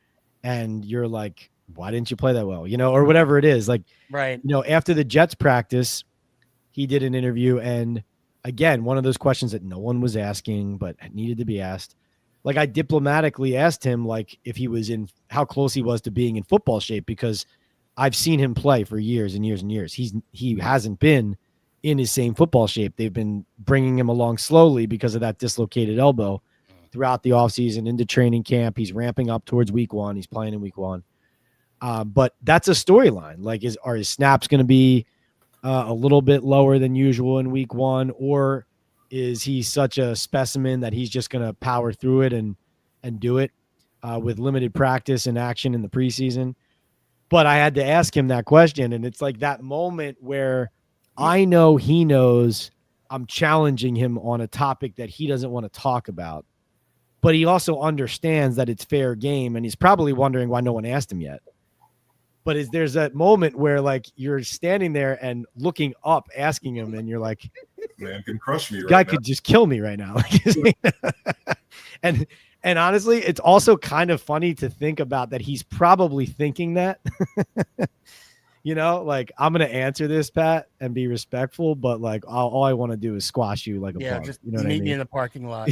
and you're like, why didn't you play that well? Or whatever it is. Like, right. After the Jets practice, he did an interview. And again, one of those questions that no one was asking, but needed to be asked. Like I diplomatically asked him, like if he was how close he was to being in football shape, because I've seen him play for years and years and years. He hasn't been in his same football shape. They've been bringing him along slowly because of that dislocated elbow throughout the offseason into training camp. He's ramping up towards week 1. He's playing in week 1. But that's a storyline. Like, are his snaps going to be a little bit lower than usual in week 1, or is he such a specimen that he's just going to power through it and do it with limited practice and action in the preseason? But I had to ask him that question, and it's like that moment where I know he knows I'm challenging him on a topic that he doesn't want to talk about, but he also understands that it's fair game, and he's probably wondering why no one asked him yet. But there's that moment where like you're standing there and looking up, asking him, and you're like, man can crush me. Guy could just kill me right now. And honestly, it's also kind of funny to think about that he's probably thinking that. Like, I'm going to answer this, Pat, and be respectful, but like all I want to do is squash you like a bug. Just what meet me in the parking lot.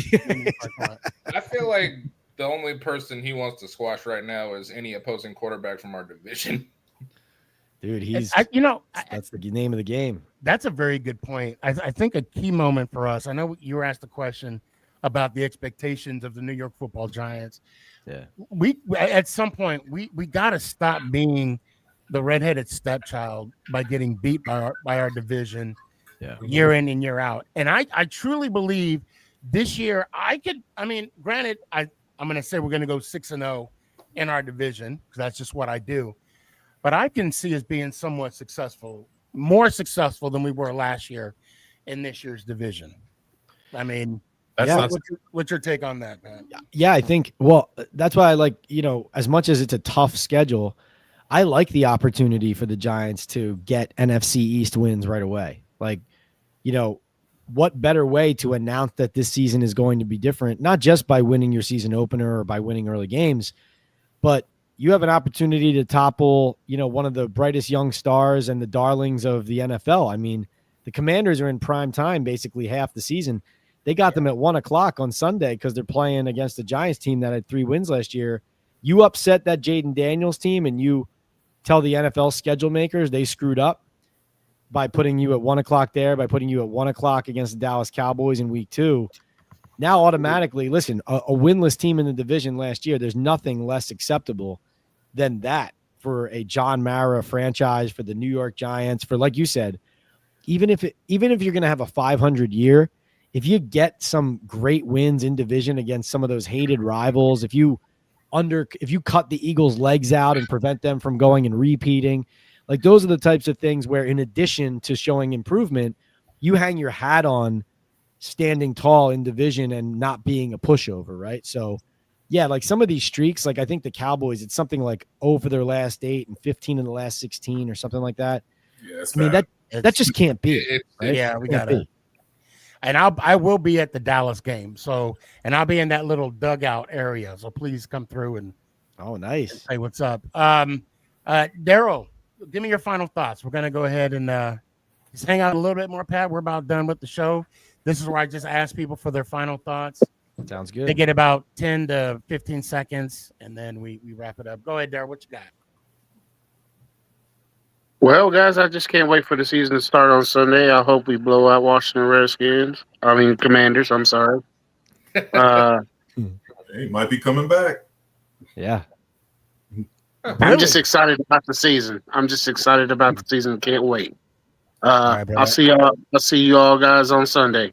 I feel like the only person he wants to squash right now is any opposing quarterback from our division. Dude, that's the name of the game. That's a very good point. I think a key moment for us, I know you were asked the question about the expectations of the New York Football Giants. Yeah. We at some point, we got to stop being the redheaded stepchild by getting beat by our division year in and year out. And I truly believe this year granted, I'm going to say we're going to go 6-0 in our division because that's just what I do. But I can see us being somewhat successful, more successful than we were last year in this year's division. I mean, what's your take on that, man? Yeah, I think, that's why I like, as much as it's a tough schedule, I like the opportunity for the Giants to get NFC East wins right away. Like, what better way to announce that this season is going to be different, not just by winning your season opener or by winning early games, but, you have an opportunity to topple, one of the brightest young stars and the darlings of the NFL. I mean, the Commanders are in prime time basically half the season. They got them at 1:00 on Sunday because they're playing against the Giants team that had 3 wins last year. You upset that Jaden Daniels team and you tell the NFL schedule makers they screwed up by putting you at 1:00 there, by putting you at 1:00 against the Dallas Cowboys in week 2. Now automatically, listen, a winless team in the division last year, there's nothing less acceptable than that for a John Mara franchise, for the New York Giants, for, like you said, even if you're going to have a 500 year, if you get some great wins in division against some of those hated rivals, if you cut the Eagles' legs out and prevent them from going and repeating, like those are the types of things where, in addition to showing improvement, you hang your hat on standing tall in division and not being a pushover, right? So, yeah, like some of these streaks, like I think the Cowboys, it's something like over their last 8 and 15 in the last 16 or something like that. Yeah, I mean, that just can't be. Right? Yeah, we got to. And I will be at the Dallas game. So, and I'll be in that little dugout area. So please come through and nice. Hey, what's up? Daryl, give me your final thoughts. We're gonna go ahead and just hang out a little bit more, Pat. We're about done with the show. This is where I just ask people for their final thoughts. Sounds good. They get about 10 to 15 seconds, and then we wrap it up. Go ahead, Daryl. What you got? Well, guys, I just can't wait for the season to start on Sunday. I hope we blow out Washington Commanders. I'm sorry. He might be coming back. Yeah. I'm just excited about the season. Can't wait. Right, I'll see y'all. I'll see you all guys on Sunday.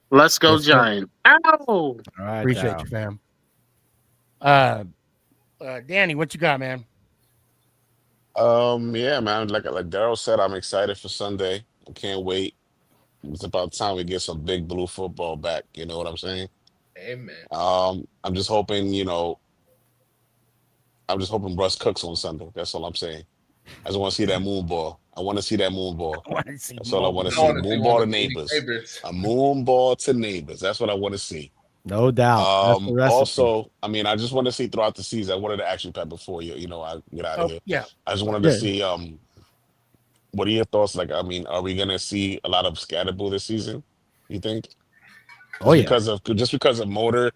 Let's go, Giants! Ow! All right, Appreciate you, fam. Danny, what you got, man? Yeah, man. Like Daryl said, I'm excited for Sunday. I can't wait. It's about time we get some big blue football back. You know what I'm saying? Amen. I'm just hoping, Russ cooks on Sunday. That's all I'm saying. I just want to see that moon ball. I want to see that moon ball. That's all I want to see. Moon ball to neighbors. A moon ball to neighbors. That's what I want to see. No doubt. That's the recipe. Also, I mean, I just want to see throughout the season. I wanted to ask you, Pat, before I get out of here. Yeah. I just wanted to see what are your thoughts? Like, I mean, are we gonna see a lot of Scatterboo this season? You think? Because of Motor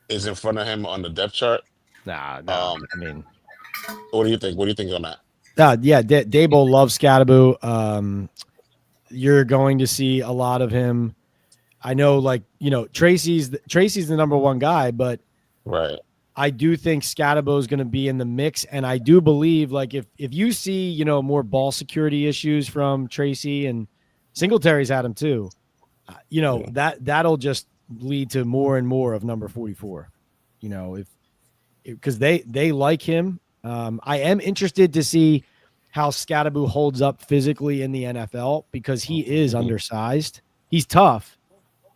is in front of him on the depth chart. Nah, I mean, what do you think? What do you think on that? Yeah, Dabo loves Scatterboo. You're going to see a lot of him. I know, Tracy's the number one guy, but right. I do think Scatterboo is going to be in the mix, and I do believe, if you see, more ball security issues from Tracy, and Singletary's had him too, that'll just lead to more and more of number 44. Because they like him. I am interested to see how Scatterboo holds up physically in the NFL because he is undersized. He's tough,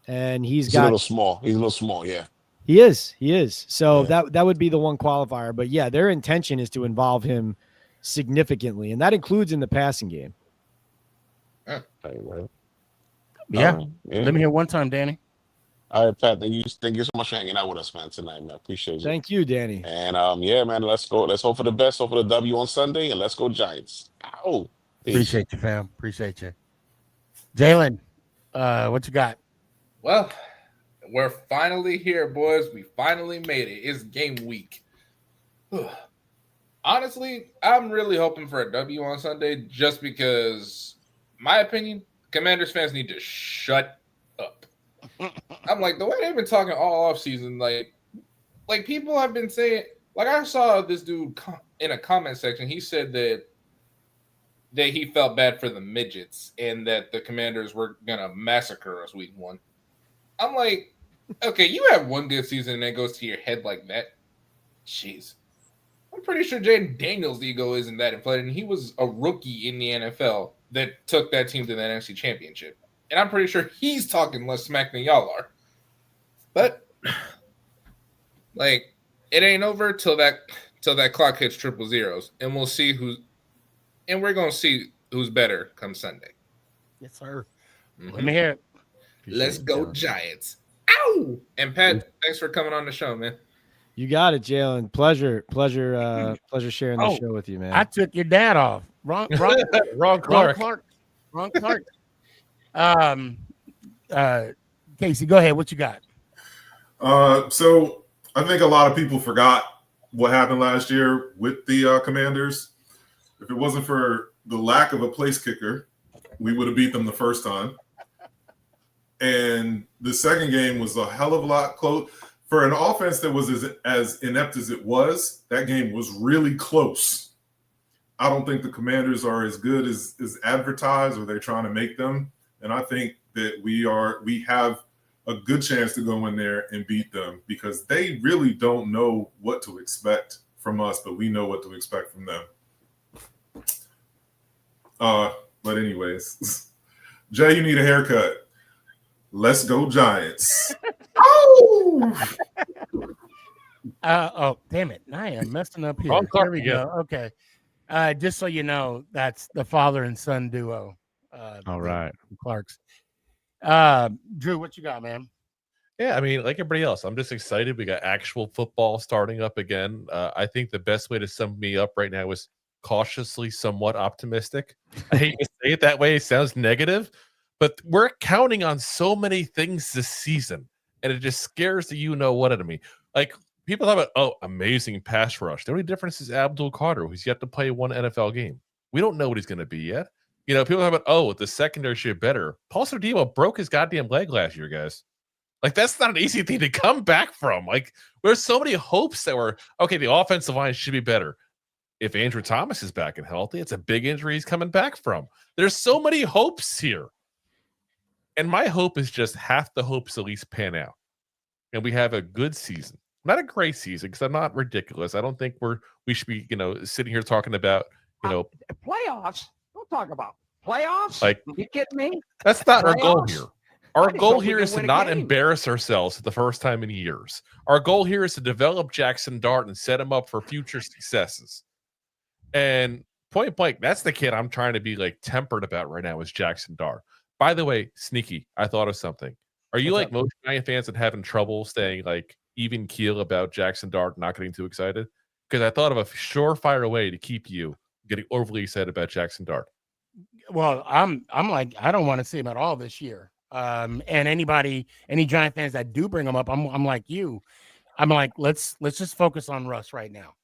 and he's a little small. He's a little small, yeah. He is. So that would be the one qualifier. But yeah, their intention is to involve him significantly, and that includes in the passing game. Yeah. Yeah. Let me hear one time, Danny. All right, Pat. Thank you so much for hanging out with us, man, tonight, man. Appreciate you. Thank you, Danny. And yeah, man, let's go. Let's hope for the best. Hope for the W on Sunday, and let's go Giants. Ow. Peace. Appreciate you, fam. Appreciate you. Jalen, what you got? Well, we're finally here, boys. We finally made it. It's game week. Honestly, I'm really hoping for a W on Sunday just because, my opinion, Commanders fans need to shut up. I'm like, the way they've been talking all off season, like people have been saying, like I saw this dude in a comment section. He said that he felt bad for the midgets and that the Commanders were gonna massacre us week 1. I'm like, okay, you have one good season and it goes to your head like that. Jeez. I'm pretty sure Jaden Daniels' ego isn't that inflated, and he was a rookie in the NFL that took that team to the NFC Championship. And I'm pretty sure he's talking less smack than y'all are. But it ain't over till that clock hits triple zeros, and we'll see we're gonna see who's better come Sunday. Yes, sir. Mm-hmm. Let me hear it. Let's go Giants. Ow! And Pat, thanks for coming on the show, man. You got it, Jalen. Pleasure sharing the Oh, show with you, man. I took your dad off. Wrong Clark. Wrong Clark. Casey, go ahead. What you got? So I think a lot of people forgot what happened last year with the Commanders. If it wasn't for the lack of a place kicker, we would have beat them the first time. And the second game was a hell of a lot close. For an offense that was as inept as it was, that game was really close. I don't think the Commanders are as good as advertised, or they're trying to make them. And I think that we have a good chance to go in there and beat them, because they really don't know what to expect from us, but we know what to expect from them. But anyways, Jay, you need a haircut. Let's go Giants. Oh! Oh, damn it. I am messing up here. Wrong Clark Here we again. go. Okay. Just so you know, that's the father and son duo. All right. Clarks. Drew, what you got, man? Yeah, I mean, like everybody else, I'm just excited. We got actual football starting up again. I think the best way to sum me up right now is cautiously somewhat optimistic. I hate to say it that way. It sounds negative, but we're counting on so many things this season, and it just scares the you-know-what out of me. Like, people talk about, amazing pass rush. The only difference is Abdul Carter, who's yet to play one NFL game. We don't know what he's going to be yet. You know, people talk about, the secondary should be better. Paul Sardillo broke his goddamn leg last year, guys. Like, that's not an easy thing to come back from. Like, there's so many hopes that the offensive line should be better. If Andrew Thomas is back and healthy, it's a big injury he's coming back from. There's so many hopes here. And my hope is just half the hopes at least pan out. And we have a good season. Not a great season, because I'm not ridiculous. I don't think we should be, sitting here talking about, playoffs. Don't talk about playoffs. Like, you kidding me? That's not our goal Playoffs? here. Our I just goal hope we here can is to win a not game. embarrass ourselves for the first time in years. Our goal here is to develop Jackson Dart and set him up for future successes. And point blank, that's the kid I'm trying to be like tempered about right now is Jackson Dart. By the way, Sneaky, I thought of something. Are you like most Giant fans that having trouble staying like even keel about Jackson Dart not getting too excited? Because I thought of a surefire way to keep you getting overly excited about Jackson Dart. Well, I'm like, I don't want to see him at all this year. And any Giant fans that do bring him up, I'm like you. I'm like, let's just focus on Russ right now.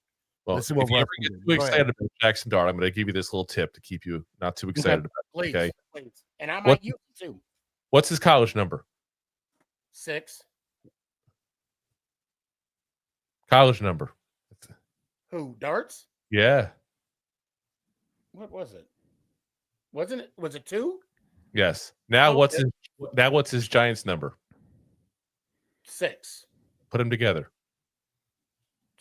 Well, Let's see if what you Russ ever can get do. too Go excited ahead. about Jackson Dart, I'm going to give you this little tip to keep you not too excited about it. Please, Okay. please. And I might use it too. What's his college number? 6. College number. Who? Darts? Yeah. What was it? Was it 2? Yes. Now Oh, what's his Giants number? 6. Put them together.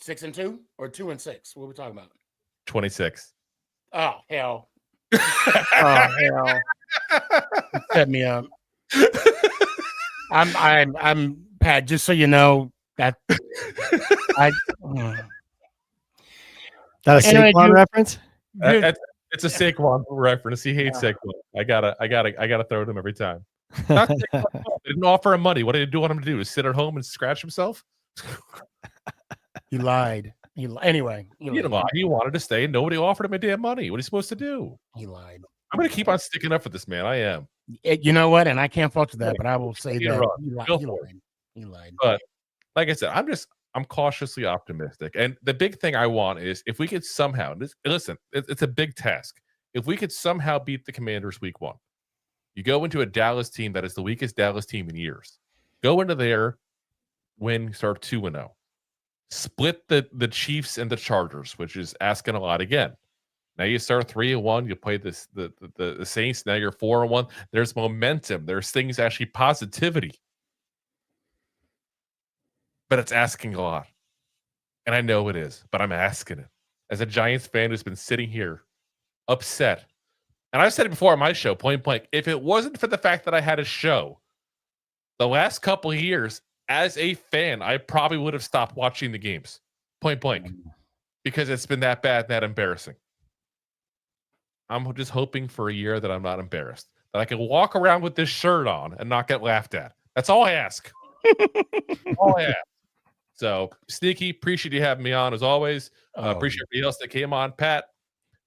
6 and 2 or 2 and 6? What are we talking about? 26. Oh hell! Oh hell! Set me up. I'm Pat. Just so you know that I. That a Saquon reference? It's a Saquon reference. He hates Saquon. I gotta throw it him every time. Not Saquon. They didn't offer him money. What did they want him to do? To sit at home and scratch himself? He lied. Anyway, he didn't lie. He wanted to stay, and nobody offered him a damn money. What are you supposed to do? He lied. I'm going to keep on sticking up for this man. I am. You know what? And I can't fault that, but I will say You're that right. he lied. But like I said, I'm cautiously optimistic. And the big thing I want is if we could somehow listen, it's a big task. If we could somehow beat the Commanders week 1, you go into a Dallas team that is the weakest Dallas team in years. Go into there, win, start 2-0. Split the Chiefs and the Chargers, which is asking a lot again. Now you start 3-1. You play the Saints. Now you're 4-1. There's momentum. There's things actually positivity, but it's asking a lot, and I know it is. But I'm asking it as a Giants fan who's been sitting here upset. And I've said it before on my show, point blank. If it wasn't for the fact that I had a show the last couple of years. As a fan, I probably would have stopped watching the games, point blank, because it's been that bad, that embarrassing. I'm just hoping for a year that I'm not embarrassed, that I can walk around with this shirt on and not get laughed at. That's all I ask. All I ask. So, Sneaky, appreciate you having me on as always. Appreciate everybody else that came on. Pat,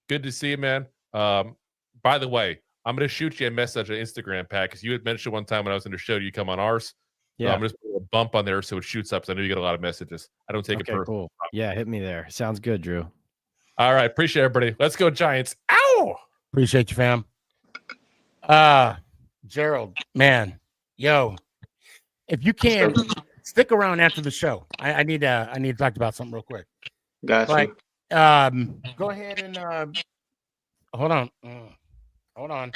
good to see you, man. By the way, I'm going to shoot you a message on Instagram, Pat, because you had mentioned one time when I was in the show, you come on ours. So Yeah. I'm just put a bump on there so it shoots up. So I know you get a lot of messages. I don't take it personally. Cool. Yeah, hit me there. Sounds good, Drew. All right. Appreciate everybody. Let's go, Giants. Ow! Appreciate you, fam. Gerald, man, yo, if you can stick around after the show, I need to talk about something real quick. Gotcha. Like, go ahead and hold on.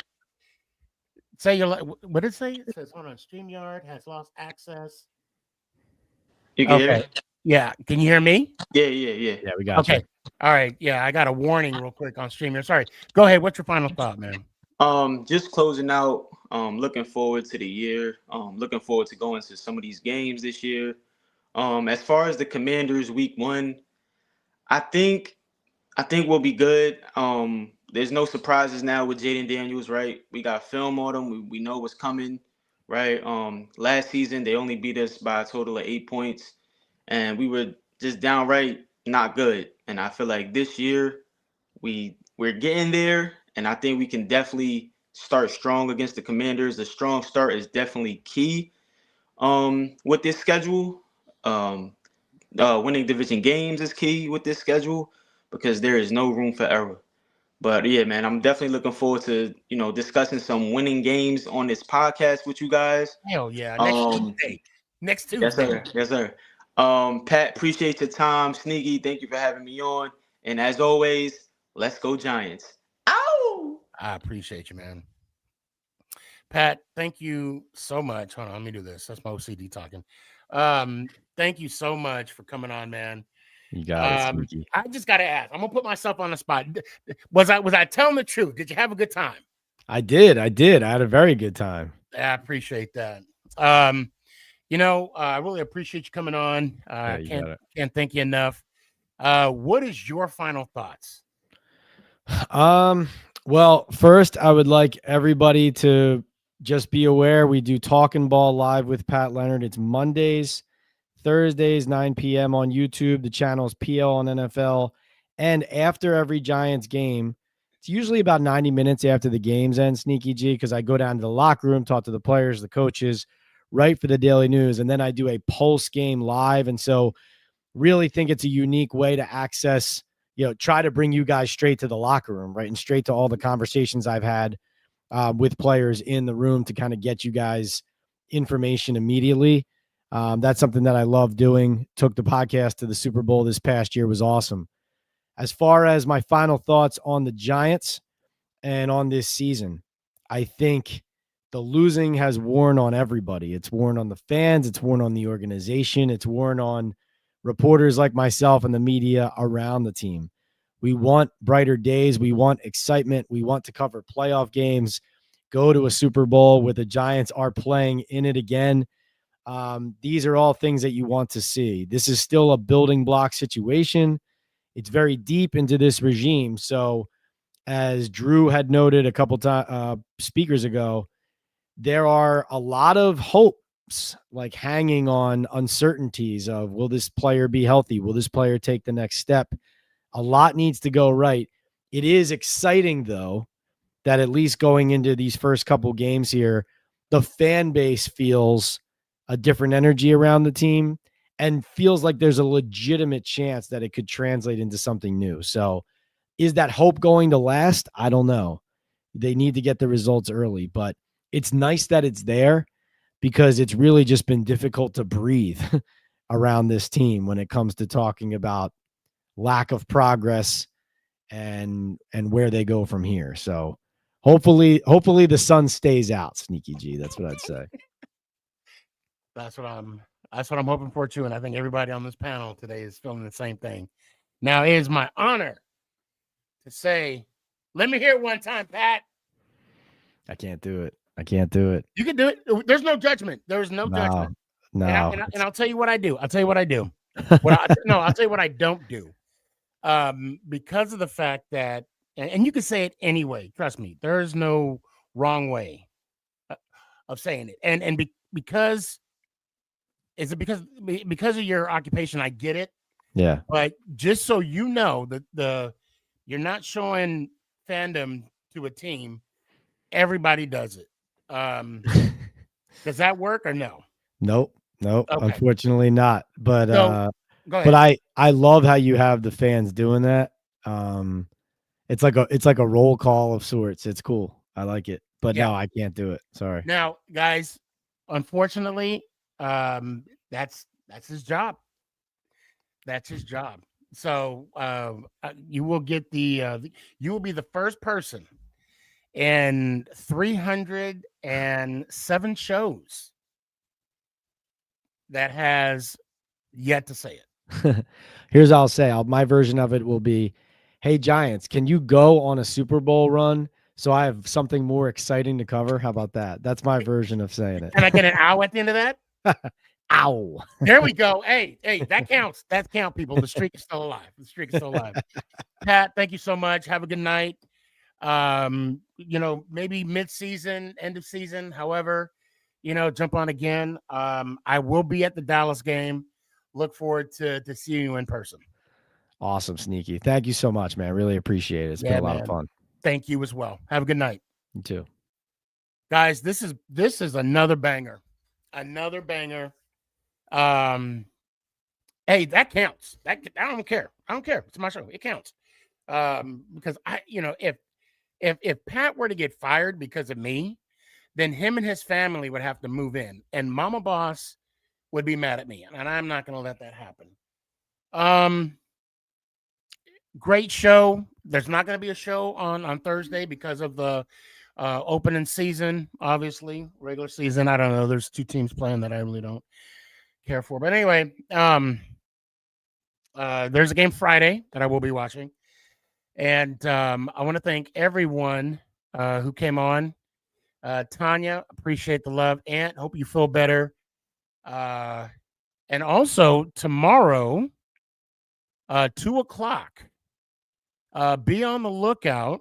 Say you're like, what did it say? It says, hold on, StreamYard has lost access. You can hear me? Yeah. Can you hear me? Yeah, we got Okay. All right. Yeah, I got a warning real quick on StreamYard. Sorry. Go ahead. What's your final thought, man? Just closing out. Looking forward to the year. Looking forward to going to some of these games this year. As far as the Commanders week 1, I think we'll be good. There's no surprises now with Jaden Daniels, right? We got film on him. We know what's coming, right? Last season they only beat us by a total of 8 points, and we were just downright not good. And I feel like this year we're getting there, and I think we can definitely start strong against the Commanders. A strong start is definitely key. With this schedule, winning division games is key with this schedule because there is no room for error. But yeah, man, I'm definitely looking forward to, discussing some winning games on this podcast with you guys. Hell yeah. Next Tuesday. Yes, sir. Yes, sir. Pat, appreciate your time. Sneaky, thank you for having me on. And as always, let's go Giants. Ow! I appreciate you, man. Pat, thank you so much. Hold on, let me do this. That's my OCD talking. Thank you so much for coming on, man. You got it, Sneaky. I just got to ask. I'm gonna put myself on the spot. Was I telling the truth? Did you have a good time? I did. I had a very good time. I appreciate that. I really appreciate you coming on. Can't thank you enough. What is your final thoughts? Well, first, I would like everybody to just be aware we do Talking Ball live with Pat Leonard. It's Mondays, Thursdays, 9 p.m. on YouTube. The channel is PL on NFL. And after every Giants game, it's usually about 90 minutes after the games end, Sneaky G, because I go down to the locker room, talk to the players, the coaches, write for the Daily News, and then I do a post-game live. And so really think it's a unique way to access, try to bring you guys straight to the locker room, right? And straight to all the conversations I've had with players in the room to kind of get you guys information immediately. That's something that I love doing. Took the podcast to the Super Bowl this past year. Was awesome. As far as my final thoughts on the Giants and on this season, I think the losing has worn on everybody. It's worn on the fans. It's worn on the organization. It's worn on reporters like myself and the media around the team. We want brighter days. We want excitement. We want to cover playoff games, go to a Super Bowl where the Giants are playing in it again. These are all things that you want to see. This is still a building block situation. It's very deep into this regime. So as Drew had noted a couple speakers ago, there are a lot of hopes like hanging on uncertainties of, will this player be healthy? Will this player take the next step? A lot needs to go right. It is exciting, though, that at least going into these first couple games here, the fan base feels a different energy around the team and feels like there's a legitimate chance that it could translate into something new. So is that hope going to last? I don't know. They need to get the results early, but it's nice that it's there because it's really just been difficult to breathe around this team when it comes to talking about lack of progress and where they go from here. So hopefully the sun stays out, Sneaky G. That's what I'd say. That's what I'm hoping for too. And I think everybody on this panel today is feeling the same thing. Now it is my honor to say, let me hear it one time, Pat. I can't do it. You can do it. There's no judgment. There's no judgment. No. And I'll tell you what I do. I'll tell you what I do. I'll tell you what I don't do. Because of the fact that, and you can say it anyway. Trust me, there is no wrong way of saying it. And because Is it because of your occupation? I get it. Yeah. But just so you know that you're not showing fandom to a team. Everybody does it. Does that work or no? Nope. Okay. Unfortunately not. But go ahead. but I love how you have the fans doing that. It's like a roll call of sorts. It's cool. I like it. But no, I can't do it. Sorry. Now, guys, unfortunately, that's his job. That's his job. So you will get you will be the first person in 307 shows that has yet to say it. Here's what I'll say. My version of it will be, hey, Giants, can you go on a Super Bowl run so I have something more exciting to cover? How about that? That's my version of saying it. Can I get an ow at the end of that? Ow. There we go. Hey, that counts. That counts, people. The streak is still alive. Pat, thank you so much. Have a good night. Maybe mid-season, end of season, however, jump on again. I will be at the Dallas game. Look forward to seeing you in person. Awesome, Sneaky. Thank you so much, man. Really appreciate it. It's been a lot of fun. Thank you as well. Have a good night. You too. Guys, this is another banger. Another banger. Hey, that counts. I don't care. It's my show. It counts. Because if Pat were to get fired because of me, then him and his family would have to move in, and Mama Boss would be mad at me, and I'm not going to let that happen. Great show. There's not going to be a show on Thursday because of the opening season, obviously. Regular season, I don't know. There's 2 teams playing that I really don't care for. But anyway, there's a game Friday that I will be watching. And I want to thank everyone who came on. Tanya, appreciate the love. Ant, hope you feel better. And also tomorrow, 2:00, be on the lookout.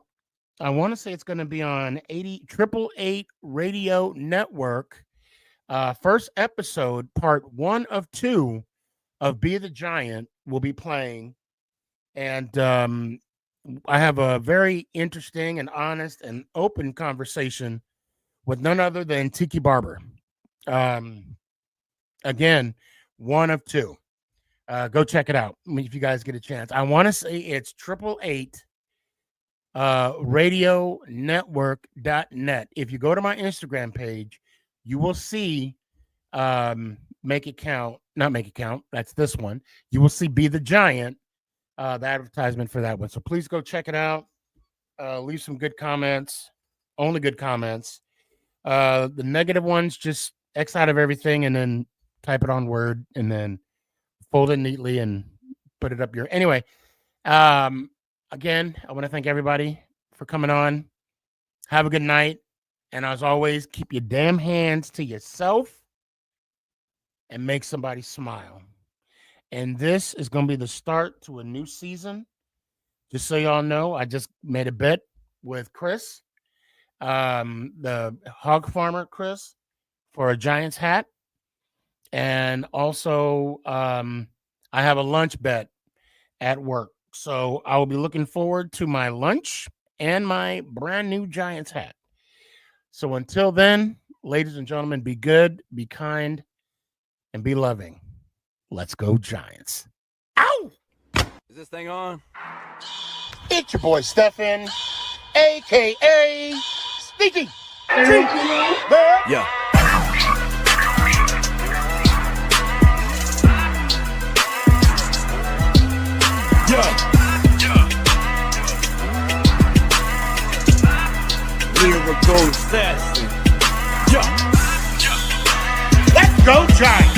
I want to say it's going to be on 888 Radio Network. First episode, part 1 of 2 of Be the Giant will be playing. And I have a very interesting and honest and open conversation with none other than Tiki Barber. Again, 1 of 2. Go check it out if you guys get a chance. I want to say it's 888 radionetwork.net. If you go to my Instagram page, you will see Make It Count. Not Make It Count. That's this one. You will see Be the Giant, the advertisement for that one. So please go check it out. Leave some good comments. Only good comments. The negative ones, just X out of everything and then type it on Word and then fold it neatly and put it up your. Anyway, again, I want to thank everybody for coming on. Have a good night. And as always, keep your damn hands to yourself and make somebody smile. And this is going to be the start to a new season. Just so y'all know, I just made a bet with Chris, the hog farmer Chris, for a Giants hat. And also, I have a lunch bet at work. So I will be looking forward to my lunch and my brand new Giants hat. So until then, ladies and gentlemen, be good, be kind, and be loving. Let's go, Giants. Ow! Is this thing on? It's your boy, Stefan, a.k.a. Sneaky. Yeah. Lyrical assassin. Let's go, Giants.